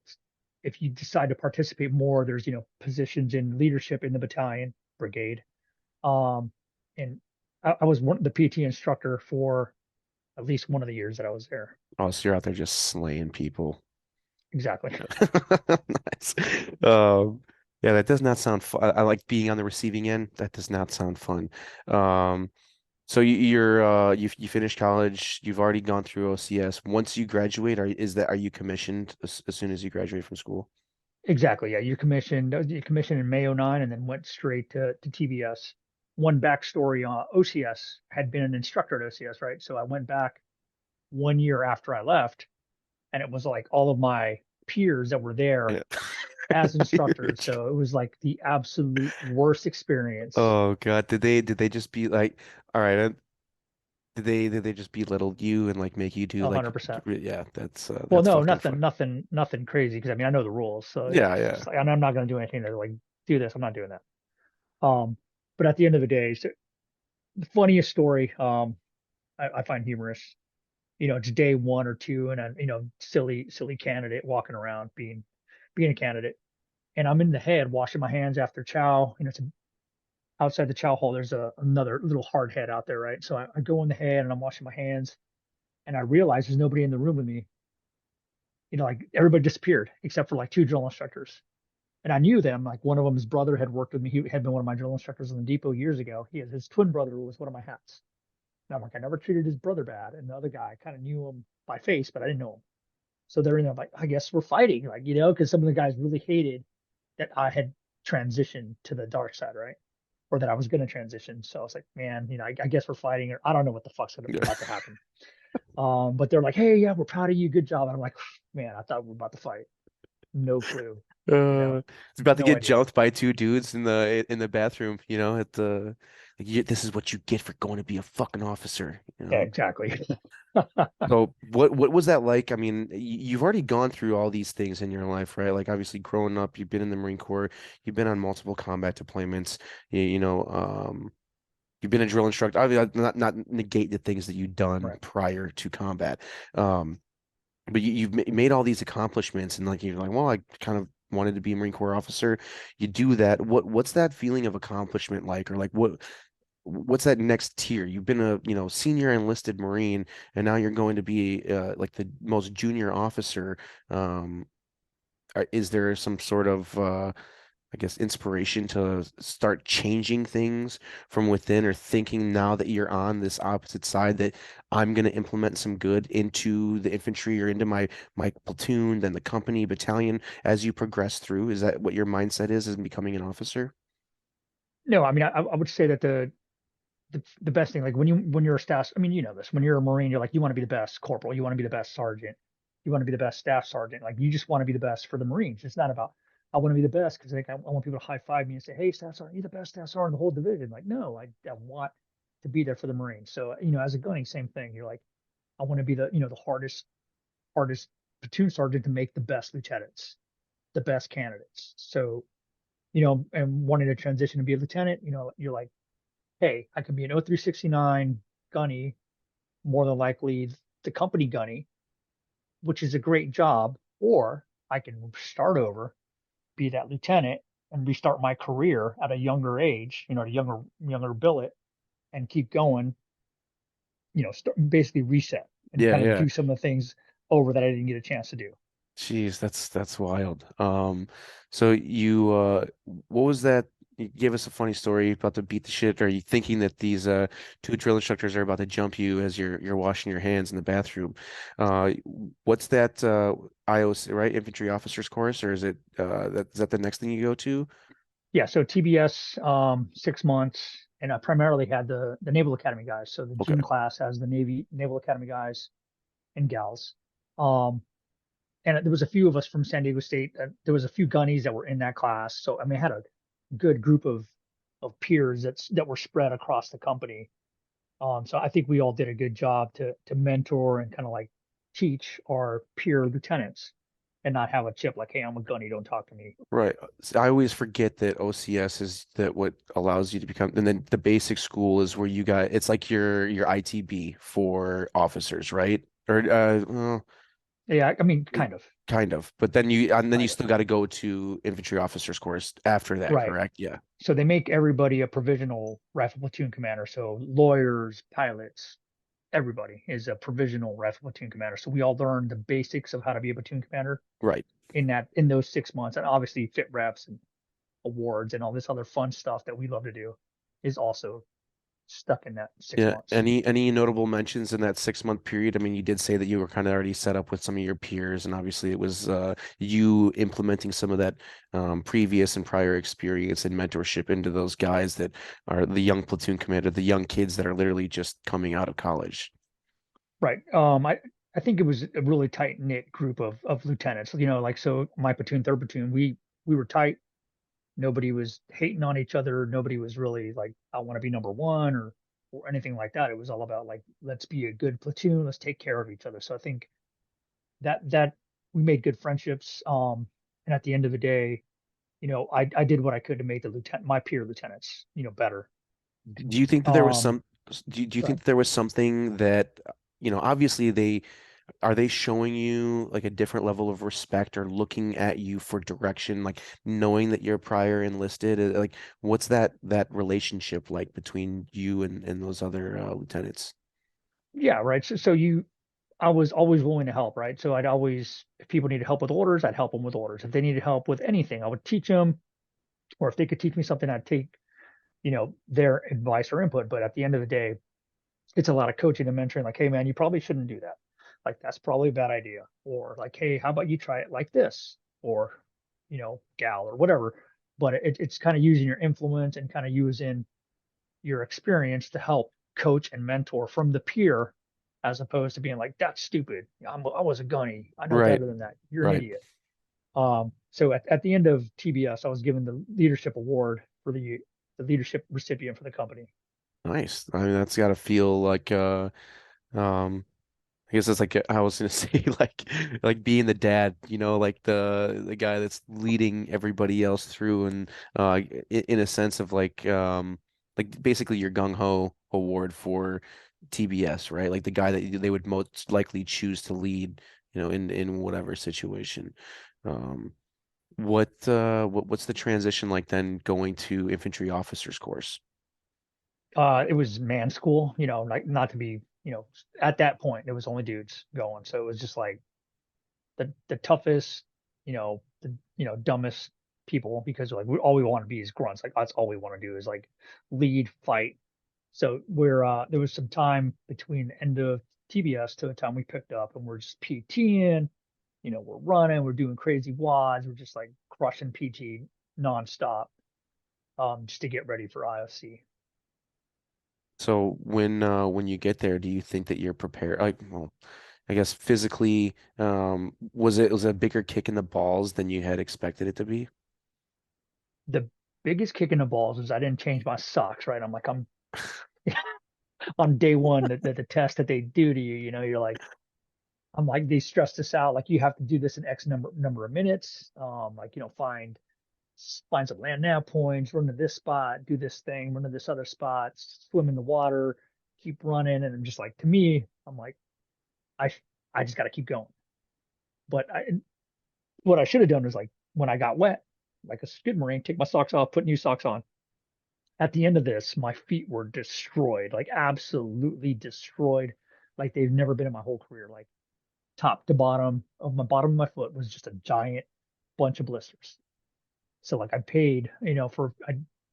if you decide to participate more, there's positions in leadership in the battalion, brigade. Um, and I was the PT instructor for at least one of the years that I was there. Oh, so you're out there just slaying people. Exactly. Nice. Um, yeah, that does not sound fun. I like being on the receiving end. That does not sound fun. Um, So you finished college, you've already gone through OCS. Once you graduate, are you commissioned as soon as you graduate from school? Exactly. Yeah, you commissioned in May '09 and then went straight to TBS. One backstory, OCS had been an instructor at OCS, right? So I went back 1 year after I left and it was like all of my peers that were there Yeah. as instructors. So it was like the absolute worst experience. Oh God, did they just be like, all right, did they just belittle you and like make you do like, 100%. yeah, Well, that's no, fucking nothing, fun. nothing crazy because I mean I know the rules, so Yeah, it's yeah. just like I'm not going to do anything to like do this. I'm not doing that. Um, but at the end of the day, so the funniest story I find humorous. It's day one or two, and I'm silly candidate walking around being a candidate, and I'm in the head washing my hands after chow. It's outside the chow hall. There's another little hard head out there, right? So I go in the head and I'm washing my hands, and I realize there's nobody in the room with me. Like everybody disappeared except for like two drill instructors. And I knew them. Like one of them, his brother had worked with me. He had been one of my drill instructors in the depot years ago. His twin brother was one of my hats. And I'm like, I never treated his brother bad. And the other guy, I kind of knew him by face, but I didn't know him. So they're in there like, I guess we're fighting, like, because some of the guys really hated that I had transitioned to the dark side, right? Or that I was going to transition. So I was like, man, I guess we're fighting, or I don't know what the fuck's about to happen. But they're like, hey, yeah, we're proud of you. Good job. And I'm like, man, I thought we were about to fight. No clue, Uh, it's about to no get idea. jumped by two dudes in the bathroom, at the like this is what you get for going to be a fucking officer, you Yeah, know. exactly. So what was that like? I mean, you've already gone through all these things in your life, right? Like obviously growing up, you've been in the Marine Corps, you've been on multiple combat deployments, you've been a drill instructor. Obviously, not negate the things that you've done Right. prior to combat. Um, but you've made all these accomplishments, and like you're like, well, I kind of wanted to be a Marine Corps officer. You do that. What's that feeling of accomplishment like, or like what's that next tier? You've been a senior enlisted Marine, and now you're going to be like the most junior officer. Um, is there some sort of I guess, inspiration to start changing things from within or thinking now that you're on this opposite side that I'm going to implement some good into the infantry or into my platoon, then the company, battalion as you progress through? Is that what your mindset is in becoming an officer? No, I mean, I would say that the best thing, like when you're a staff, I mean, you know this, when you're a Marine, you're like, you want to be the best corporal, you want to be the best sergeant, you want to be the best staff sergeant. Like you just want to be the best for the Marines. It's not about, I want to be the best because like, I want people to high five me and say, hey, staff sergeant, you're the best staff sergeant in the whole division. Like, no, I want to be there for the Marines. So, as a gunning, same thing. You're like, I want to be the hardest platoon sergeant to make the best lieutenants, the best candidates. So, and wanting to transition to be a lieutenant, you're like, hey, I could be an 0369 gunny, more than likely the company gunny, which is a great job, or I can start over, be that lieutenant, and restart my career at a younger age, at a younger billet, and keep going, basically reset and Yeah, kind of yeah. do some of the things over that I didn't get a chance to do. Jeez, that's wild. So you what was that? You gave us a funny story about to beat the shit. Are you thinking that these two drill instructors are about to jump you as you're washing your hands in the bathroom? Uh, what's that IOC, right? Infantry officers course, or is it is that the next thing you go to? Yeah, so TBS, 6 months, and I primarily had the Naval Academy guys. So the Okay. June class has the Naval Academy guys and gals. Um, and there was a few of us from San Diego State. There was a few gunnies that were in that class. So I mean, I had a good group of peers that were spread across the company. So I think we all did a good job to mentor and kind of like teach our peer lieutenants and not have a chip like, hey, I'm a gunny, don't talk to me. Right. So I always forget that OCS is that what allows you to become, and then the basic school is where you got, it's like your ITB for officers, right? Or well, Yeah, I mean, kind of, kind of. But then you kind of, still got to go to infantry officers course after that, right. correct? Yeah. So they make everybody a provisional rifle platoon commander. So lawyers, pilots, everybody is a provisional rifle platoon commander. So we all learn the basics of how to be a platoon commander Right. in those 6 months, and obviously fit reps and awards and all this other fun stuff that we love to do is also stuck in that six Yeah. months. Any notable mentions in that 6 month period? I mean, you did say that you were kind of already set up with some of your peers, and obviously it was you implementing some of that previous and prior experience and mentorship into those guys that are the young platoon commander, the young kids that are literally just coming out of college. Right. I think it was a really tight knit group of lieutenants. Like so my platoon, third platoon, we were tight. Nobody was hating on each other. Nobody was really like, I want to be number one or anything like that. It was all about like, let's be a good platoon. Let's take care of each other. So I think that we made good friendships. And at the end of the day, I did what I could to make my peer lieutenants, better. Do you think that there was Um, some, do you go think ahead. that there was something that, obviously are they showing you like a different level of respect or looking at you for direction, like knowing that you're prior enlisted? Like, what's that relationship like between you and those other lieutenants? Yeah, right. I was always willing to help, right? So I'd always, if people needed help with orders, I'd help them with orders. If they needed help with anything, I would teach them, or if they could teach me something, I'd take, their advice or input. But at the end of the day, it's a lot of coaching and mentoring. Like, hey, man, you probably shouldn't do that. Like, that's probably a bad idea. Or like, hey, how about you try it like this? Or, gal or whatever. But it's kind of using your influence and kind of using your experience to help coach and mentor from the peer as opposed to being like, that's stupid. I was a gunny. I know Right, better than that. You're an right. idiot. So at the end of TBS, I was given the leadership award for the leadership recipient for the company. Nice. I mean, that's got to feel like um I guess it's like I was gonna say like being the dad, like the guy that's leading everybody else through, and in a sense of like basically your gung ho award for TBS, right? Like the guy that they would most likely choose to lead, in whatever situation. Um, what's the transition like then going to infantry officers course? It was man school, like not to be, at that point, it was only dudes going. So it was just like the toughest, dumbest people because like all we want to be is grunts. Like that's all we want to do is like lead, fight. So there was some time between the end of TBS to the time we picked up and we're just PTing, we're running, we're doing crazy wads, we're just like crushing PT nonstop, just to get ready for IFC. So when you get there, do you think that you're prepared? Like, well, I guess physically, was it a bigger kick in the balls than you had expected it to be? The biggest kick in the balls is I didn't change my socks, right? I'm like, I'm on day one, the test that they do to you, you're like, I'm like, they stress this out. Like you have to do this in X number of minutes. Like, find some land nav points, run to this spot, do this thing, run to this other spot, swim in the water, keep running. And I'm just like, to me, I'm like, I, I just got to keep going. But what I should have done was like, when I got wet, like a skid marine, take my socks off, put new socks on. At the end of this, my feet were destroyed, like absolutely destroyed, like they've never been in my whole career. Like top to bottom of my foot was just a giant bunch of blisters. So like I paid, I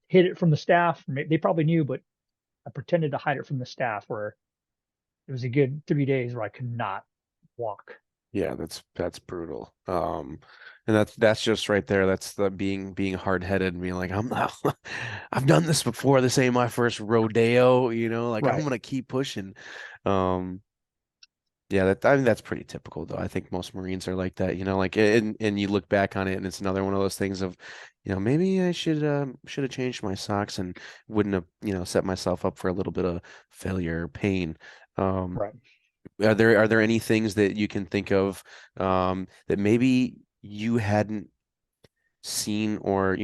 hid it from the staff. They probably knew, but I pretended to hide it from the staff where it was a good 3 days where I could not walk. Yeah, that's brutal. And that's just right there. That's the being hard-headed and being like, I'm not, I've done this before. This ain't my first rodeo, like I'm Right. gonna keep pushing. Um, Yeah, I mean that's pretty typical though. I think most Marines are like that, like and you look back on it and it's another one of those things of, maybe I should have changed my socks and wouldn't have, set myself up for a little bit of failure or pain. Um, Right. are there any things that you can think of that maybe you hadn't seen or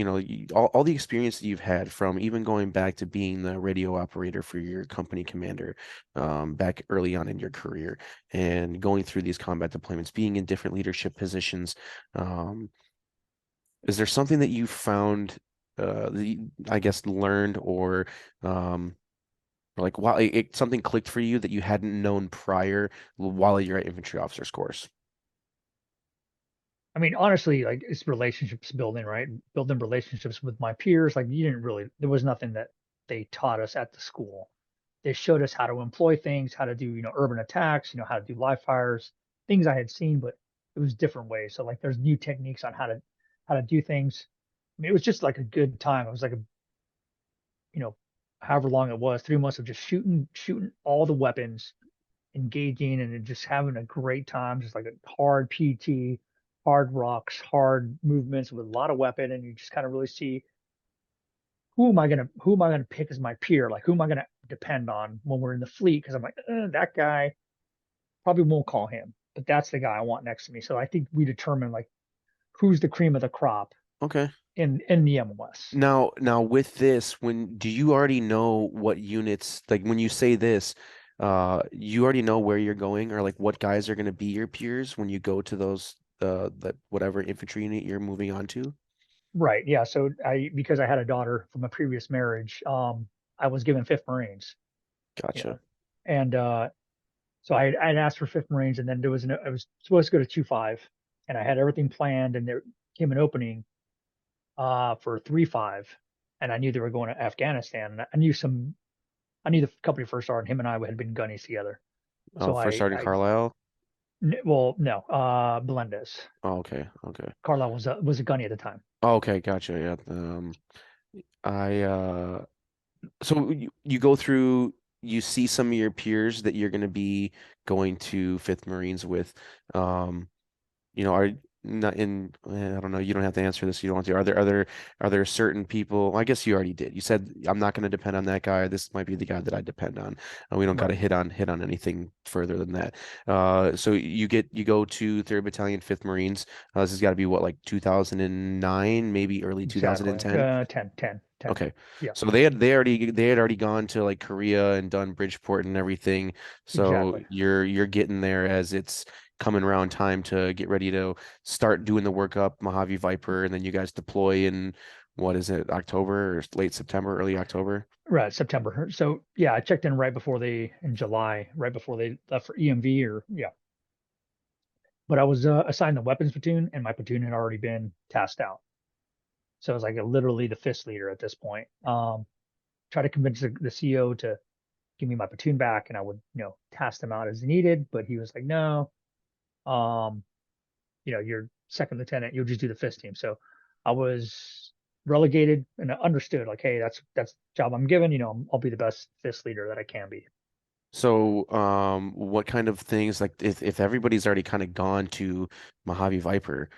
all the experience that you've had from even going back to being the radio operator for your company commander back early on in your career and going through these combat deployments, being in different leadership positions, um, is there something that you found I guess learned um, or like while something clicked for you that you hadn't known prior while you're at infantry officers course? I mean, honestly, like it's relationships building, right? Building relationships with my peers. Like you didn't really, there was nothing that they taught us at the school. They showed us how to employ things, how to do, urban attacks, how to do live fires, things I had seen, but it was different ways. So like there's new techniques on how to do things. I mean, it was just like a good time. It was like you know, however long it was, 3 months of just shooting all the weapons engaging and just having a great time, just like a hard PT, hard rocks, hard movements with a lot of weapon, and you just kind of really see who am I gonna pick as my peer? Like who am I gonna depend on when we're in the fleet? Because I'm like, that guy probably won't call him, but that's the guy I want next to me. So I think we determine like who's the cream of the crop Okay. in the MLS. Now with this, when do you already know what units, like when you say this, you already know where you're going or like what guys are going to be your peers when you go to those that whatever infantry unit you're moving on to? Right. Yeah. So I because I had a daughter from a previous marriage, I was given Fifth Marines, you Gotcha. know, and so I'd asked for Fifth Marines, and then I was supposed to go to 2-5, and I had everything planned, and there came an opening for 3-5, and I knew they were going to Afghanistan. And I knew the company first sergeant, him and I had been gunnies together. Oh, So First Sergeant I Carlisle. well, no, Melendez. Oh, okay, okay. Carlisle was a gunny at the time. Oh, okay, gotcha. Yeah. I so you go through, you see some of your peers that you're going to be going to Fifth Marines with. Um, are not in, I don't know, you don't have to answer this, you don't want to. Are there certain people, I guess you already did. You said I'm not going to depend on that guy. This might be the guy that I depend on. We don't got to Right. hit on anything further than that. So you go to 3rd Battalion, 5th Marines. This has got to be what, like 2009, maybe early Exactly. 2010. 10. Okay. Yeah, So they had already gone to like Korea and done Bridgeport and everything. So exactly. you're getting there as it's coming around time to get ready to start doing the workup, Mojave Viper, and then you guys deploy in what is it, October or late September, early October? Right, September. So yeah, I checked in right before in July, right before they left for EMV or yeah. But I was assigned the weapons platoon, and my platoon had already been tasked out. So I was like literally the fifth leader at this point. Try to convince the CO to give me my platoon back, and I would task them out as needed. But he was like, no, um, you're second lieutenant, you'll just do the fifth team. So I was relegated and I understood like, hey, that's the job I'm given. I'll be the best fifth leader that I can be. So, what kind of things, like if everybody's already kind of gone to Mojave Viper,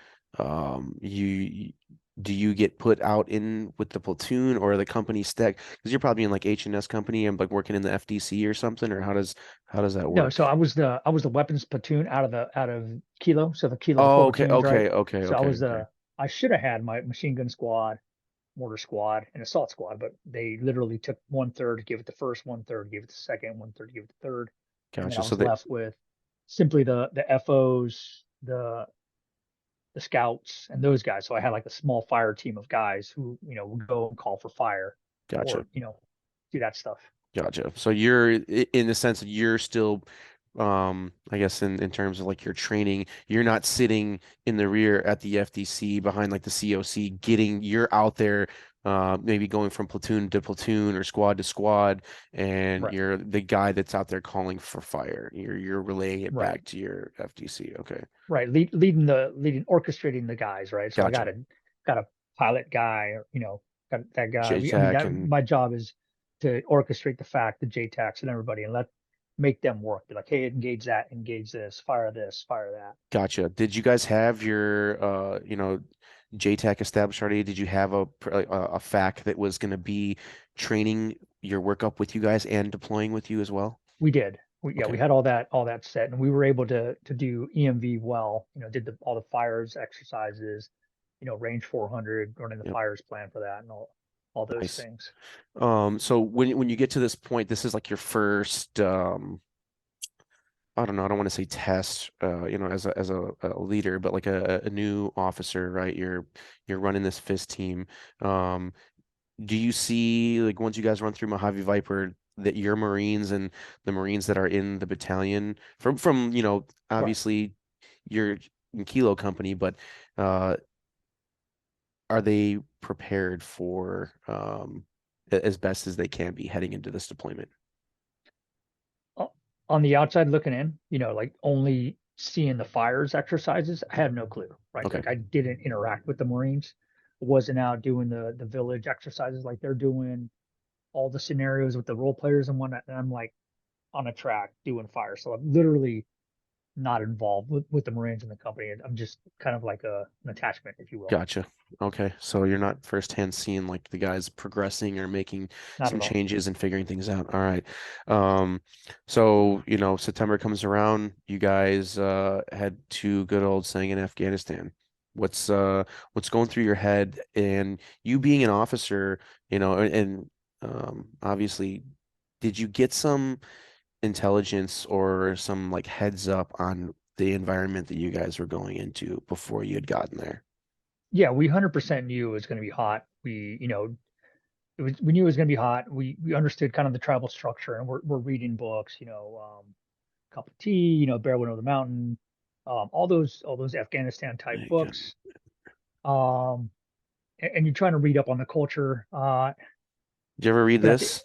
do you get put out in with the platoon or the company stack? Because you're probably in like H&S company and like working in the FDC or something, or how does that No, so work? I was the weapons platoon out of Kilo. So the Kilo, the Oh, four okay, platoons, right? okay, okay, So okay, okay. I should have had my machine gun squad, mortar squad, and assault squad, but they literally took 1/3, gave it the first, 1/3, gave it the second, 1/3, gave it the third, and then Gotcha. I So was they, left with simply the FOs, the scouts, and those guys. So I had like a small fire team of guys who would go and call for fire, gotcha. or do that stuff. Gotcha. So you're in the sense that you're still, I guess in terms of like your training, you're not sitting in the rear at the FDC behind like the COC you're out there, maybe going from platoon to platoon or squad to squad, and Right, you're the guy that's out there calling for fire. You're relaying it right. back to your FDC. Okay. Right, leading, orchestrating the guys, right? So I Gotcha. got a pilot guy, or got that guy. I mean, JTAC and my job is to orchestrate the fact, the JTACs and everybody, and make them work. Be like, hey, engage this, fire that. gotcha. Did you guys have your JTAC established already? Did you have a FAC that was going to be training your workup with you guys and deploying with you as well? We did. We Okay. had all that set, and we were able to do EMV well. Did all the fires exercises, range 400, running the Yep. fires plan for that, and all those Nice. things. So when you get to this point, this is like your first I don't know, I don't want to say test, as a leader, but like a new officer, right? You're running this fist team. Um, Do you see, like, once you guys run through Mojave Viper, that your Marines and the Marines that are in the battalion from Right. obviously you're in Kilo Company, but uh are they prepared for as best as they can be heading into this deployment? On the outside looking in, like only seeing the fires exercises, I have no clue, right? Okay. Like I didn't interact with the Marines, wasn't out doing the village exercises like they're doing, all the scenarios with the role players and whatnot. And I'm like, on a track doing fire. So I'm literally not involved with the Marines in the company. I'm just kind of like an attachment, if you will. Gotcha. Okay. So you're not firsthand seeing like the guys progressing or making Not some at all. changes and figuring things out. All right. Um, so, September comes around, you guys head to good old saying in Afghanistan. What's going through your head and you being an officer, and obviously did you get some intelligence or some like heads up on the environment that you guys were going into before you had gotten there? Yeah, we 100% knew it was going to be hot. We knew it was going to be hot. We understood kind of the tribal structure, and we're reading books, Cup of Tea, Bear Went Over the Mountain, all those Afghanistan type books. Um, and you're trying to read up on the culture. Did you ever read But at the this?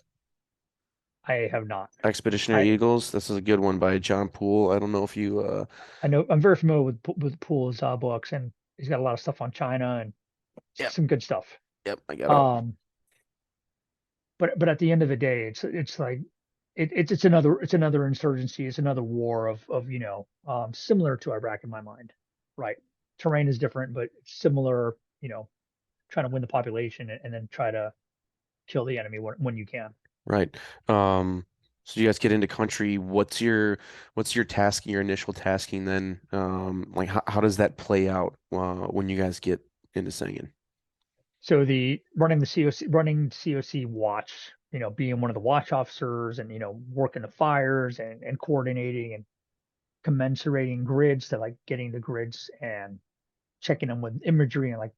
I have not. Expeditionary I Eagles. This is a good one by John Poole. I don't know if you I know I'm very familiar with Poole's books, and he's got a lot of stuff on China and Yep, some good stuff. yep, I got all. Um, but at the end of the day, it's like it's another insurgency, it's another war of similar to Iraq in my mind, right? Terrain is different, but similar, trying to win the population and then try to kill the enemy when you can. Right. So you guys get into country. What's your tasking, your initial tasking then? Like how does that play out when you guys get into singing? So the running COC watch, being one of the watch officers and working the fires and coordinating and commensurating grids to like getting the grids and checking them with imagery and like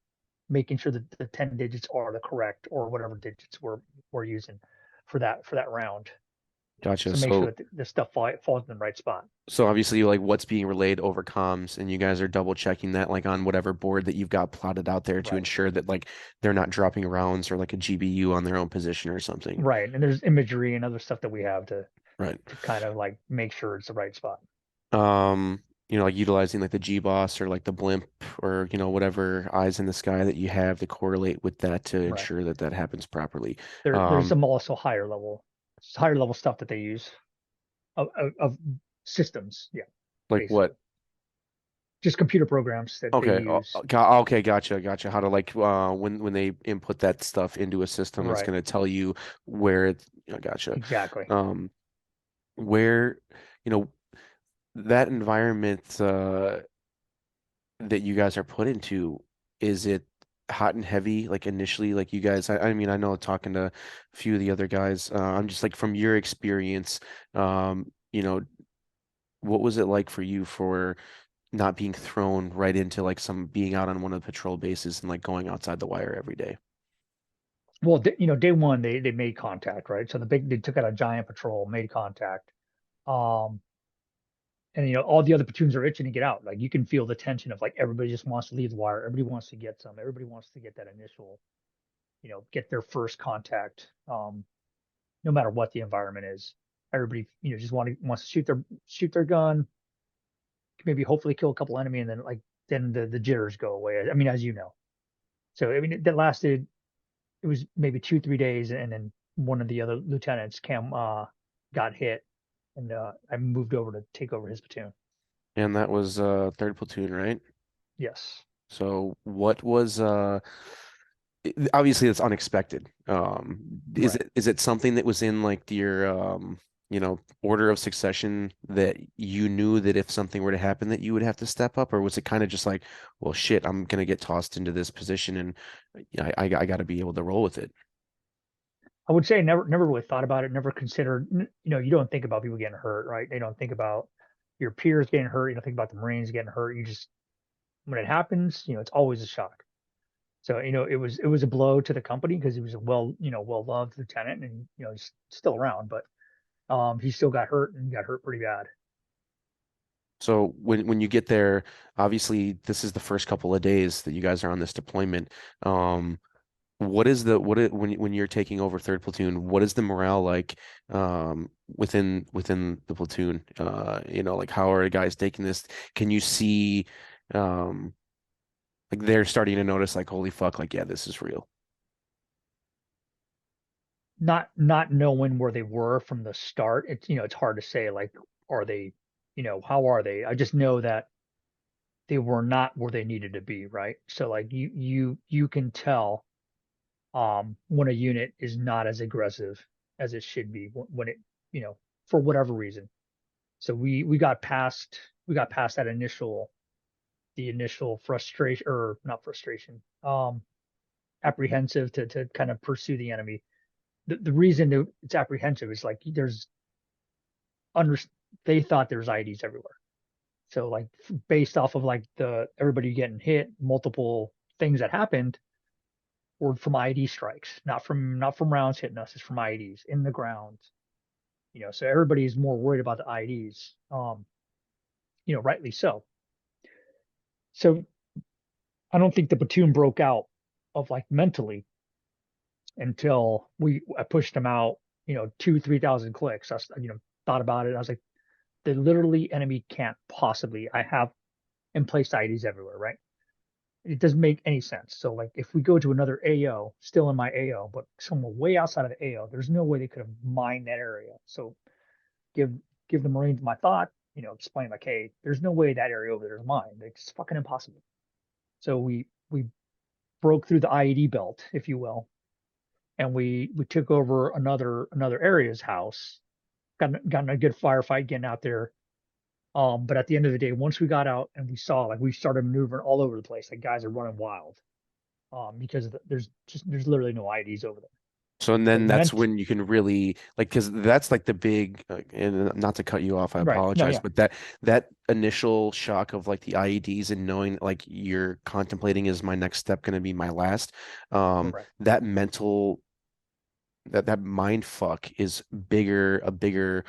making sure that the 10 digits are the correct or whatever digits we're using for that round. Gotcha. So make sure So that the stuff falls in the right spot. so obviously like what's being relayed over comms and you guys are double checking that like on whatever board that you've got plotted out there to Right. ensure that like they're not dropping rounds or like a GBU on their own position or something. Right. And there's imagery and other stuff that we have to Right. to kind of like make sure it's the right spot. Like utilizing like the G-Boss or like the blimp or whatever eyes in the sky that you have to correlate with that to Right. ensure that that happens properly. There's Um, some also higher level stuff that they use of systems. Yeah, like basically. what? Just computer programs that they Okay, use. okay, gotcha. How to like when they input that stuff into a system, it's Right. gonna tell you where it's. Gotcha. Exactly. Um, where you know that environment that you guys are put into, is it hot and heavy like initially like you guys I mean I know talking to a few of the other guys I'm just like from your experience um you know what was it like for you for not being thrown right into like some being out on one of the patrol bases and like going outside the wire every day? Well, day one they made contact, right? So they took out a giant patrol, made contact. Um, and all the other platoons are itching to get out. Like you can feel the tension of like everybody just wants to leave the wire. Everybody wants to get some. Everybody wants to get that initial, get their first contact. No matter what the environment is, everybody just wants to shoot their gun, maybe hopefully kill a couple enemy, and then then the jitters go away. I mean, as you know. So I mean that lasted. It was maybe 2 3 days, and then one of the other lieutenants Cam got hit, and I moved over to take over his platoon. And that was third platoon, right? Yes. So what was obviously it's unexpected. Is Right. it something that was in like your order of succession that you knew that if something were to happen that you would have to step up, or was it kind of just like, well, shit, I'm gonna get tossed into this position and I got to be able to roll with it. I would say never really thought about it, never considered, you don't think about people getting hurt, right? They don't think about your peers getting hurt. You don't think about the Marines getting hurt. You just, when it happens, it's always a shock. So, it was a blow to the company because he was a well-loved lieutenant and, he's still around, but he still got hurt and got hurt pretty bad. So when you get there, obviously this is the first couple of days that you guys are on this deployment. Um, when you're taking over third platoon, what is the morale like within the platoon? Like how are the guys taking this? Can you see um like they're starting to notice like holy fuck, like yeah, this is real. not knowing where they were from the start. It's it's hard to say like are they, how are they? I just know that they were not where they needed to be, right? So like you can tell when a unit is not as aggressive as it should be when it, you know, for whatever reason. So we got past that initial the initial frustration or not frustration, apprehensive to kind of pursue the enemy. The reason that it's apprehensive is like there's under they thought there's IEDs everywhere. So like based off of like the everybody getting hit, multiple things that happened were from IED strikes, not from rounds hitting us, it's from IEDs in the ground. So everybody is more worried about the IEDs. Rightly so. So I don't think the platoon broke out of like mentally until I pushed them out, 2, 3,000 clicks. Thought about it. I was like, the literally enemy can't possibly. I have in place IEDs everywhere, right? It doesn't make any sense. So like if we go to another AO, still in my AO, but somewhere way outside of the AO, there's no way they could have mined that area. So give give the Marines my thought, explain like, hey, there's no way that area over there is mined. It's fucking impossible. So we broke through the IED belt, if you will, and we took over another area's house. Gotten a good firefight getting out there. But at the end of the day, once we got out and we saw like we started maneuvering all over the place, like guys are running wild. Because there's literally no IEDs over there. So, and So then that's meant when you can really like, because that's like the big, and not to cut you off, I right. No, apologize, yeah, but that initial shock of like the IEDs and knowing like you're contemplating, is my next step going to be my last? correct. That mental, that mind fuck is a bigger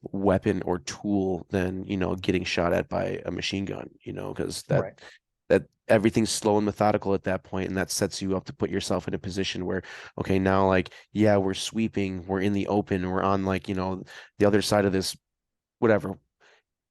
weapon or tool than, getting shot at by a machine gun, because Right, that everything's slow and methodical at that point, and that sets you up to put yourself in a position where, okay, now, like, yeah, we're sweeping, we're in the open, we're on, like, the other side of this, whatever,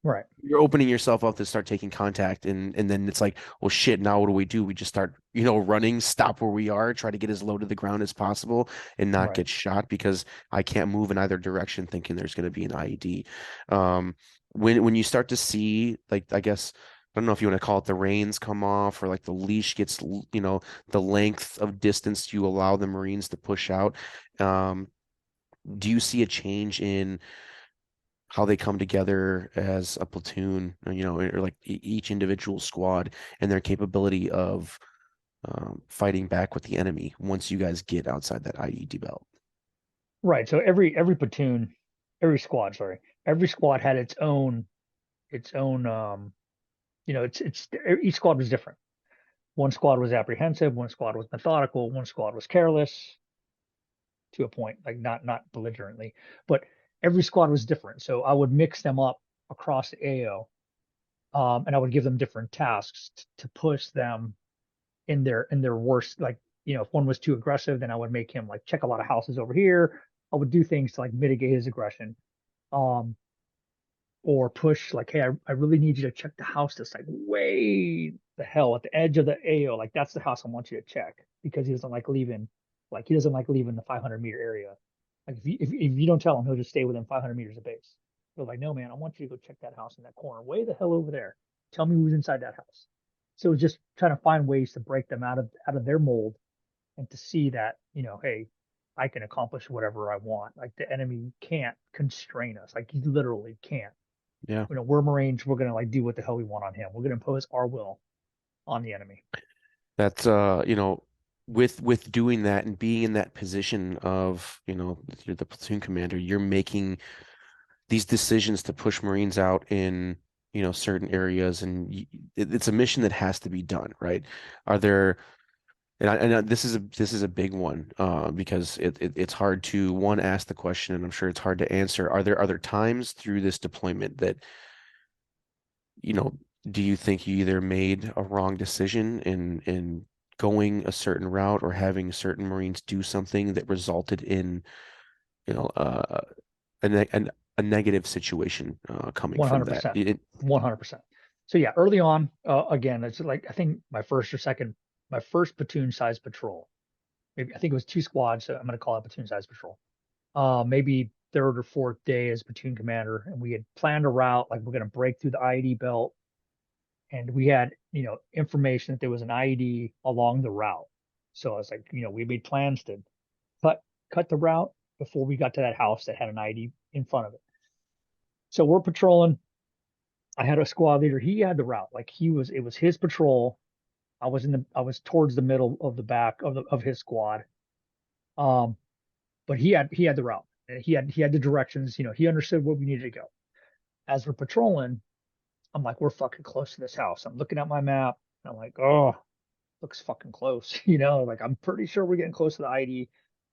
right, you're opening yourself up to start taking contact, and then it's like, well, shit, now what do we do? We just start, running, stop where we are, try to get as low to the ground as possible and not right. get shot, because I can't move in either direction thinking there's going to be an IED. um when you start to see, like, I guess, I don't know if you want to call it, the reins come off, or like the leash gets, the length of distance you allow the Marines to push out, um do you see a change in how they come together as a platoon, or like each individual squad, and their capability of fighting back with the enemy once you guys get outside that IED belt? Right. So every platoon, every squad, sorry, every squad had its own it's each squad was different. One squad was apprehensive, one squad was methodical, one squad was careless to a point, like not belligerently, but every squad was different. So I would mix them up across the AO, and I would give them different tasks to push them in their worst. Like if one was too aggressive, then I would make him like check a lot of houses over here. I would do things to like mitigate his aggression. Um, or push like, hey, I really need you to check the house that's like way the hell at the edge of the AO. Like that's the house I want you to check because he doesn't like leaving the 500-meter area. Like if you don't tell him, he'll just stay within 500 meters of base. So like, no, man, I want you to go check that house in that corner, way the hell over there. Tell me who's inside that house. So it's just trying to find ways to break them out of their mold and to see that, hey, I can accomplish whatever I want. Like the enemy can't constrain us. Like he literally can't. Yeah, We're Marines. We're gonna like do what the hell we want on him. We're gonna impose our will on the enemy. that's with doing that and being in that position of, you're the platoon commander, you're making these decisions to push Marines out in, certain areas, and it's a mission that has to be done, right? Are there, this is a big one, because it's hard to, one, ask the question, and I'm sure it's hard to answer. Are there other times through this deployment that, you know, do you think you either made a wrong decision in going a certain route, or having certain Marines do something that resulted in, you know, a negative situation coming from that? 100%. 100%. So yeah, early on, again, it's like I think my first platoon size patrol. maybe I think it was two squads. So I'm going to call it platoon size patrol. Maybe third or fourth day as platoon commander, and we had planned a route like we're going to break through the IED belt, and we had information that there was an IED along the route. So I was like, we made plans to cut cut the route before we got to that house that had an IED in front of it. So we're patrolling. I had a squad leader. He had the route. Like it was his patrol. I was towards the middle of the back of his squad. Um, but he had the route. And he had the directions. He understood where we needed to go. As we're patrolling, I'm like, we're fucking close to this house. I'm looking at my map. And I'm like, oh, looks fucking close. Like I'm pretty sure we're getting close to the ID.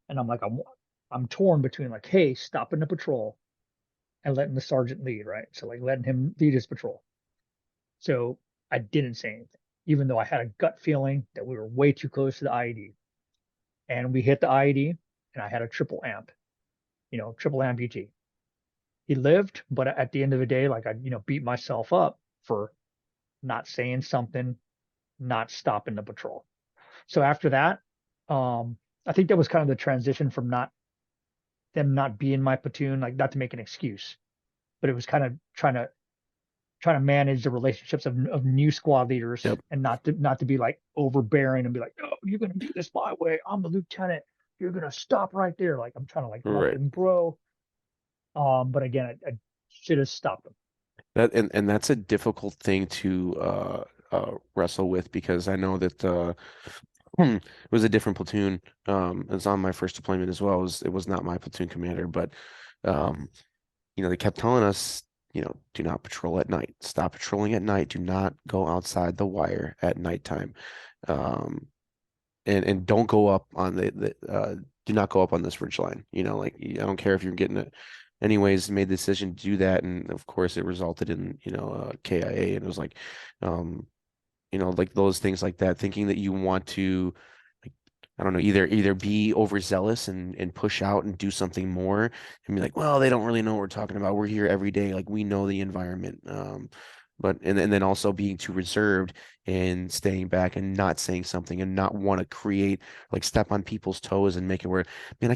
And I'm torn between like, hey, stopping the patrol and letting the sergeant lead, right? So like letting him lead his patrol. So I didn't say anything, even though I had a gut feeling that we were way too close to the IED. And we hit the IED, and I had a triple amp, triple amputee. He lived, but at the end of the day, like I, beat myself up for not saying something, not stopping the patrol. So after that, I think that was kind of the transition from not them not being my platoon, like not to make an excuse, but it was kind of trying to manage the relationships of new squad leaders Yep. and not to be like overbearing and be like, no, you're gonna do this my way. I'm the lieutenant. You're gonna stop right there. Like I'm trying to like let Right. them grow. But again, I should have stopped them. That and that's a difficult thing to wrestle with because I know that it was a different platoon. It was on my first deployment as well. It was not my platoon commander, but um, they kept telling us, do not patrol at night. Stop patrolling at night. Do not go outside the wire at nighttime. Um, and don't go up on do not go up on this ridge line. Like I don't care if you're getting it. Anyways, made the decision to do that, and of course, it resulted in KIA, and it was like, um, like those things like that, thinking that you want to, like, I don't know, either be overzealous and push out and do something more, and be like, well, they don't really know what we're talking about. We're here every day, like we know the environment. But and then also being too reserved and staying back and not saying something and not want to create like step on people's toes and make it where, man, I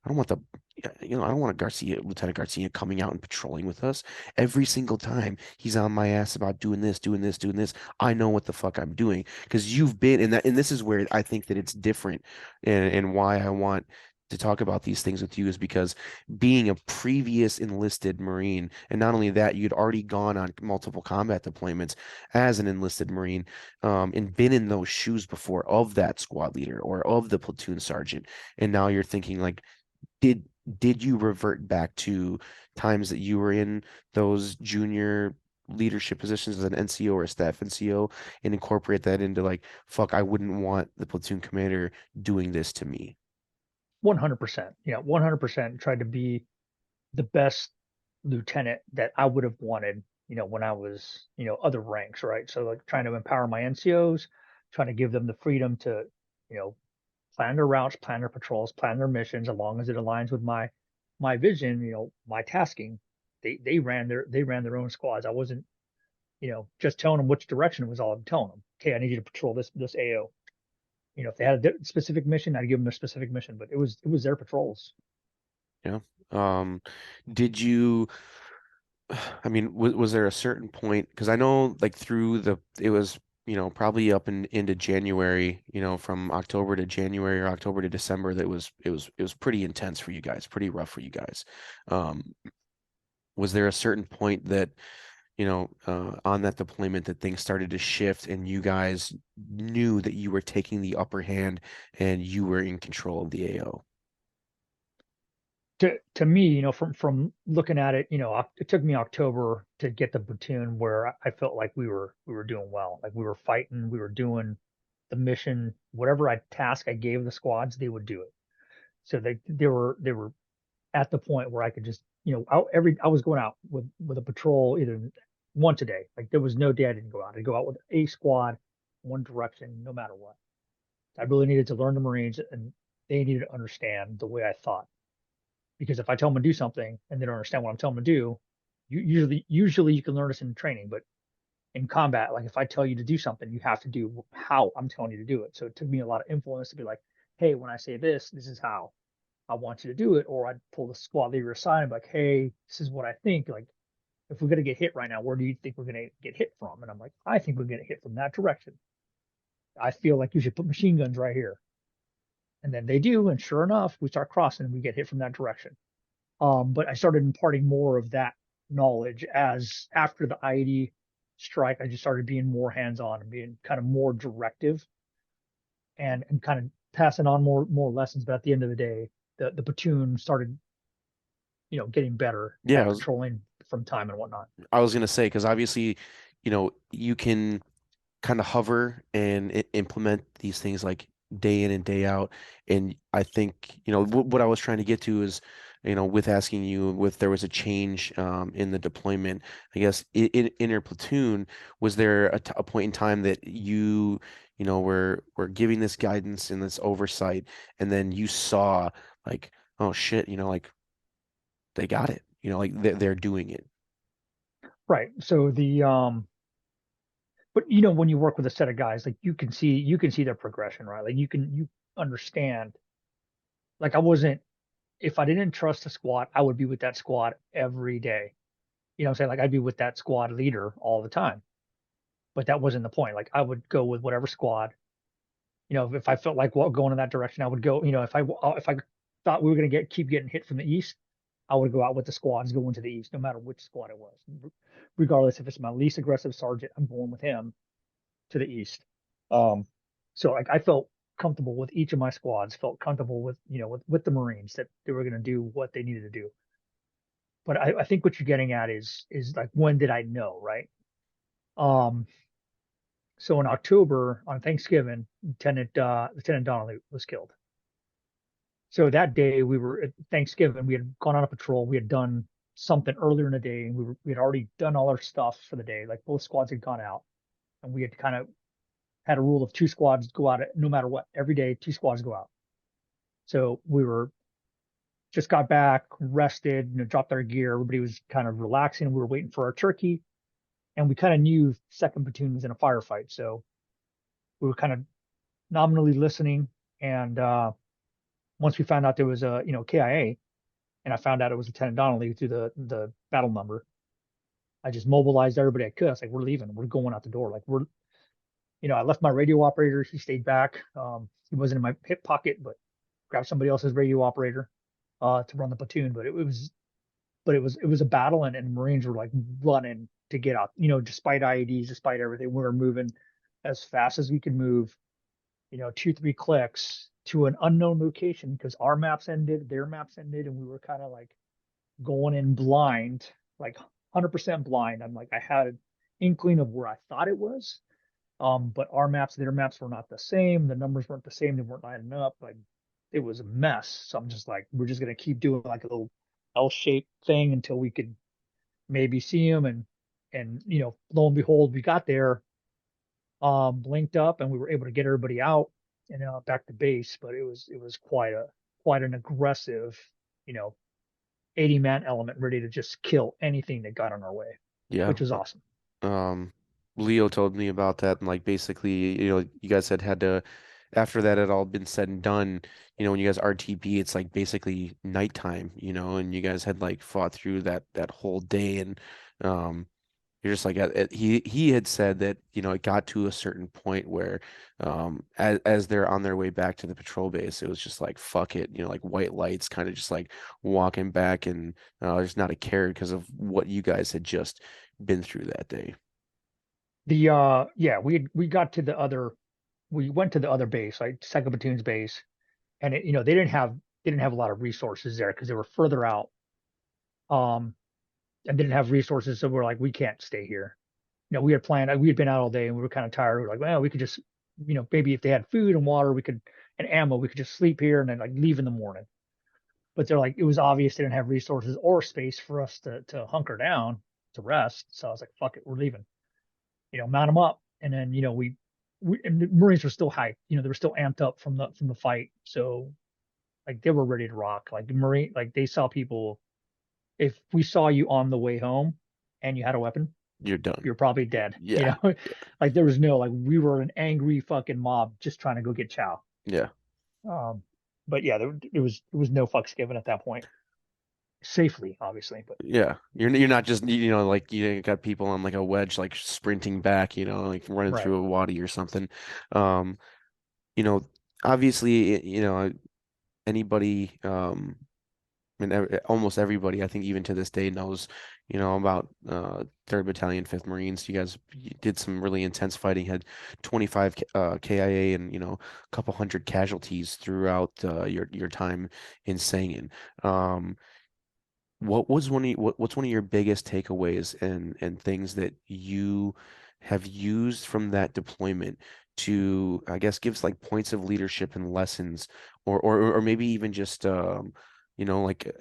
don't want I don't want a Lieutenant Garcia coming out and patrolling with us every single time he's on my ass about doing this, doing this, doing this. I know what the fuck I'm doing because you've been in that, and this is where I think that it's different, and why I want to talk about these things with you is because being a previous enlisted Marine, and not only that, you'd already gone on multiple combat deployments as an enlisted Marine, and been in those shoes before of that squad leader or of the platoon sergeant, and now you're thinking like, did did you revert back to times that you were in those junior leadership positions as an NCO or a staff NCO and incorporate that into like, fuck, I wouldn't want the platoon commander doing this to me. 100%. 100% tried to be the best lieutenant that I would have wanted, when I was, other ranks, right? So like trying to empower my NCOs, trying to give them the freedom to, you know, plan their routes, plan their patrols, plan their missions, as long as it aligns with my vision, my tasking. They ran their own squads. I wasn't, just telling them which direction it was all. I'm telling them, okay, I need you to patrol this AO. If they had a specific mission, I'd give them their specific mission, but it was their patrols. Yeah. Um, did you, I mean, was there a certain point? Because I know, like, it was, probably up into January, from October to January or October to December, that it was pretty intense for you guys, pretty rough for you guys. Um, was there a certain point that, on that deployment that things started to shift and you guys knew that you were taking the upper hand and you were in control of the AO? To me, from looking at it, it took me October to get the platoon where I felt like we were doing well, like we were fighting, we were doing the mission, whatever I gave the squads, they would do it. So they were at the point where I could just, I was going out with a patrol either once a day. Like there was no day I didn't go out. I'd go out with a squad, one direction, no matter what. I really needed to learn the Marines, and they needed to understand the way I thought. Because if I tell them to do something and they don't understand what I'm telling them to do, usually you can learn this in training, but in combat, like if I tell you to do something, you have to do how I'm telling you to do it. So it took me a lot of influence to be like, hey, when I say this, this is how I want you to do it. Or I'd pull the squad leader aside and be like, hey, this is what I think. Like, if we're going to get hit right now, where do you think we're going to get hit from? And I'm like, I think we're going to get hit from that direction. I feel like you should put machine guns right here. And then they do. And sure enough, we start crossing and we get hit from that direction. But I started imparting more of that knowledge as after the IED strike, I just started being more hands on and being kind of more directive and kind of passing on more lessons. But at the end of the day, the platoon started, getting better Yeah, at patrolling from time and whatnot. I was gonna say because obviously, you can kind of hover and implement these things like day in and day out. And I think, what I was trying to get to is, with asking you if there was a change in the deployment, I guess in your platoon, was there a point in time that were giving this guidance and this oversight, and then you saw like, oh shit, like they got it, like they're doing it. Right. So but when you work with a set of guys, like you can see their progression, right? Like you understand. Like I wasn't if I didn't trust a squad, I would be with that squad every day. You know what I'm saying? Like I'd be with that squad leader all the time. But that wasn't the point. Like I would go with whatever squad. If I felt like going in that direction, I would go. If I thought we were going to keep getting hit from the east, I would go out with the squads going to the east, no matter which squad it was. Regardless if it's my least aggressive sergeant, I'm going with him to the east. Um, so like I felt comfortable with each of my squads, felt comfortable with the Marines that they were going to do what they needed to do. But I think what you're getting at is like when did I know, right? Um, so in October on Thanksgiving, Lieutenant Donnelly was killed. So that day we were at Thanksgiving, we had gone on a patrol, we had done something earlier in the day, and we had already done all our stuff for the day. Like both squads had gone out, and we had kind of had a rule of two squads go out no matter what. Every day, two squads go out. So we were just got back, rested, dropped our gear. Everybody was kind of relaxing. We were waiting for our turkey, and we kind of knew second platoon was in a firefight. So we were kind of nominally listening. And once we found out there was a KIA, and I found out it was Lieutenant Donnelly through the battle number, I just mobilized everybody I could. I was like, we're leaving. We're going out the door. Like I left my radio operator. He stayed back. He wasn't in my hip pocket, but grabbed somebody else's radio operator to run the platoon. But it was a battle, and Marines were like running to get out. Despite IEDs, despite everything, we were moving as fast as we could move. 2, 3 clicks to an unknown location because our maps ended, their maps ended, and we were kind of like going in blind, like 100% blind. I'm like I had an inkling of where I thought it was, but our maps, their maps were not the same. The numbers weren't the same. They weren't lining up. Like it was a mess. So I'm just like, we're just gonna keep doing like a little L-shaped thing until we could maybe see them. And lo and behold, we got there, blinked up, and we were able to get everybody out and back to base. But it was quite an aggressive, you know, 80-man element ready to just kill anything that got on our way, Yeah. which was awesome. Um, Leo told me about that, and like basically, you guys had to, after that had all been said and done, when you guys RTB, it's like basically nighttime, and you guys had like fought through that whole day, and um, you're just like he had said that it got to a certain point where as they're on their way back to the patrol base, it was just like fuck it, like white lights, kind of just like walking back, and there's not a care because of what you guys had just been through that day. Yeah, we went to the other base, like second platoon's base, and they didn't have a lot of resources there because they were further out, um, and didn't have resources. So we're like, we can't stay here. We had planned, we had been out all day and we were kind of tired. We were like, well, we could just, maybe if they had food and water, and ammo, we could just sleep here and then like leave in the morning. But they're like, it was obvious they didn't have resources or space for us to hunker down to rest. So I was like, fuck it, we're leaving. Mount them up, and then and the Marines were still hyped. They were still amped up from the fight. So like they were ready to rock. Like the Marine, like they saw people. If we saw you on the way home and you had a weapon, You're done. you're probably dead. Yeah. Yeah. Like there was no like we were an angry fucking mob just trying to go get Chow. Yeah. Um, but yeah, it was no fucks given at that point, safely, obviously. But Yeah, you're not just like you got people on like a wedge like sprinting back, like running right, through a wadi or something. Um, you know, obviously, anybody, I mean, almost everybody, I think, even to this day, knows, about 3rd Battalion, 5th Marines. You did some really intense fighting, had 25 KIA and a couple hundred casualties throughout your time in Sangin. Um, what's one of your biggest takeaways and things that you have used from that deployment to, I guess, gives like points of leadership and lessons, or maybe even just like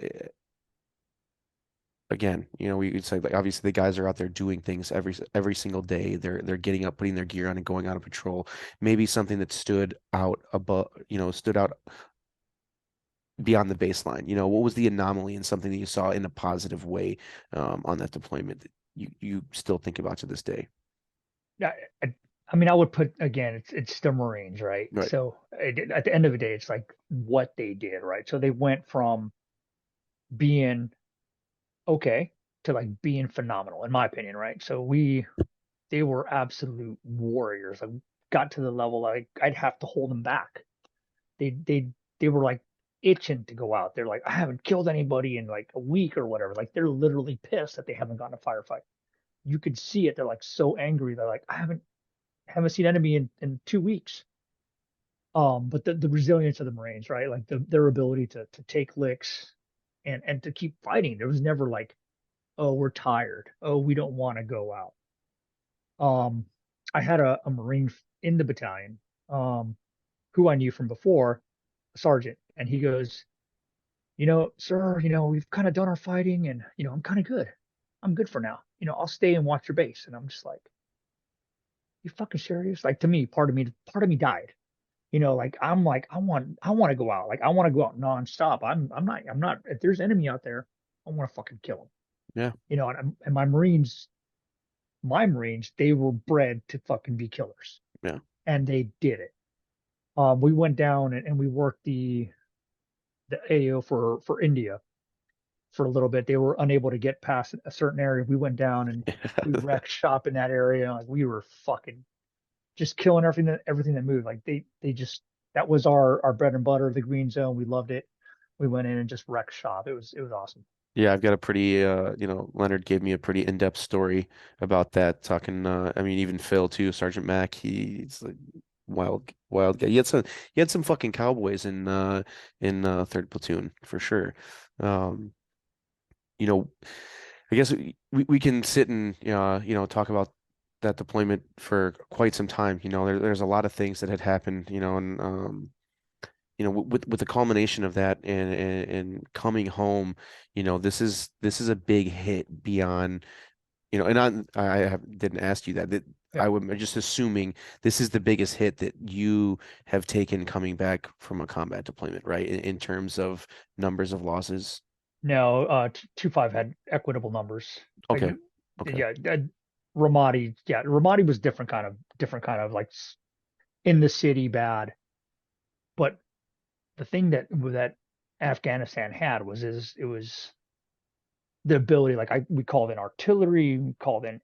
again, we could say like obviously the guys are out there doing things every single day. They're getting up, putting their gear on, and going out on patrol. Maybe something that stood out beyond the baseline. What was the anomaly and something that you saw in a positive way on that deployment that you still think about to this day? yeah, I mean, I would put again, it's the Marines, right? Right. So at the end of the day, it's like what they did, right? So they went from being okay to like being phenomenal, in my opinion, right? So they were absolute warriors. Like got to the level like I'd have to hold them back. They they were like itching to go out. They're like, I haven't killed anybody in like a week or whatever. Like they're literally pissed that they haven't gotten a firefight. You could see it. They're like so angry. They're like, I haven't seen enemy in 2 weeks. But the resilience of the Marines, right? Like their ability to take licks and to keep fighting. There was never like, oh, we're tired. Oh, we don't want to go out. Um, I had a Marine in the battalion, who I knew from before, a sergeant, and he goes, sir, we've kind of done our fighting, and I'm kind of good. I'm good for now. I'll stay and watch your base. And I'm just like, you fucking serious? Like to me, part of me died. Like I'm like, I want to go out. Like I want to go out nonstop. I'm not. If there's enemy out there, I want to fucking kill them. Yeah. And my Marines, they were bred to fucking be killers, Yeah. and they did it. We went down and we worked the AO for India for a little bit. They were unable to get past a certain area. We went down and we wrecked shop in that area. Like we were fucking just killing everything that moved. Like they just that was our bread and butter, the green zone. We loved it. We went in and just wrecked shop. It was awesome. Yeah, I've got a pretty, Leonard gave me a pretty in-depth story about that, talking, I mean, even Phil too, Sergeant Mack, he's like wild, wild guy. He had some fucking cowboys in 3rd Platoon for sure. Um, you know, I guess we can sit and talk about that deployment for quite some time. There's a lot of things that had happened, and with the culmination of that and coming home, this is a big hit beyond, and didn't ask you that. Yeah. I'm just assuming this is the biggest hit that you have taken coming back from a combat deployment, right? In terms of numbers of losses. No, 2-5 had equitable numbers. Like Okay. Okay. yeah, Ramadi, yeah, Ramadi was different kind of like in the city bad. But the thing that Afghanistan had was it was the ability, like we called in artillery, we called in,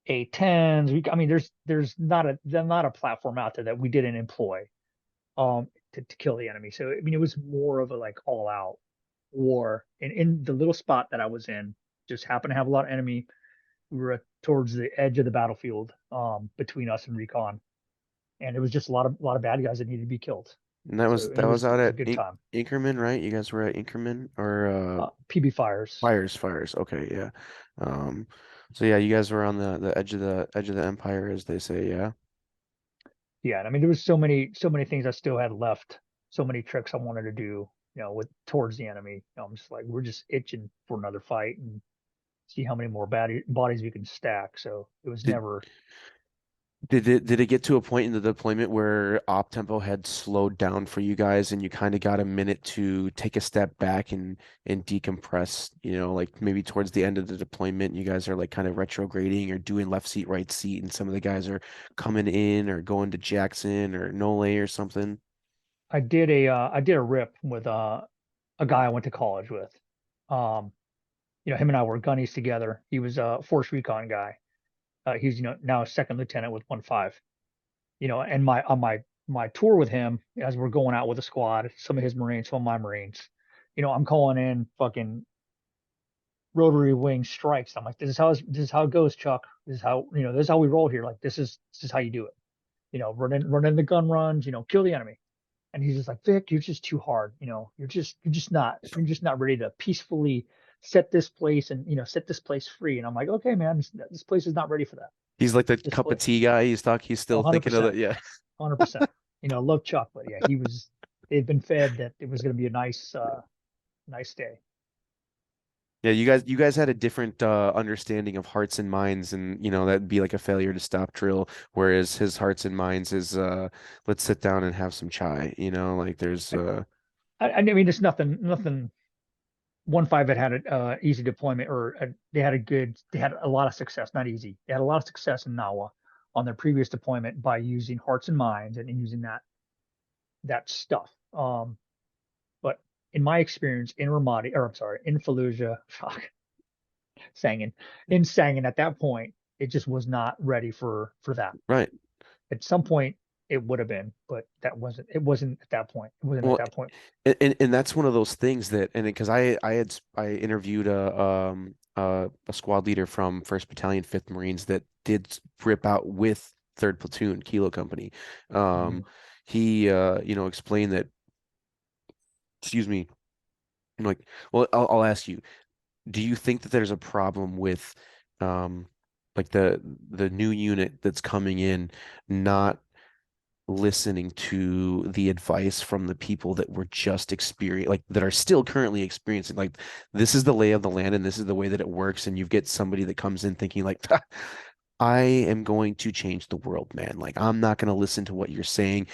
A-10s. I mean, there's not a platform out there that we didn't employ to kill the enemy. So I mean, it was more of a like all out war. And in the little spot that I was in, just happened to have a lot of enemy. We were towards the edge of the battlefield, between us and recon, and it was just a lot of bad guys that needed to be killed. And that So was it that was was out it was a at good time. Inkerman, right? You guys were at Inkerman or PB fires. Fires. Okay, yeah. Um, so yeah, you guys were on the edge of the empire, as they say. Yeah. Yeah, and I mean there was so many things I still had left, so many tricks I wanted to do, with towards the enemy. I'm just like we're just itching for another fight and see how many more bodies we can stack. So it was Did never. did it get to a point in the deployment where op tempo had slowed down for you guys and you kind of got a minute to take a step back and decompress, like maybe towards the end of the deployment, you guys are like kind of retrograding or doing left seat, right seat, and some of the guys are coming in or going to Jackson or Nole or something? I did a rip with a guy I went to college with. Um, him and I were gunnies together. He was a force recon guy. He's now a second lieutenant with 1-5. And my on my tour with him as we're going out with a squad, some of his Marines, some of my Marines. I'm calling in fucking rotary wing strikes. I'm like, this is how it goes, Chuck. This is how we roll here. Like this is how you do it. Run in the gun runs. Kill the enemy. And he's just like, Vic, you're just too hard. You're just not ready to peacefully set this place free. And I'm like, okay, man, this place is not ready for that. He's like the This cup of place, tea guy. He's oh, still thinking of 100%, it. Yeah. 100%. Love Chuck, but yeah, they'd been fed that it was going to be a nice day. Yeah, you guys had a different understanding of hearts and minds, and that'd be like a failure to stop drill, whereas his hearts and minds is let's sit down and have some chai, like there's I mean, it's nothing. 1-5 had an easy deployment, or they had a lot of success, not easy. They had a lot of success in Nawa on their previous deployment by using hearts and minds and using that stuff. But in my experience in Ramadi, or I'm sorry, in Fallujah, fuck, Sangin, in Sangin at that point, it just was not ready for that. right. At some point, it would have been, but it wasn't at that point. It wasn't at Well, that point. and that's one of those things that, and because I interviewed a squad leader from First Battalion, Fifth Marines that did rip out with Third Platoon Kilo Company. Mhm. Um, he explained that, excuse me, I'm like, well, I'll ask you, do you think that there's a problem with um like the new unit that's coming in not listening to the advice from the people that were just experience like that are still currently experiencing, like, this is the lay of the land and this is the way that it works, and you get somebody that comes in thinking like, I am going to change the world, man, like I'm not going to listen to what you're saying.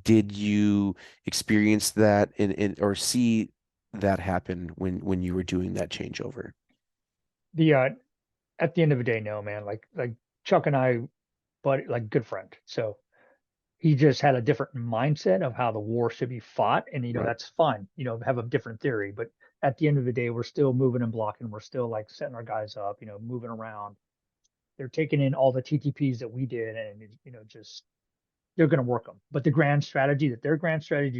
Did you experience that in or see that happen when you were doing that changeover? The At the end of the day, no, man. Like Chuck and I, but like good friend. So he just had a different mindset of how the war should be fought, and Right. that's fine. Have a different theory, but at the end of the day, we're still moving and blocking. We're still like setting our guys up. Moving around. They're taking in all the TTPs that we did, and just they're going to work them. But their grand strategy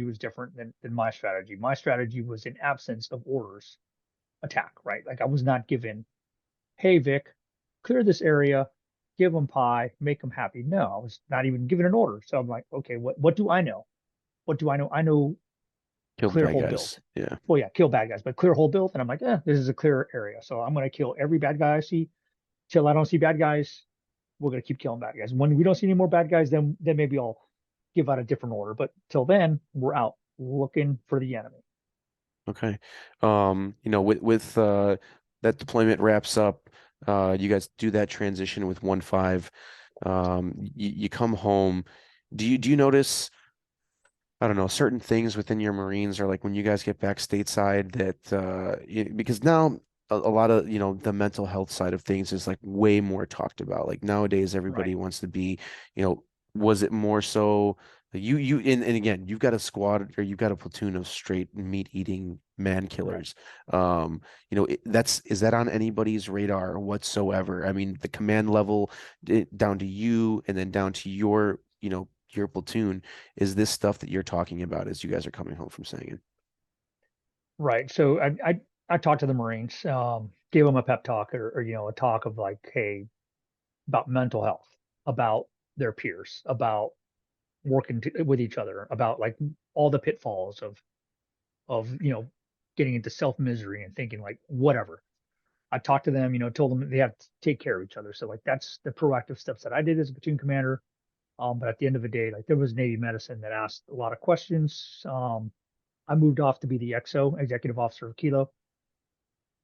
was different than my strategy. My strategy was in absence of orders, attack. Right? Like I was not given, hey Vic, clear this area, give them pie, make them happy. No, I was not even given an order. So I'm like, okay, what do I know? What do I know? I know Kill the clear bad whole build. guys. Yeah. Well, yeah, kill bad guys, but clear whole build. And I'm like, this is a clear area. So I'm going to kill every bad guy I see till I don't see bad guys. We're going to keep killing bad guys. When we don't see any more bad guys, then maybe I'll give out a different order. But till then, we're out looking for the enemy. Okay. With that deployment wraps up, you guys do that transition with 1-5. You come home. Do you notice, I don't know, certain things within your Marines, or like when you guys get back stateside that because now a lot of, the mental health side of things is like way more talked about. Like nowadays Right. everybody wants to be, you know, was it more so you and again, you've got a squad or you've got a platoon of straight meat eating man Right. killers. Is that on anybody's radar whatsoever? I mean, the command level down to you and then down to your platoon, is this stuff that you're talking about as you guys are coming home from Sangin? Right. So I talked to the Marines, gave them a pep talk, or a talk of like, hey, about mental health, about their peers, about with each other, about like all the pitfalls of getting into self misery and thinking like whatever. I talked to them, told them they have to take care of each other. So like that's the proactive steps that I did as a platoon commander. But at the end of the day, like there was Navy medicine that asked a lot of questions. I moved off to be the XO, executive officer of Kilo.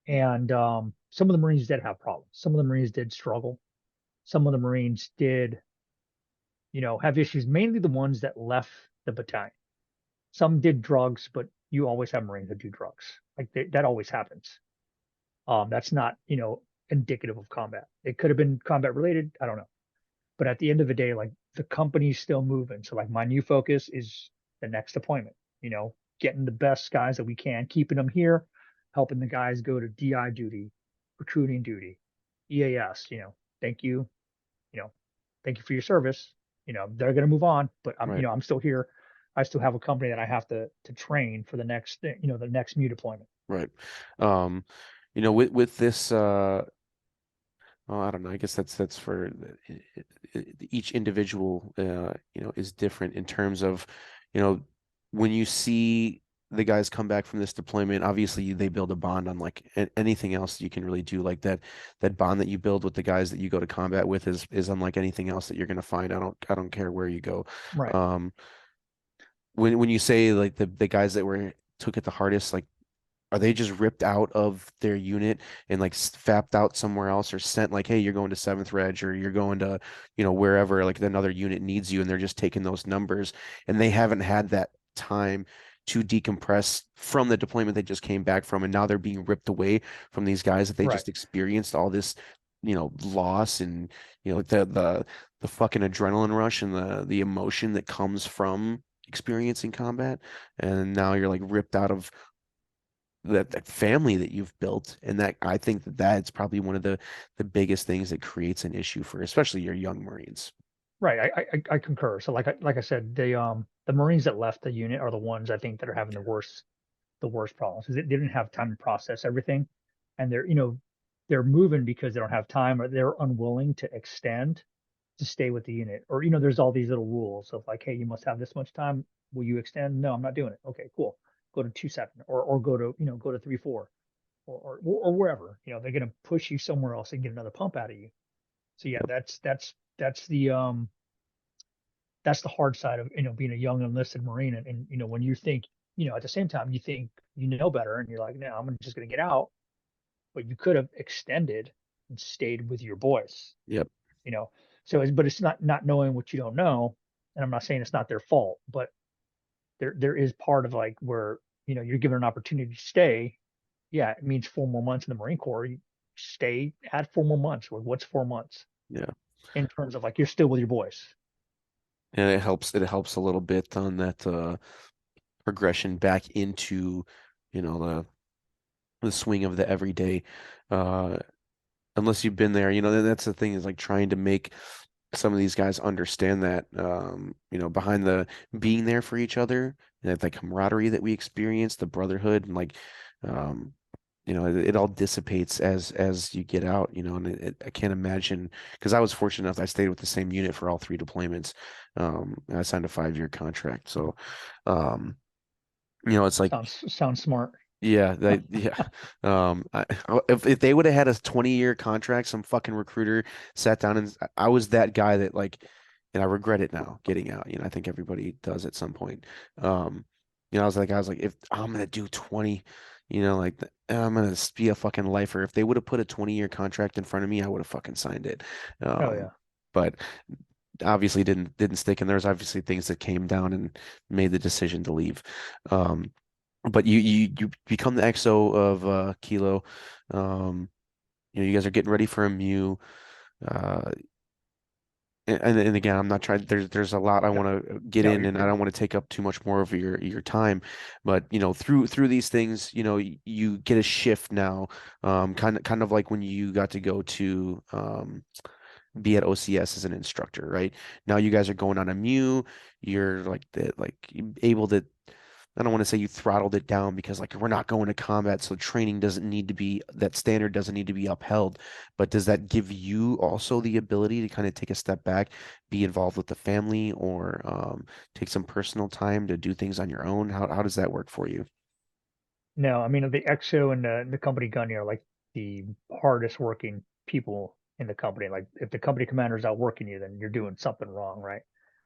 And some of the Marines did have problems. Some of the Marines did struggle. Some of the Marines did, have issues, mainly the ones that left the battalion. Some did drugs, but you always have Marines that do drugs. Like that always happens. That's not, indicative of combat. It could have been combat related. I don't know. But at the end of the day, like the company's still moving. So like my new focus is the next deployment, getting the best guys that we can, keeping them here, helping the guys go to DI duty, recruiting duty, EAS, thank you, you know, thank you for your service. They're going to move on, but Right. I'm still here. I still have a company that I have to train for the next, the next MU deployment. Right. Um, with this well, I don't know. I guess that's for each individual, is different in terms of, you know, when you see the guys come back from this deployment, obviously they build a bond unlike anything else you can really do. Like that bond that you build with the guys that you go to combat with is unlike anything else that you're going to find. I don't care where you go. Right, Um, when you say like the guys that were took it the hardest, like are they just ripped out of their unit and like fapped out somewhere else or sent like, hey, you're going to Seventh Reg or you're going to, wherever like another unit needs you and they're just taking those numbers and they haven't had that time to decompress from the deployment they just came back from and now they're being ripped away from these guys that they right, just experienced all this, loss and like the fucking adrenaline rush and the emotion that comes from experiencing combat and now you're like ripped out of that family that you've built and that I think that's probably one of the biggest things that creates an issue for especially your young Marines. right. I concur. So like I said, the Marines that left the unit are the ones I think that are having the worst problems because they didn't have time to process everything, and they're moving because they don't have time or they're unwilling to extend to stay with the unit. Or there's all these little rules of like, hey, you must have this much time. Will you extend? No, I'm not doing it. Okay, cool. Go to 2-7 or go to 3-4 or wherever. They're gonna push you somewhere else and get another pump out of you. So yeah, Yep. that's the hard side of being a young enlisted Marine. And when you think, at the same time you think better and you're like, no, I'm just gonna get out, but you could have extended and stayed with your boys, Yep. you know. So but it's not knowing what you don't know, and I'm not saying it's not their fault, but there is part of like where you're given an opportunity to stay. Yeah, it means 4 more months in the Marine Corps. You stay, add 4 more months. What's 4 months Yeah. in terms of like you're still with your boys? And it helps a little bit on that progression back into, the swing of the everyday. Uh unless you've been there, that's the thing is like trying to make some of these guys understand that behind the being there for each other and that camaraderie that we experience, the brotherhood and like um it all dissipates as you get out, and I can't imagine because I was fortunate enough I stayed with the same unit for all three deployments. And I signed a 5-year contract. So um it's like Sounds smart. yeah, yeah. If they would have had a 20-year contract, some fucking recruiter sat down and I was that guy that like, and I regret it now getting out. I think everybody does at some point. Um, I was like, if I'm gonna do 20, like I'm gonna be a fucking lifer. If they would have put a 20-year contract in front of me, I would have fucking signed it. Oh Um, yeah. but obviously didn't stick, and there's obviously things that came down and made the decision to leave. But you become the XO of Kilo. Um, you guys are getting ready for a Mew. Uh, and again, I'm not trying. There's a lot I No, want to get no, in, you're and I good. don't want to take up too much more of your time. But through these things, you get a shift now. Kind of like when you got to go to be at OCS as an instructor, right? Now you guys are going on a Mew. You're like able to. I don't want to say you throttled it down because like we're not going to combat, so training doesn't need to be that standard doesn't need to be upheld. But does that give you also the ability to kind of take a step back, be involved with the family, or take some personal time to do things on your own? How does that work for you? No, I mean the XO and the company gunny are like the hardest working people in the company. Like if the company commander is out working you, then you're doing something wrong, right?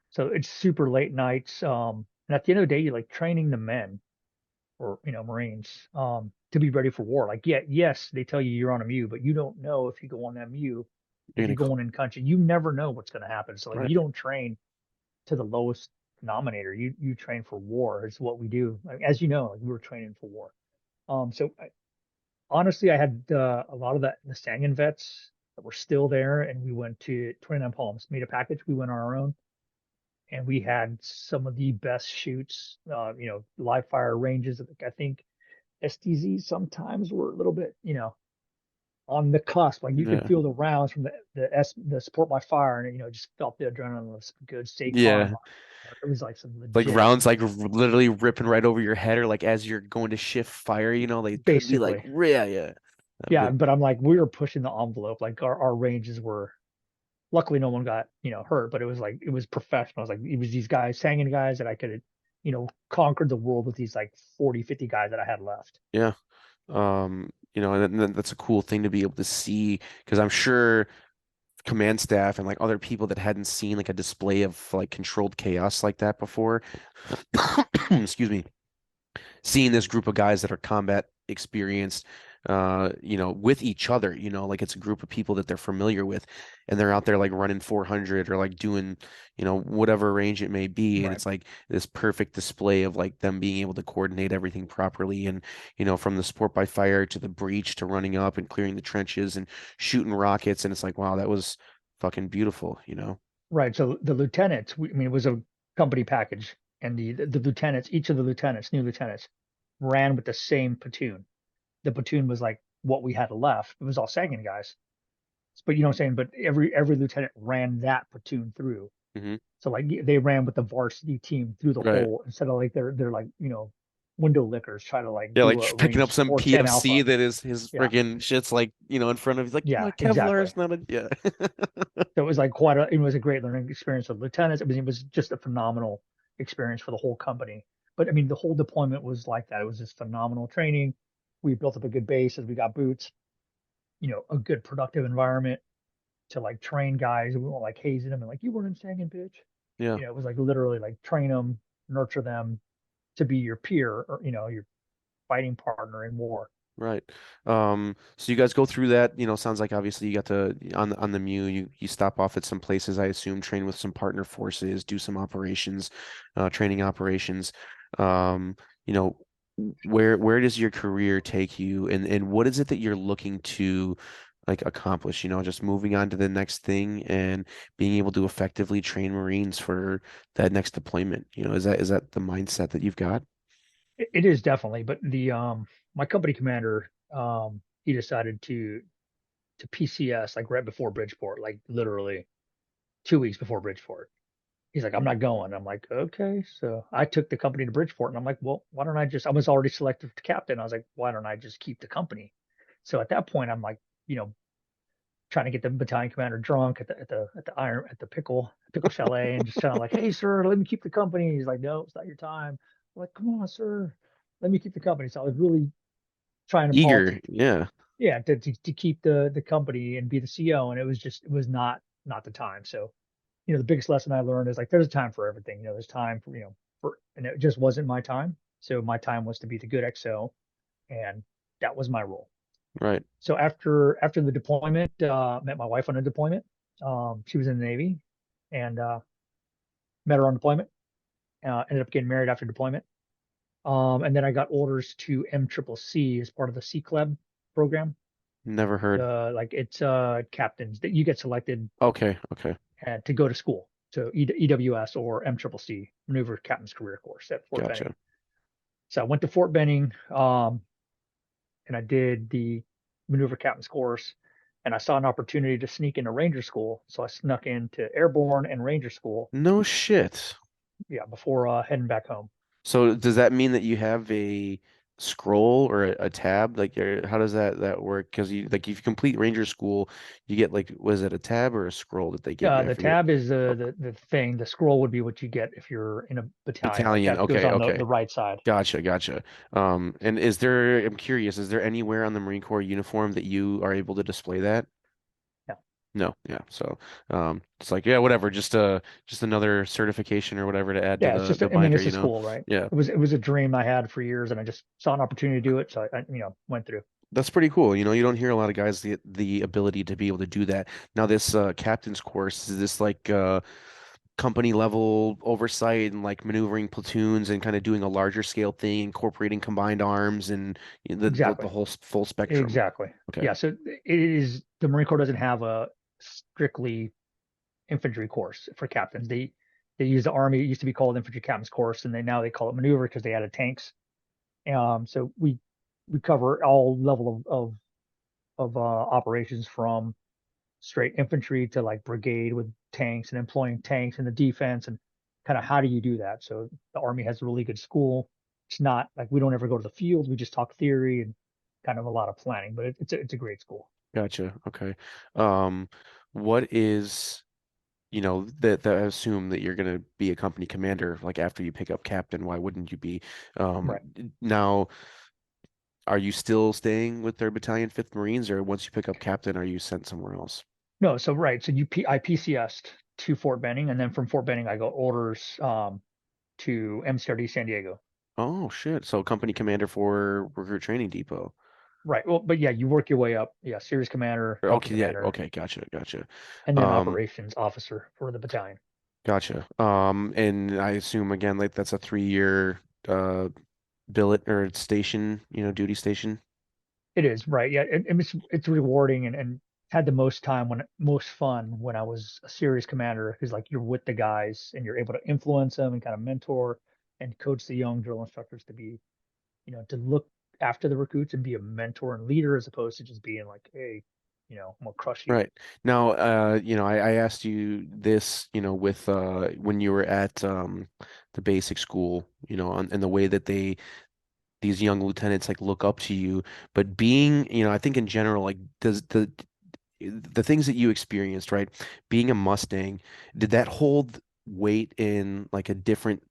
So it's super late nights. And at the end of the day, you're like training the men or Marines to be ready for war. Like yeah, yes, they tell you you're on a MU, but you don't know if you go on that MU, You're if gonna you're going in country, you never know what's going to happen. So like right. you don't train to the lowest denominator. You train for war. It's what we do. Like, as you know, like, we were training for war. Honestly, I had a lot of the Sangan vets that were still there, and we went to 29 Palms, made a package. We went on our own, and we had some of the best shoots, live fire ranges. I think STZ sometimes were a little bit, on the cusp. Like you could Yeah. feel the rounds from the support by fire, and just felt the adrenaline was good. State Farm. Yeah. It was like some Like legit, rounds like literally ripping right over your head or like as you're going to shift fire, they could be like, basically. yeah, yeah. I've Yeah, been but I'm like, we were pushing the envelope. Like our ranges were. Luckily, no one got hurt, but it was like it was professional. It was like it was these guys, Sangin guys that I could have, conquered the world with these like 40, 50 guys that I had left. yeah. And then that's a cool thing to be able to see because I'm sure command staff and like other people that hadn't seen like a display of like controlled chaos like that before. Excuse me. Seeing this group of guys that are combat experienced, with each other, like it's a group of people that they're familiar with, and they're out there like running 400 or like doing, whatever range it may be, and Right. it's like this perfect display of like them being able to coordinate everything properly, and from the sport by fire to the breach to running up and clearing the trenches and shooting rockets, and it's like, wow, that was fucking beautiful. Right. So the lieutenants, I mean, it was a company package, and the lieutenants, each of the lieutenants, new lieutenants, ran with the same platoon. The platoon was like what we had left. It was all Sagan guys, but you know what I'm saying. But every lieutenant ran that platoon through. Hmm. So like they ran with the varsity team through the Right. whole instead of like they're like window lickers try to like Yeah, like do a picking up range some 410 PFC alpha. that is his Yeah, friggin' shit's like, in front of he's like, yeah, my Kevlar exactly. is not a yeah. So it was like it was a great learning experience with lieutenants. It was just a phenomenal experience for the whole company. But I mean, the whole deployment was like that. It was just phenomenal training. We built up a good base as we got boots, a good productive environment to like train guys. We weren't like hazing them and like you weren't saying bitch. Yeah, It was like literally like train them, nurture them to be your peer or your fighting partner in war. right. So you guys go through that, sounds like obviously you got to on the Mu, you stop off at some places, I assume, train with some partner forces, do some operations, training operations. Um, you know, where does your career take you and what is it that you're looking to like accomplish, just moving on to the next thing and being able to effectively train Marines for that next deployment? Is that the mindset that you've got? It is definitely, but the my company commander he decided to PCS like right before Bridgeport, like literally 2 weeks before Bridgeport. He's like, I'm not going. I'm like, okay. So I took the company to Bridgeport and I'm like, well, why don't I was already selected to captain. I was like, why don't I just keep the company? So at that point, I'm like, trying to get the battalion commander drunk at the pickle chalet and just kind of like, hey sir, let me keep the company. He's like, no, it's not your time. I'm like, come on, sir, let me keep the company. So I was really trying to Eager, politic, yeah, yeah, to keep the company and be the CEO. And it was not the time. So, the biggest lesson I learned is like there's a time for everything. There's time for, and it just wasn't my time. So my time was to be the good XO, and that was my role. right. So after the deployment, met my wife on a deployment. She was in the Navy, and met her on deployment. Ended up getting married after deployment. And then I got orders to MCCC as part of the C Club program. Never heard. Like it's captains that you get selected Okay, okay. to go to school, to EWS or MCCC, Maneuver Captain's Career Course at Fort Benning. Gotcha. So I went to Fort Benning, and I did the Maneuver Captain's Course, and I saw an opportunity to sneak into Ranger School, so I snuck into Airborne and Ranger School, No shit. yeah, before heading back home. So does that mean that you have a scroll or a tab? Like, how does that work? Because you like if you complete Ranger School, you get like, was it a tab or a scroll that they give you? I The forget. tab is Oh, the thing. The scroll would be what you get if you're in a battalion. Like battalion. that goes Okay, on okay. the right side. Gotcha, gotcha. And I'm curious, is there anywhere on the Marine Corps uniform that you are able to display that? Yeah, No, yeah. So, it's like, yeah, whatever. Just another certification or whatever to add to yeah. It's the just, I mean, binder, it's a school, right? Yeah. It was a dream I had for years, and I just saw an opportunity to do it, so I went through. That's pretty cool. You don't hear a lot of guys the ability to be able to do that. Now, this captain's course, is this like company level oversight and like maneuvering platoons and kind of doing a larger scale thing, incorporating combined arms and the Exactly. whole full spectrum? Exactly. Okay. Yeah. So it is the Marine Corps doesn't have a strictly infantry course for captains. They They use the Army. It used to be called Infantry Captain's Course, and now they call it maneuver because they added tanks. So we cover all level of operations from straight infantry to like brigade with tanks and employing tanks in the defense and kind of how do you do that? So the Army has a really good school. It's not like we don't ever go to the field. We just talk theory and kind of a lot of planning, but it's a great school. Gotcha. Okay. Um, what is, that I assume that you're going to be a company commander, like after you pick up captain, why wouldn't you be? Right. Now, are you still staying with 3rd Battalion, 5th Marines, or once you pick up captain, are you sent somewhere else? No, so right. So I PCS'd to Fort Benning, and then from Fort Benning I got orders to MCRD San Diego. Oh, shit. So company commander for Recruit Training Depot. Right. Well, but yeah, you work your way up. Yeah, series commander, company Okay, yeah, commander, okay, gotcha, gotcha. and then Um, operations officer for the battalion. Gotcha. And I assume again, like that's a 3-year uh billet or station, duty station. It is right. Yeah, it's rewarding and had the most time when most fun when I was a series commander because like you're with the guys and you're able to influence them and kind of mentor and coach the young drill instructors to be, to look after the recruits and be a mentor and leader as opposed to just being like, hey, I'm gonna crush you. Right. Now, I asked you this, with when you were at the basic school, and the way that these young lieutenants like look up to you, but being, I think in general, like does the things that you experienced, right? Being a Mustang, did that hold weight in like a different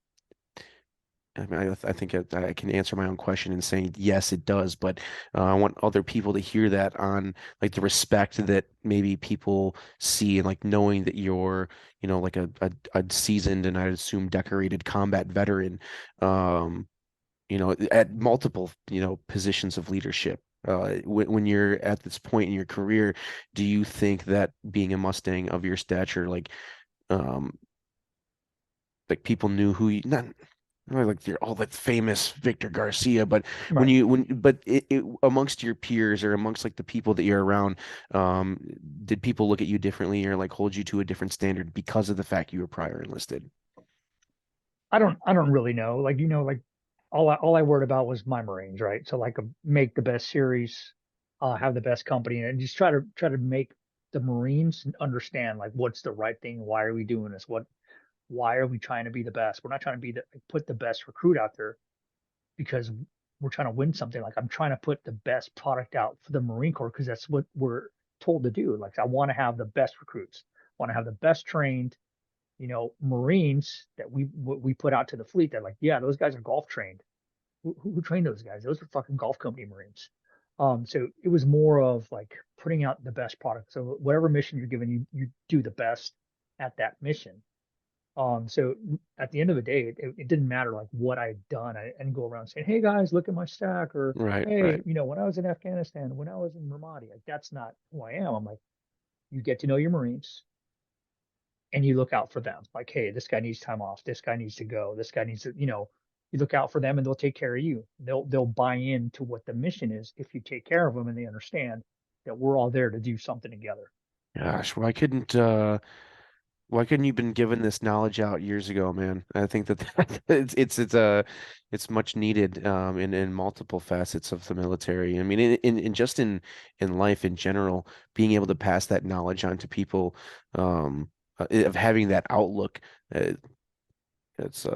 I mean, I think I can answer my own question in saying yes, it does, but I want other people to hear that on like the respect that maybe people see and like knowing that you're, like a seasoned and I assume decorated combat veteran, um, at multiple, positions of leadership. When you're at this point in your career, do you think that being a Mustang of your stature, um, like people knew who you not like you're all that famous Victor Garcia, but Right. amongst your peers or amongst like the people that you're around, um, did people look at you differently or like hold you to a different standard because of the fact you were prior enlisted? I don't really know. Like, like all I worried about was my Marines, right? So like make the best series, have the best company and just try to make the Marines understand like what's the right thing, why are we doing this? Why are we trying to be the best? We're not trying to be put the best recruit out there because we're trying to win something. Like I'm trying to put the best product out for the Marine Corps because that's what we're told to do. Like I want to have the best recruits, want to have the best trained, Marines that we put out to the fleet. That like, yeah, those guys are golf trained. Who trained those guys? Those are fucking golf company Marines. So it was more of like putting out the best product. So whatever mission you're given, you do the best at that mission. So at the end of the day, it didn't matter like what I'd done. I didn't go around saying, "Hey guys, look at my stack," or Right, right. "Hey, when I was in Afghanistan, when I was in Ramadi." Like that's not who I am. I'm like, you get to know your Marines and you look out for them. Like, hey, this guy needs time off. This guy needs to go. This guy needs to, you look out for them and they'll take care of you. They'll buy into what the mission is if you take care of them and they understand that we're all there to do something together. Gosh, why couldn't you been given this knowledge out years ago, man? I think that it's much needed in multiple facets of the military. I mean, in just in life in general, being able to pass that knowledge on to people, of having that outlook, uh, it's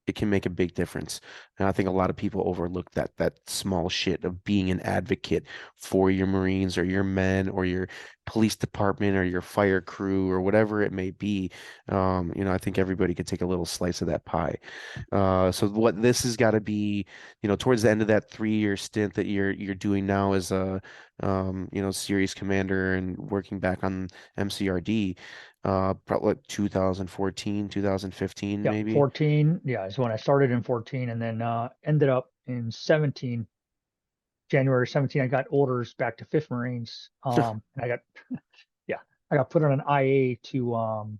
it can make a big difference. And I think a lot of people overlook that small shit of being an advocate for your Marines or your men or your police department or your fire crew or whatever it may be. I think everybody could take a little slice of that pie. So what this has got to be, towards the end of that 3-year stint that you're doing now as a series commander and working back on MCRD, probably like 2014, 2015, Yeah, maybe. 14. Yeah, is when I started in 14 and then ended up in 17, January 17. I got orders back to 5th Marines. And yeah, I got put on an IA to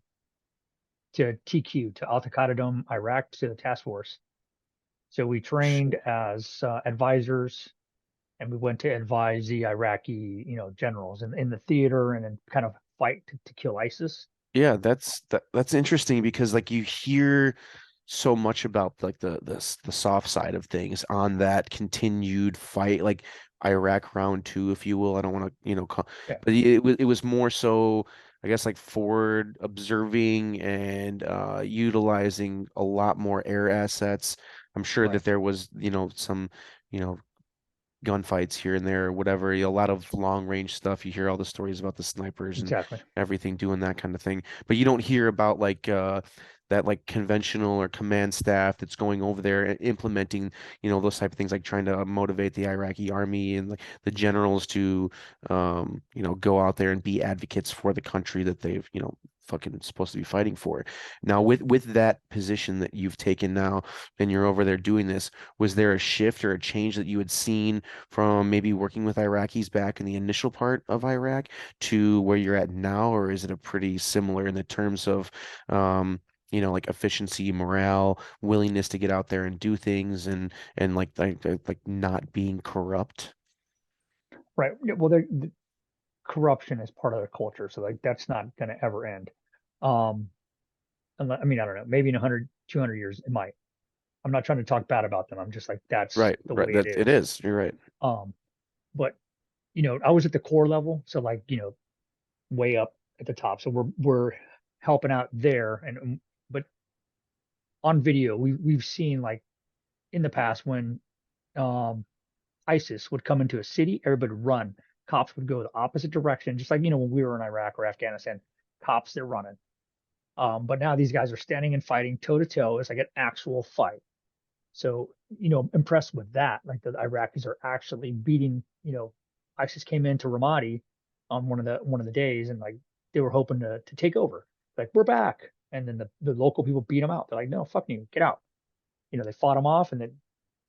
TQ, to Al Qaeda Iraq, to the task force. So we trained Shit. as advisors and we went to advise the Iraqi, generals in the theater and then kind of fight to kill ISIS. Yeah, that's interesting because like you hear so much about like the soft side of things on that continued fight, like Iraq round two, if you will. I don't want to, call, Yeah, but it was more so, I guess, like forward observing and utilizing a lot more air assets. I'm sure right. that there was, some, you know, gunfights here and there or whatever. A lot of long range stuff. You hear all the stories about the snipers and Exactly. everything doing that kind of thing. But you don't hear about like that like conventional or command staff that's going over there and implementing, those type of things like trying to motivate the Iraqi army and like the generals to go out there and be advocates for the country that they've, fucking supposed to be fighting for. Now with that position that you've taken now and you're over there doing this, was there a shift or a change that you had seen from maybe working with Iraqis back in the initial part of Iraq to where you're at now, or is it a pretty similar in the terms of, like efficiency, morale, willingness to get out there and do things, and like not being corrupt? Right. Yeah, well, the corruption is part of their culture, so like that's not going to ever end. Um, I mean, I don't know. Maybe in 100, 200 years, it might. I'm not trying to talk bad about them. I'm just like, that's Right, the right. way it That it is. is. You're right. Um, but I was at the core level, so like, way up at the top. So we're helping out there, and but on video, we've seen like in the past when um ISIS would come into a city, everybody would run. Cops would go the opposite direction, just like when we were in Iraq or Afghanistan. Cops, they're running. But now these guys are standing and fighting toe to toe. It's like an actual fight. So, impressed with that. Like the Iraqis are actually beating, ISIS came into Ramadi on one of the days and like they were hoping to take over. Like, we're back. And then the local people beat them out. They're like, no, fuck you, get out. They fought them off and then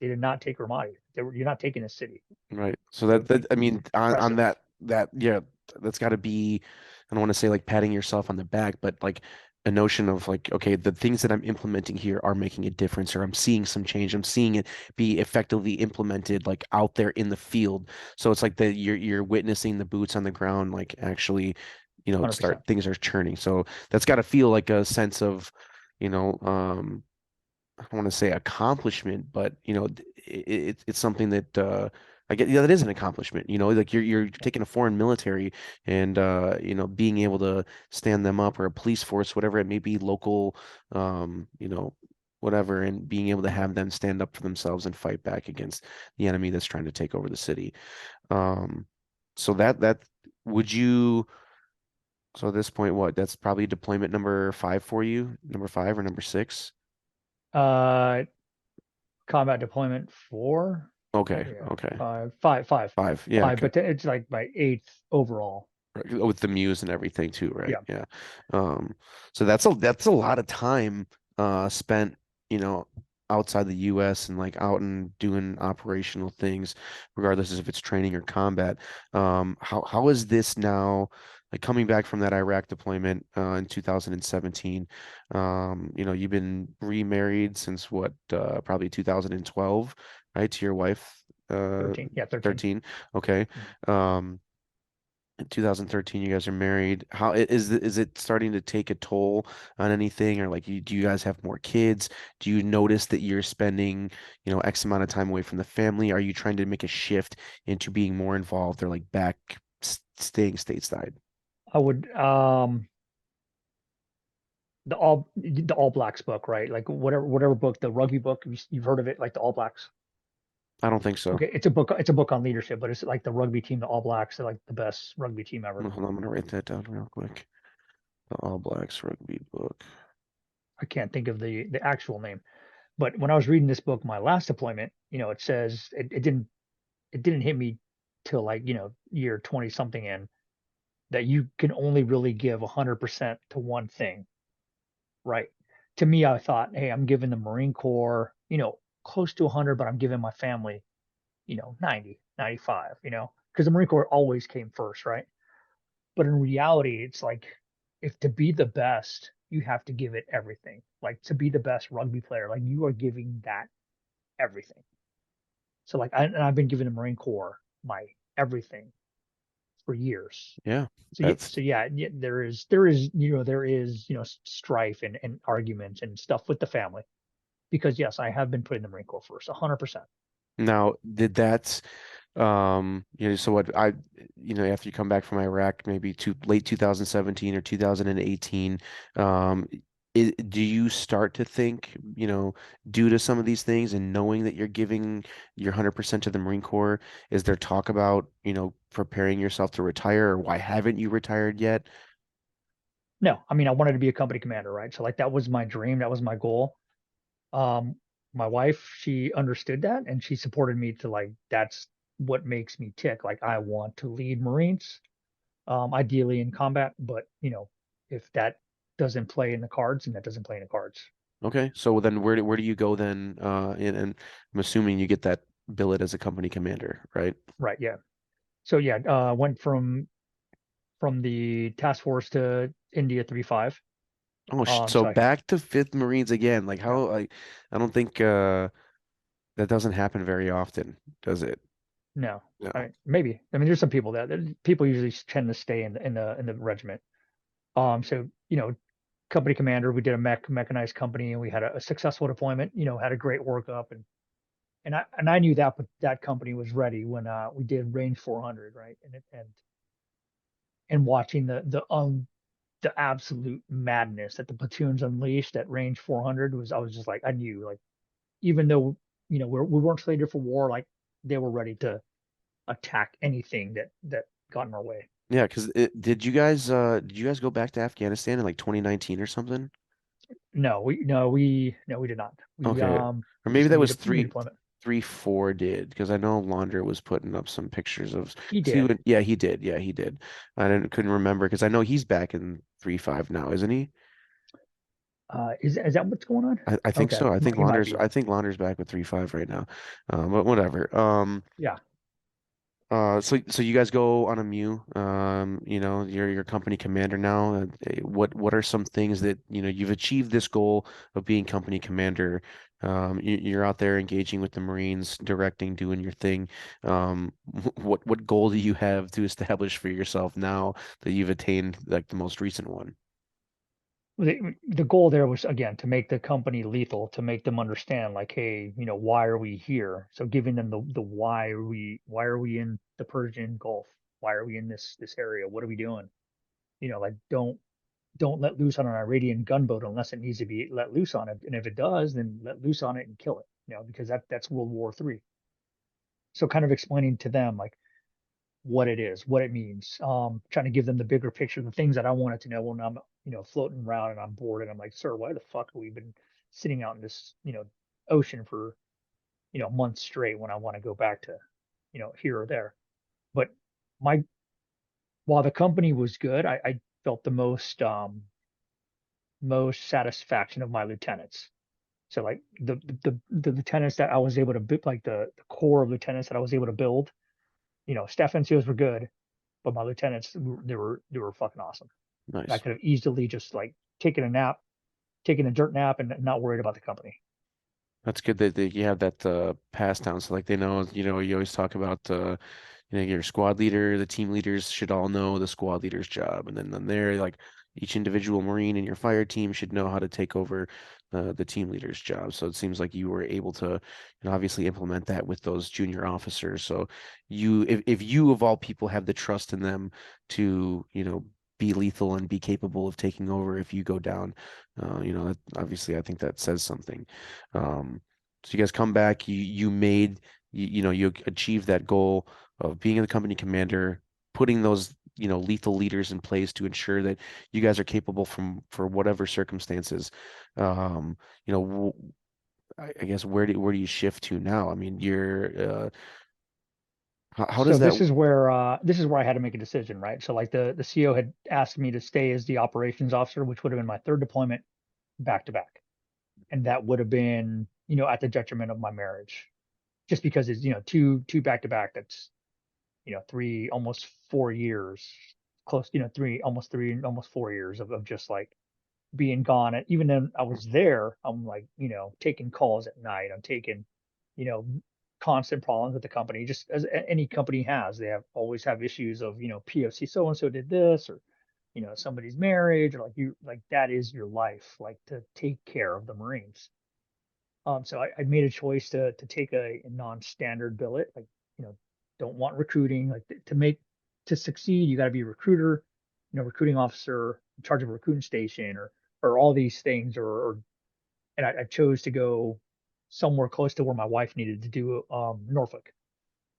they did not take Ramadi. You're not taking this city. Right. So So that I mean on impressive. that yeah, that's got to be, I don't want to say like patting yourself on the back, but like a notion of like, okay, the things that I'm implementing here are making a difference, or I'm seeing some change. I'm seeing it be effectively implemented like out there in the field. So it's like you're witnessing the boots on the ground like actually, start 100%. things are churning. So that's got to feel like a sense of, you know, I don't want to say accomplishment, but it's something that I get. Yeah, that is an accomplishment. Like you're taking a foreign military and being able to stand them up, or a police force, whatever it may be, local, whatever, and being able to have them stand up for themselves and fight back against the enemy that's trying to take over the city. Um, so that would you? So at this point, what? That's probably deployment number five for you, number five or number six. Uh, Combat deployment four. Okay, Yeah, okay. five, five, five, Five. Yeah, five. But it's like my eighth overall. with the muse and everything too, right? Yeah, Yeah. Um, so that's a lot of time spent, you know, outside the US and like out and doing operational things, regardless if it's training or combat. How is this now, like coming back from that Iraq deployment in 2017? You've been remarried since what, probably 2012, right? To your wife, 13. Yeah, 13. 13. Okay. Mhm. Um, in 2013 you guys are married. How is it starting to take a toll on anything, or like do you guys have more kids? Do you notice that you're spending, X amount of time away from the family? Are you trying to make a shift into being more involved, or like back staying stateside? I would the All Blacks book, right? Like whatever book, the rugby book, you've heard of it, like the All Blacks. I don't think so. Okay, it's a book on leadership, but it's like the rugby team, the All Blacks, they're like the best rugby team ever. Hold on, I'm gonna write that down real quick. The All Blacks rugby book. I can't think of the actual name, but when I was reading this book, my last deployment, it says it didn't hit me till like year 20 something in that you can only really give 100% to one thing, right? To me, I thought, hey, I'm giving the Marine Corps, close to 100, but I'm giving my family, 90, 95, because the Marine Corps always came first, right? But in reality, it's like if to be the best, you have to give it everything. Like to be the best rugby player, like you are giving that everything. So like, and I've been giving the Marine Corps my everything. for years. Yeah, So yeah, that's so yeah, there is strife and arguments and stuff with the family because yes, I have been put in the Marine Corps first, 100%. now did that so what after you come back from Iraq, maybe to late 2017 or 2018, um, do you start to think, due to some of these things and knowing that you're giving your 100% to the Marine Corps, is there talk about, preparing yourself to retire, or why haven't you retired yet? No, I mean I wanted to be a company commander, right? So like that was my dream, that was my goal. Um, my wife, she understood that and she supported me to like that's what makes me tick. Like I want to lead Marines, ideally in combat, but if that doesn't play in the cards, then that doesn't play in the cards. Okay, so then where do you go then? And I'm assuming you get that billet as a company commander, right? Right, yeah. So yeah, went from the task force to India 3-5. Oh, so So I back to Fifth Marines again. Like yeah, how, like, I don't think that doesn't happen very often, does it? no. No. I mean, maybe. I mean, there's some people that people usually tend to stay in the regiment. So company commander, we did a mechanized company, and we had a successful deployment. Had a great workup, and I knew that company was ready when we did range 400, right? And watching the absolute madness that the platoons unleashed at range 400 I was just like I knew like even though we weren't slated for war, like they were ready to attack anything that got in our way. Yeah, because did you guys go back to Afghanistan in like 2019 or something? No, we did not. We Okay. Or maybe just that a was new deployment. 4 did, because I know Launder was putting up some pictures of He two. did. Yeah, he did. Yeah, he did. I couldn't remember because I know he's back in 3-5 now, isn't he? Is that what's going on? I think Okay, so. I think he might Launder's be. I think Launder's back with 3-5 right now. But whatever. Yeah. So you guys go on a Mew. You're your company commander now. What are some things that you've achieved this goal of being company commander? You're out there engaging with the Marines, directing, doing your thing. What goal do you have to establish for yourself now that you've attained like the most recent one? The goal there was again to make the company lethal, to make them understand like, hey, why are we here? So giving them the why are we in the Persian Gulf? Why are we in this area? What are we doing? Like don't let loose on an Iranian gunboat unless it needs to be let loose on it. And if it does, then let loose on it and kill it. Because that's World War III. So kind of explaining to them like what it is, what it means. Trying to give them the bigger picture, the things that I wanted to know when I'm, floating around and I'm bored and I'm like, sir, why the fuck have we been sitting out in this, ocean for, months straight when I want to go back to, here or there. But my while the company was good, I felt the most satisfaction of my lieutenants. So like the lieutenants that I was able to build, like the core of lieutenants that I was able to build, staff NCOs were good, but my lieutenants they were fucking awesome. I Nice. could have easily just like taken a nap, taken a dirt nap, and not worried about the company. That's good that you have that pass down. So like they know, you always talk about your squad leader, the team leaders should all know the squad leader's job. And then they're like each individual Marine in your fire team should know how to take over the team leader's job. So it seems like you were able to, obviously implement that with those junior officers. So if you of all people have the trust in them to, be lethal and be capable of taking over if you go down, that obviously I think that says something. So you guys come back, you achieved that goal of being the company commander, putting those, lethal leaders in place to ensure that you guys are capable for whatever circumstances. Um, you know, I guess where do you shift to now? I mean, how does So that? this is where I had to make a decision, right? So like the CO had asked me to stay as the operations officer, which would have been my third deployment back to back, and that would have been at the detriment of my marriage, just because it's two back to back. That's 3 almost 4 years, close 3 almost 4 years of just like being gone. And even then I was there, I'm like taking calls at night. I'm taking you know constant problems with the company, just as any company has. They have always have issues of, POC so and so did this, or somebody's marriage, or like that is your life, like to take care of the Marines. So I made a choice to take a non-standard billet, like, don't want recruiting, like to succeed, you got to be a recruiter, recruiting officer in charge of a recruiting station, or all these things, or and I chose to go somewhere close to where my wife needed to do, Norfolk,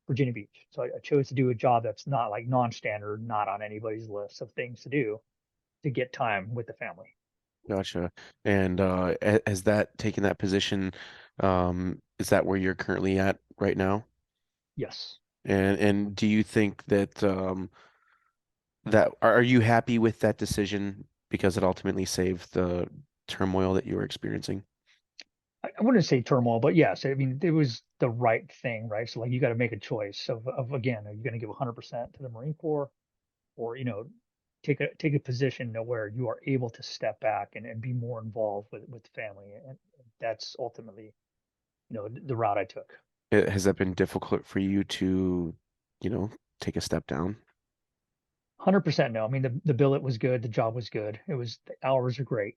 Virginia Beach. So I chose to do a job that's not like non-standard, not on anybody's list of things to do to get time with the family. Gotcha. And has that taken that position, is that where you're currently at right now? Yes. And do you think that that are you happy with that decision because it ultimately saved the turmoil that you were experiencing? I wouldn't say turmoil, but yes, I mean, it was the right thing, right? So like you got to make a choice of again, are you going to give 100% to the Marine Corps, or, take a position where you are able to step back and be more involved with the family, and that's ultimately, the route I took. Has that been difficult for you to, you know, take a step down? 100% no. I mean, the billet was good, the job was good, the hours are great.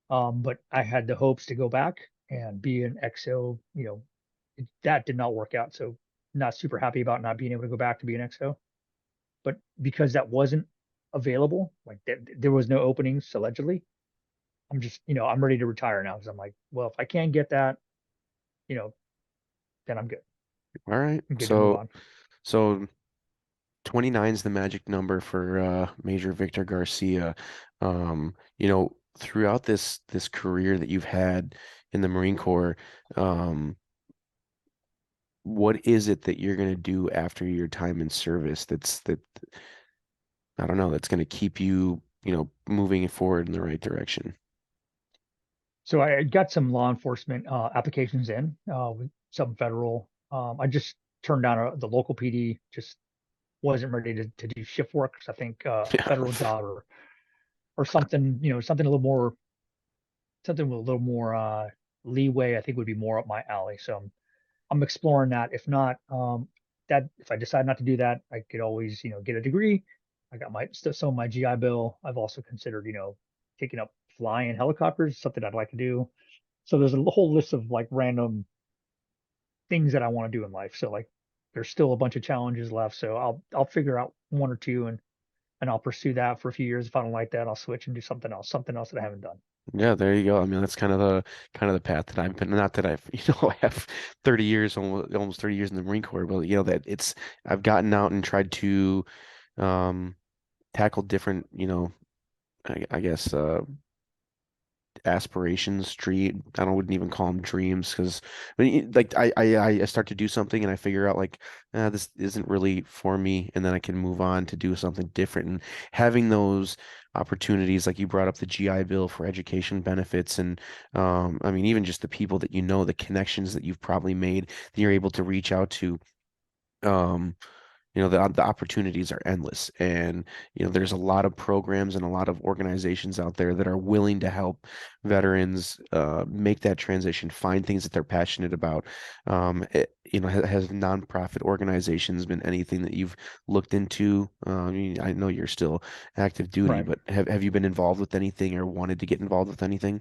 But I had the hopes to go back and be an XO. That did not work out. So not super happy about not being able to go back to be an XO. But because that wasn't available, like there was no openings allegedly, I'm ready to retire now, because I'm like, well, if I can't get that, you know, then I'm good. All right. I'm good to move So on. so 29 is the magic number for Major Victor Garcia. Throughout this career that you've had in the Marine Corps, um, what is it that you're going to do after your time in service that I don't know, that's going to keep you, moving forward in the right direction? So I got some law enforcement applications in, with some federal. I just turned down the local PD. Just wasn't ready to do shift work. 'Cause I think a Yeah. federal job, or something, something with a little more leeway, I think would be more up my alley. So I'm exploring that. If not, that if I decide not to do that, I could always, get a degree. I got some of my GI Bill. I've also considered, taking up flying helicopters, something I'd like to do. So there's a whole list of like random things that I want to do in life. So like there's still a bunch of challenges left. So I'll figure out one or two, and I'll pursue that for a few years. If I don't like that, I'll switch and do something else that I haven't done. Yeah, there you go. I mean, that's kind of the path that I've been. Not that I've, I have 30 years, almost 30 years in the Marine Corps, but that I've gotten out and tried to um tackle different, I guess aspirations, dream. I don't wouldn't even call them dreams because like I start to do something and I figure out like this isn't really for me, and then I can move on to do something different. And having those opportunities, like you brought up the GI Bill for education benefits, and I mean even just the people that the connections that you've probably made that you're able to reach out to. Um, the opportunities are endless, and there's a lot of programs and a lot of organizations out there that are willing to help veterans make that transition, find things that they're passionate about. Has nonprofit organizations been anything that you've looked into? I mean, I know you're still active duty, Right. but have you been involved with anything or wanted to get involved with anything?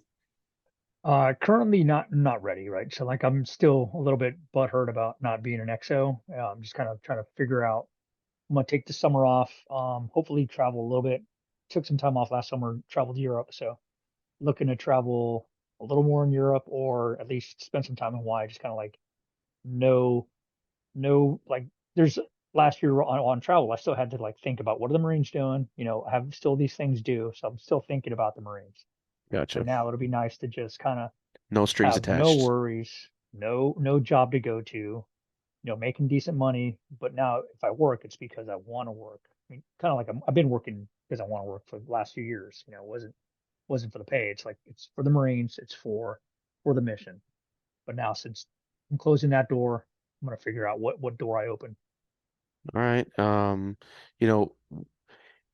Currently not ready, right? So like I'm still a little bit butthurt about not being an XO. I'm just kind of trying to figure out. I'm gonna take the summer off. Hopefully travel a little bit. Took some time off last summer, traveled to Europe, so looking to travel a little more in Europe, or at least spend some time in Hawaii. Just kind of like know like there's last year on travel, I still had to like think about what are the Marines doing. I have still these things due, so I'm still thinking about the Marines. So Gotcha. now it'll be nice to just kind of No strings have no attached. worries, no job to go to, making decent money. But now if I work, it's because I want to work. I mean, kind of like I've been working because I want to work for the last few years. It wasn't for the pay. It's like it's for the Marines. It's for the mission. But now since I'm closing that door, I'm gonna figure out what door I open. All right. You know,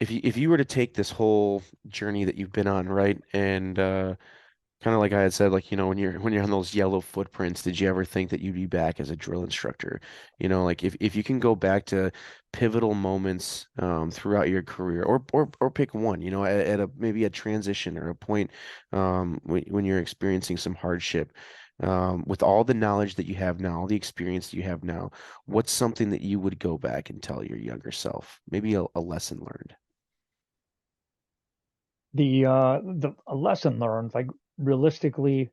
if you were to take this whole journey that you've been on, right, and Kind of like I had said, like, when you're on those yellow footprints, did you ever think that you'd be back as a drill instructor? Like if you can go back to pivotal moments throughout your career, or pick one, at a maybe a transition or a point when you're experiencing some hardship, with all the knowledge that you have now, all the experience that you have now, what's something that you would go back and tell your younger self? Maybe a lesson learned. The a lesson learned, like realistically,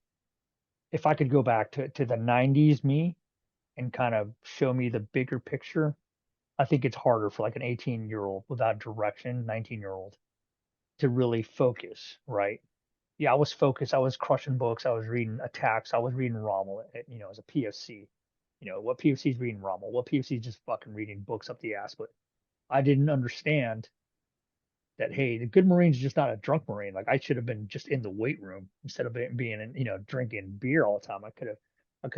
if I could go back to the 90s me and kind of show me the bigger picture, I think it's harder for like an 18-year-old without direction, 19-year-old to really focus, right? Yeah, I was focused. I was crushing books. I was reading attacks. I was reading Rommel, as a PFC. What PFC is reading Rommel. What PFC is just fucking reading books up the ass. But I didn't understand that, hey, the good Marine's just not a drunk Marine. Like I should have been just in the weight room instead of being in, drinking beer all the time. I could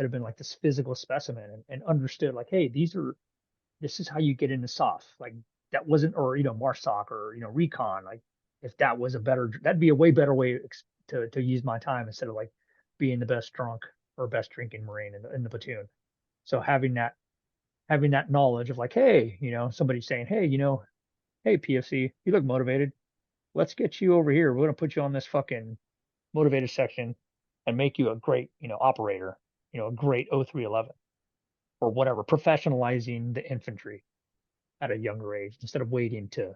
have been like this physical specimen and understood like, hey, this is how you get into SOF. Like that wasn't, or, MARSOC or, recon. Like if that was that'd be a way better way to use my time instead of like being the best drunk or best drinking Marine in the platoon. So having that knowledge of like, hey, somebody saying, hey, hey, PFC, you look motivated. Let's get you over here. We're going to put you on this fucking motivated section and make you a great, operator, a great 0311 or whatever, professionalizing the infantry at a younger age instead of waiting to,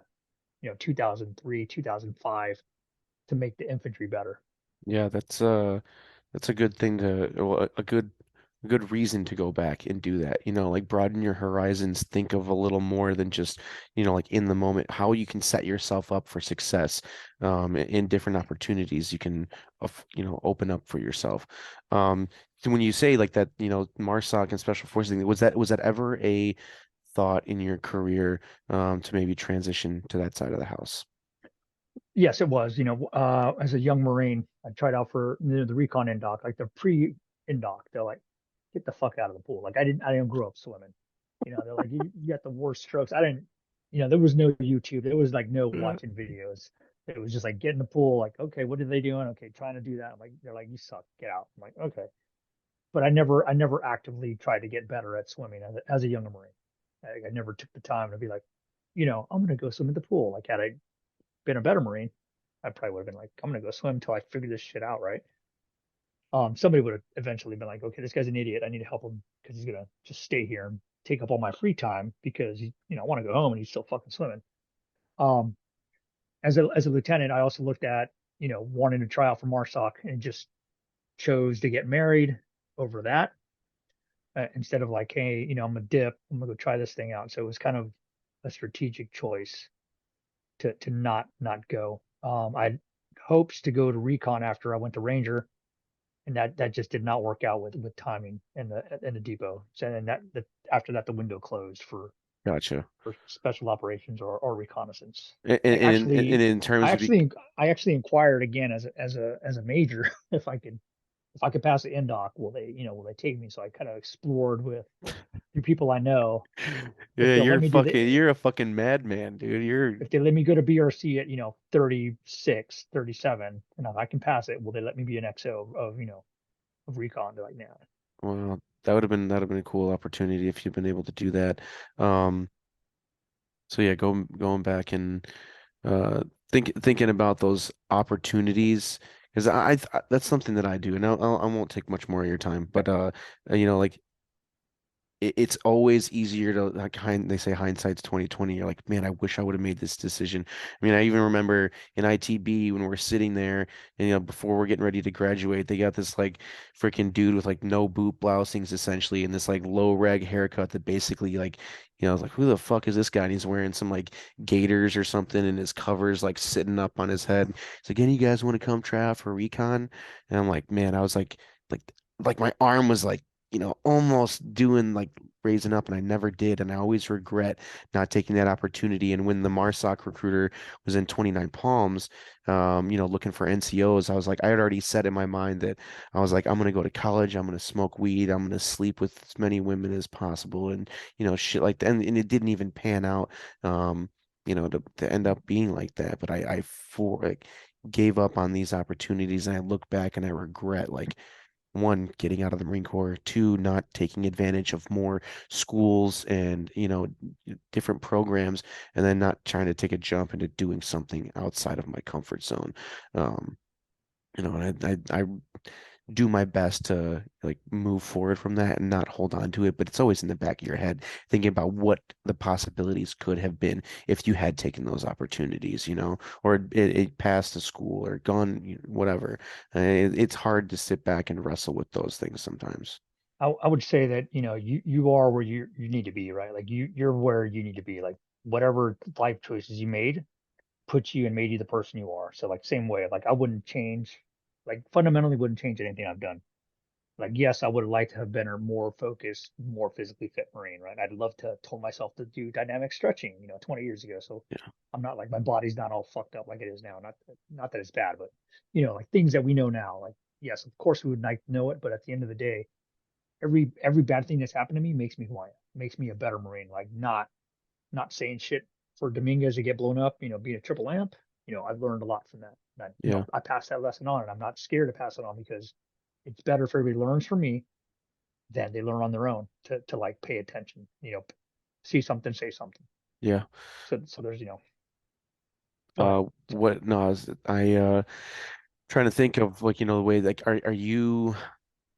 2003, 2005 to make the infantry better. Yeah, that's a good thing well, a good reason to go back and do that. Like broaden your horizons, think of a little more than just, like in the moment, how you can set yourself up for success in different opportunities you can open up for yourself. So when you say like that, MARSOC and Special Forces thing, was that ever a thought in your career to maybe transition to that side of the house? Yes, it was. As a young Marine, I tried out for the recon indoc, like the pre-indoc. They're like, get the fuck out of the pool. Like I didn't grow up swimming. They're like, you got the worst strokes. I didn't, there was no YouTube. There was like no watching videos. It was just like get in the pool. Like, okay, what are they doing? Okay, trying to do that. I'm like, they're like, you suck. Get out. I'm like, okay. But I never actively tried to get better at swimming as a younger Marine. I never took the time to be like, I'm gonna go swim in the pool. Like had I been a better Marine, I probably would have been like, I'm gonna go swim until I figure this shit out, right? Somebody would have eventually been like, okay, this guy's an idiot. I need to help him because he's gonna just stay here and take up all my free time because I want to go home and he's still fucking swimming. Um, as a lieutenant, I also looked at, wanting to try out for MARSOC and just chose to get married over that instead of like, hey, I'm a dip, I'm gonna go try this thing out. So it was kind of a strategic choice to not go. I had hopes to go to recon after I went to Ranger, and that just did not work out with timing in the depot. So and after that the window closed Gotcha. for special operations or reconnaissance. And, I and, and actually in I terms of actually I actually inquired again as a major if I could pass the indoc, will they take me? So I kind of explored with the people I know if Yeah, they'll let me do the you're a fucking madman, dude. if they let me go to BRC at 36, 37, and if I can pass it, will they let me be an XO of recon? They're like, nah. Well, that would have been a cool opportunity if you'd been able to do that. Um, so yeah, going back and thinking about those opportunities because that's something that I do, and I won't take much more of your time, Okay. but like it's always easier to like they say hindsight's 2020. You're like, man, I wish I would have made this decision. I mean, I even remember in ITB when we're sitting there and before we're getting ready to graduate, they got this like freaking dude with like no boot blousings essentially and this like low rag haircut that basically like I was like, who the fuck is this guy? And he's wearing some like gaiters or something and his covers like sitting up on his head. He's like, any of you guys want to come try out for recon? And I'm like, man, I was like like my arm was like almost doing like raising up, and I never did. And I always regret not taking that opportunity. And when the MARSOC recruiter was in 29 Palms, looking for NCOs, I was like, I had already set in my mind that I was like, I'm gonna go to college, I'm gonna smoke weed, I'm gonna sleep with as many women as possible, and shit like that. And it didn't even pan out, to end up being like that. But I for like. gave up on these opportunities, and I look back and I regret like one, getting out of the Marine Corps, two, not taking advantage of more schools and, different programs, and then not trying to take a jump into doing something outside of my comfort zone. Um, and I do my best to like move forward from that and not hold on to it, but it's always in the back of your head thinking about what the possibilities could have been if you had taken those opportunities, or it passed to school or gone, whatever. It's hard to sit back and wrestle with those things sometimes. I would say that, you are where you need to be, right? Like you're where you need to be. Like whatever life choices you made put you and made you the person you are. So like same way, like I wouldn't change, like fundamentally wouldn't change anything I've done. Like yes, I would have liked to have been a more focused, more physically fit Marine, right? I'd love to have told myself to do dynamic stretching, 20 years ago. So Yeah, I'm not like my body's not all fucked up like it is now. Not that it's bad, but like things that we know now, like yes, of course we would like to know it, but at the end of the day, every bad thing that's happened to me makes me who I am, makes me a better Marine. Like not saying shit for Dominguez to get blown up, being a triple amp. I've learned a lot from that. And yeah, I passed that lesson on, and I'm not scared to pass it on because it's better if everybody learns from me than they learn on their own to like pay attention. See something, say something. yeah. So there's go ahead. Sorry. What? No, trying to think of like, the way like, are you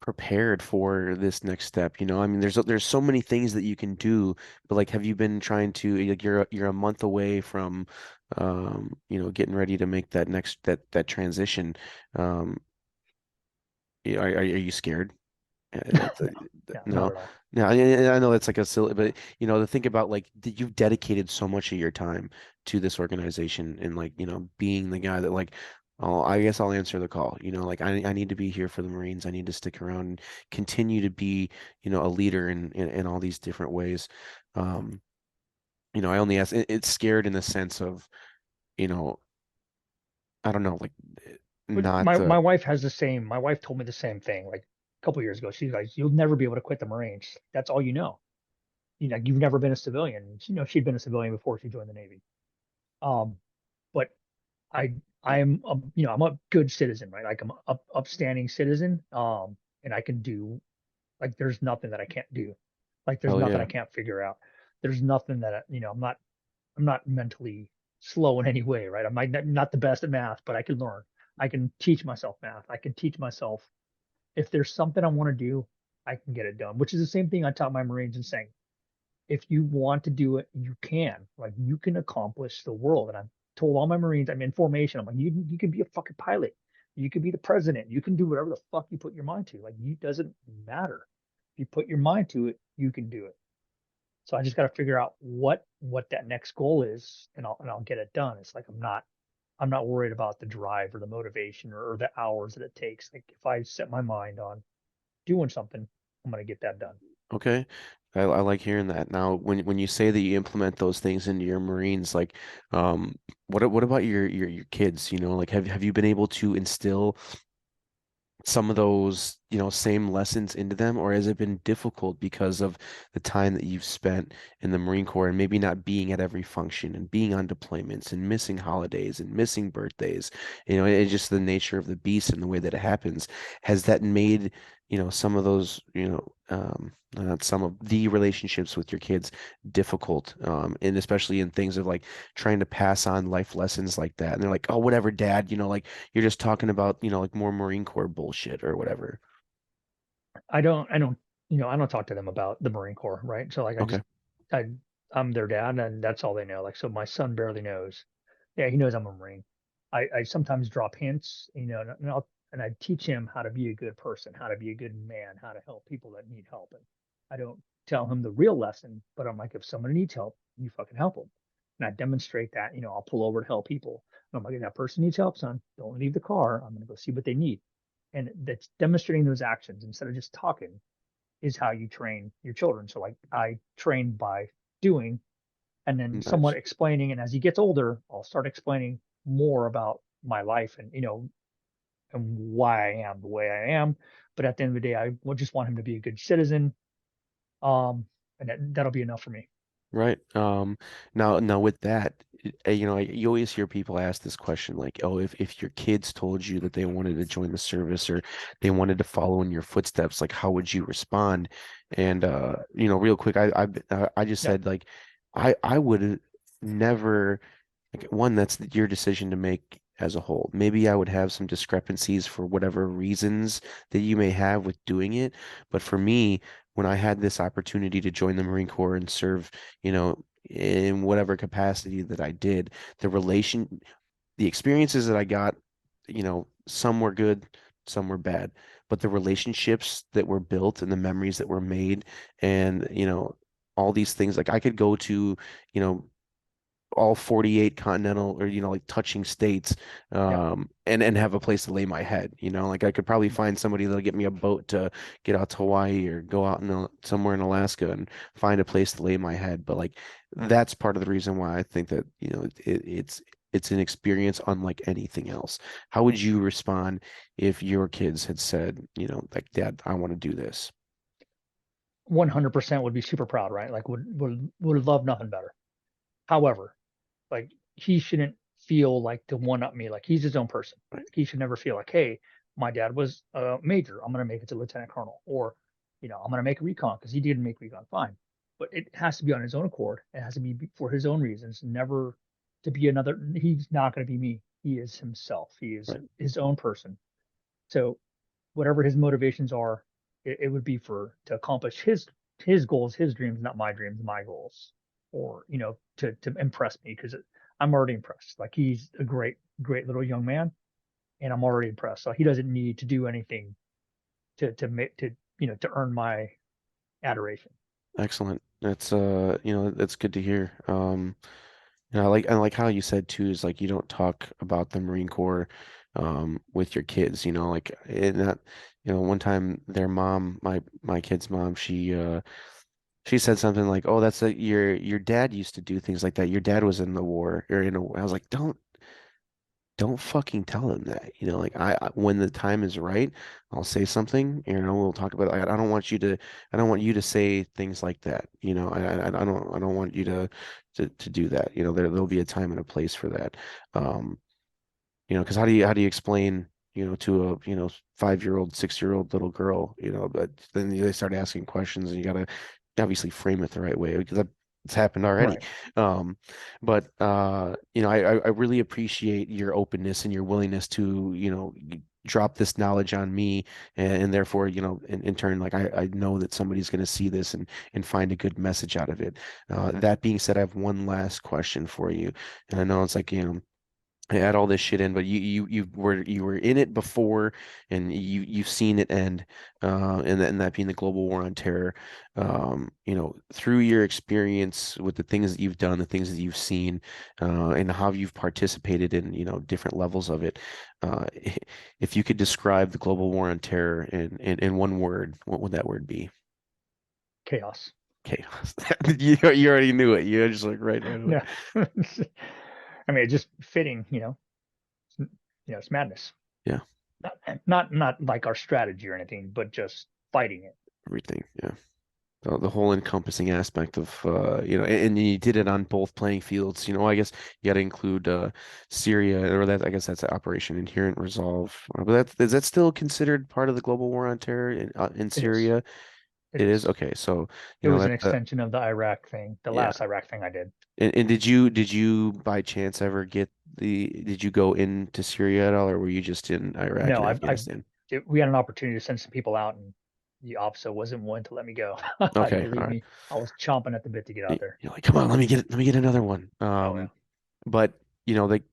prepared for this next step? I mean, there's so many things that you can do, but like, have you been trying to like you're a month away from, getting ready to make that transition. Um, are you scared? That's No, not no, at all. no. I know that's like a silly, but to think about like you've dedicated so much of your time to this organization and like being the guy that like, oh, I guess I'll answer the call. Like I need to be here for the Marines. I need to stick around and continue to be a leader in all these different ways. Um, I only ask. It's scared in the sense of you know I don't know, like But not my wife has the same. My wife told me the same thing like a couple years ago. She's like, "You'll never be able to quit the Marines. That's all you know. You've never been a civilian." She'd been a civilian before she joined the Navy. Um, but I I'm a good citizen, right? Like I'm a upstanding citizen. And I can do like there's nothing that I can't do. Like there's hell nothing yeah, I can't figure out. There's nothing that I'm not mentally slow in any way, right? I'm not the best at math, but I can learn. I can teach myself math. I can teach myself if there's something I want to do, I can get it done. Which is the same thing I taught my Marines and saying, if you want to do it, you can. Like you can accomplish the world. And I've told all my Marines, I'm in formation. I'm like, you can be a fucking pilot. You can be the president. You can do whatever the fuck you put your mind to. Like you doesn't matter. If you put your mind to it, you can do it. So I just got to figure out what that next goal is, and I'll get it done. It's like I'm not worried about the drive or the motivation or the hours that it takes. Like if I set my mind on doing something, I'm gonna get that done. okay. I like hearing that. Now, when you say that you implement those things into your Marines, like, what about your kids? Like, have you been able to instill some of those, same lessons into them, or has it been difficult because of the time that you've spent in the Marine Corps and maybe not being at every function and being on deployments and missing holidays and missing birthdays? It's just the nature of the beast and the way that it happens. Has that made, some of those, not some of the relationships with your kids difficult, and especially in things of like trying to pass on life lessons like that. And they're like, oh, whatever, dad, like you're just talking about, like more Marine Corps bullshit or whatever. I don't talk to them about the Marine Corps, right? So like Okay. I I'm their dad, and that's all they know. Like so, my son barely knows. Yeah, he knows I'm a Marine. I sometimes drop hints, and I teach him how to be a good person, how to be a good man, how to help people that need help. And I don't tell him the real lesson, but I'm like, if someone needs help, you fucking help them. And I demonstrate that, I'll pull over to help people. And I'm like, if that person needs help, son, don't leave the car. I'm gonna go see what they need. And that's demonstrating those actions instead of just talking is how you train your children. So like I train by doing and then somewhat Nice. explaining. And as he gets older, I'll start explaining more about my life and why I am the way I am. But at the end of the day, I would just want him to be a good citizen. Um, and that'll be enough for me. Right. Now with that, you always hear people ask this question like, oh, if your kids told you that they wanted to join the service or they wanted to follow in your footsteps, like how would you respond? And real quick, I just Yeah, said like I would never like one, that's your decision to make as a whole. Maybe I would have some discrepancies for whatever reasons that you may have with doing it. But for me, when I had this opportunity to join the Marine Corps and serve, in whatever capacity that I did, the experiences that I got, some were good, some were bad. But the relationships that were built and the memories that were made and, all these things, like I could go to, you know, all 48 continental or like touching states yeah. and have a place to lay my head, like I could probably find somebody that'll get me a boat to get out to Hawaii or go out somewhere in Alaska and find a place to lay my head, but like that's part of the reason why I think that it's an experience unlike anything else. How would you respond if your kids had said, like, Dad, I want to do this? 100% would be super proud, right? Like would love nothing better. However, like he shouldn't feel like to one up me. Like he's his own person. Right, He should never feel like, hey, my dad was a major. I'm gonna make it to lieutenant colonel, or I'm gonna make recon because he didn't make recon. Fine, but it has to be on his own accord. It has to be for his own reasons. Never to be another. He's not gonna be me. He is himself. He is right. his own person. So whatever his motivations are, it would be for to accomplish his goals, his dreams, not my dreams, my goals, or to impress me because I'm already impressed. Like he's a great little young man, and I'm already impressed. So he doesn't need to do anything to make to earn my adoration. Excellent. That's good to hear. I like how you said too is like you don't talk about the Marine Corps with your kids, like in that, one time their mom, my kid's mom, she said something like, "Oh, your dad used to do things like that. Your dad was in the war or in a I was like, don't fucking tell them that. Like when the time is right, I'll say something, we'll talk about it. I don't want you to say things like that. I don't want you to do that. There'll be a time and a place for that. Um, because how do you explain, to a, 5-year-old, 6-year-old little girl, but then they start asking questions and you gotta obviously frame it the right way because it's happened already. Right. Um, but I really appreciate your openness and your willingness to, drop this knowledge on me and therefore, in turn, like I know that somebody's going to see this and find a good message out of it. That being said, I have one last question for you. And I know it's like, I add all this shit in, but you were in it before, and you've seen it end, and that being the global war on terror. Through your experience with the things that you've done, the things that you've seen, and how you've participated in, different levels of it. Uh, if you could describe the global war on terror in one word, what would that word be? Chaos. Chaos. You already knew it. You just like right away. Yeah. I mean, just fitting. It's madness. Yeah, Not like our strategy or anything, but just fighting it. everything. Yeah. The whole encompassing aspect of and you did it on both playing fields. I guess you got to include Syria, or that I guess that's Operation Inherent Resolve. But is that still considered part of the global war on terror in It is. Syria? It It is is. okay. So It was an that extension of the Iraq thing, the yeah. last Iraq thing I did. And did you by chance ever did you go into Syria at all, or were you just in Iraq No, and I Afghanistan? we had an opportunity to send some people out, and the OPSO wasn't willing to let me go. Okay, all Believe right. me, I was chomping at the bit to get out there. You're like, come on, let me get another one. Oh yeah, But like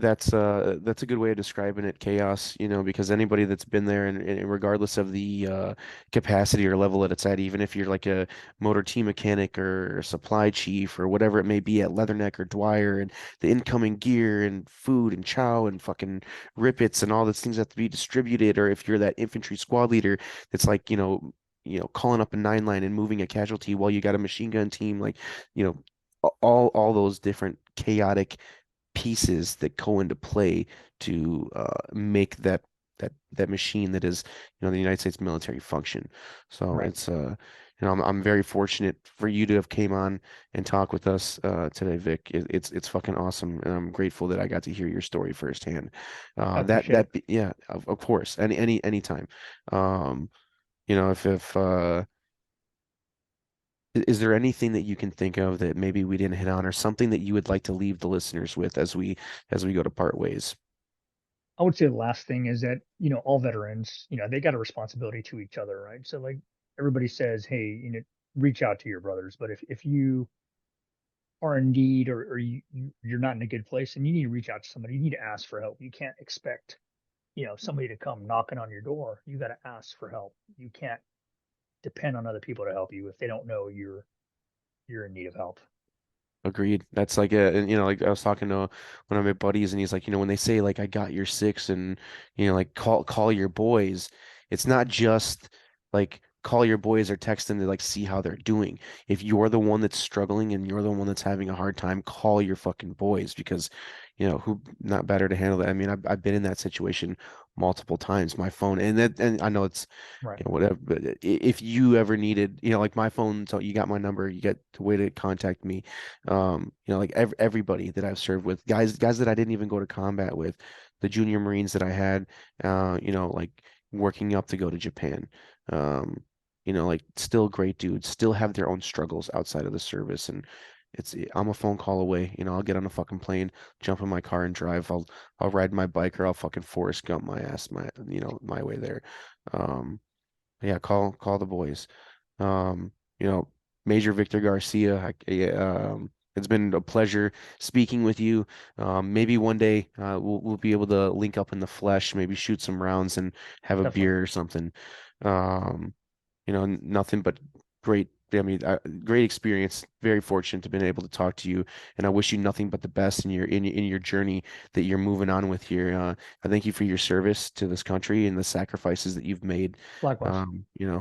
that's a good way of describing it, chaos, because anybody that's been there and regardless of the capacity or level that it's at, even if you're like a motor team mechanic or a supply chief or whatever it may be at Leatherneck or Dwyer and the incoming gear and food and chow and fucking rippets and all those things have to be distributed, or if you're that infantry squad leader that's like, calling up a 9 line and moving a casualty while you got a machine gun team, like, you know, all those different chaotic pieces that go into play to make that that machine that is, the United States military function. So Right. it's I'm very fortunate for you to have came on and talk with us today, Vic. It's fucking awesome, and I'm grateful that I got to hear your story firsthand. I appreciate it. Yeah, of course, anytime. Um, if is there anything that you can think of that maybe we didn't hit on, or something that you would like to leave the listeners with as we go to part ways? I would say the last thing is that, all veterans, they got a responsibility to each other, right? So like everybody says, hey, reach out to your brothers. But if you are in need or you're not in a good place and you need to reach out to somebody, you need to ask for help. You can't expect, somebody to come knocking on your door. You got to ask for help. You can't depend on other people to help you if they don't know you're in need of help. Agreed. That's like and like I was talking to one of my buddies, and he's like, when they say like I got your six, and like call your boys, it's not just like call your boys or text them to like see how they're doing. If you're the one that's struggling and you're the one that's having a hard time, call your fucking boys, because who not better to handle that. I mean, I've been in that situation multiple times. My phone, and I know it's Right. whatever. But if you ever needed, like my phone, so you got my number, you get the way to contact me. Like everybody that I've served with, guys that I didn't even go to combat with, the junior Marines that I had, like working up to go to Japan. Um, like still great dudes, still have their own struggles outside of the service, and I'm a phone call away. I'll get on a fucking plane, jump in my car and drive. I'll ride my bike, or I'll fucking Forrest Gump my ass my way there. Um, yeah, call the boys. Um, you know, Major Victor Garcia, it's been a pleasure speaking with you. Maybe one day we'll be able to link up in the flesh, maybe shoot some rounds and have a Definitely. beer or something. Um, Nothing but great. I mean, great experience. Very fortunate to have been able to talk to you, and I wish you nothing but the best in your journey that you're moving on with here. I thank you for your service to this country and the sacrifices that you've made. Likewise.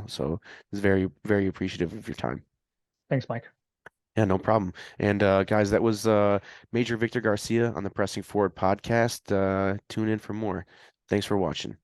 So it's very, very appreciative of your time. Thanks, Mike. Yeah, no problem. And guys, that was Major Victor Garcia on the Pressing Forward podcast. Tune in for more. Thanks for watching.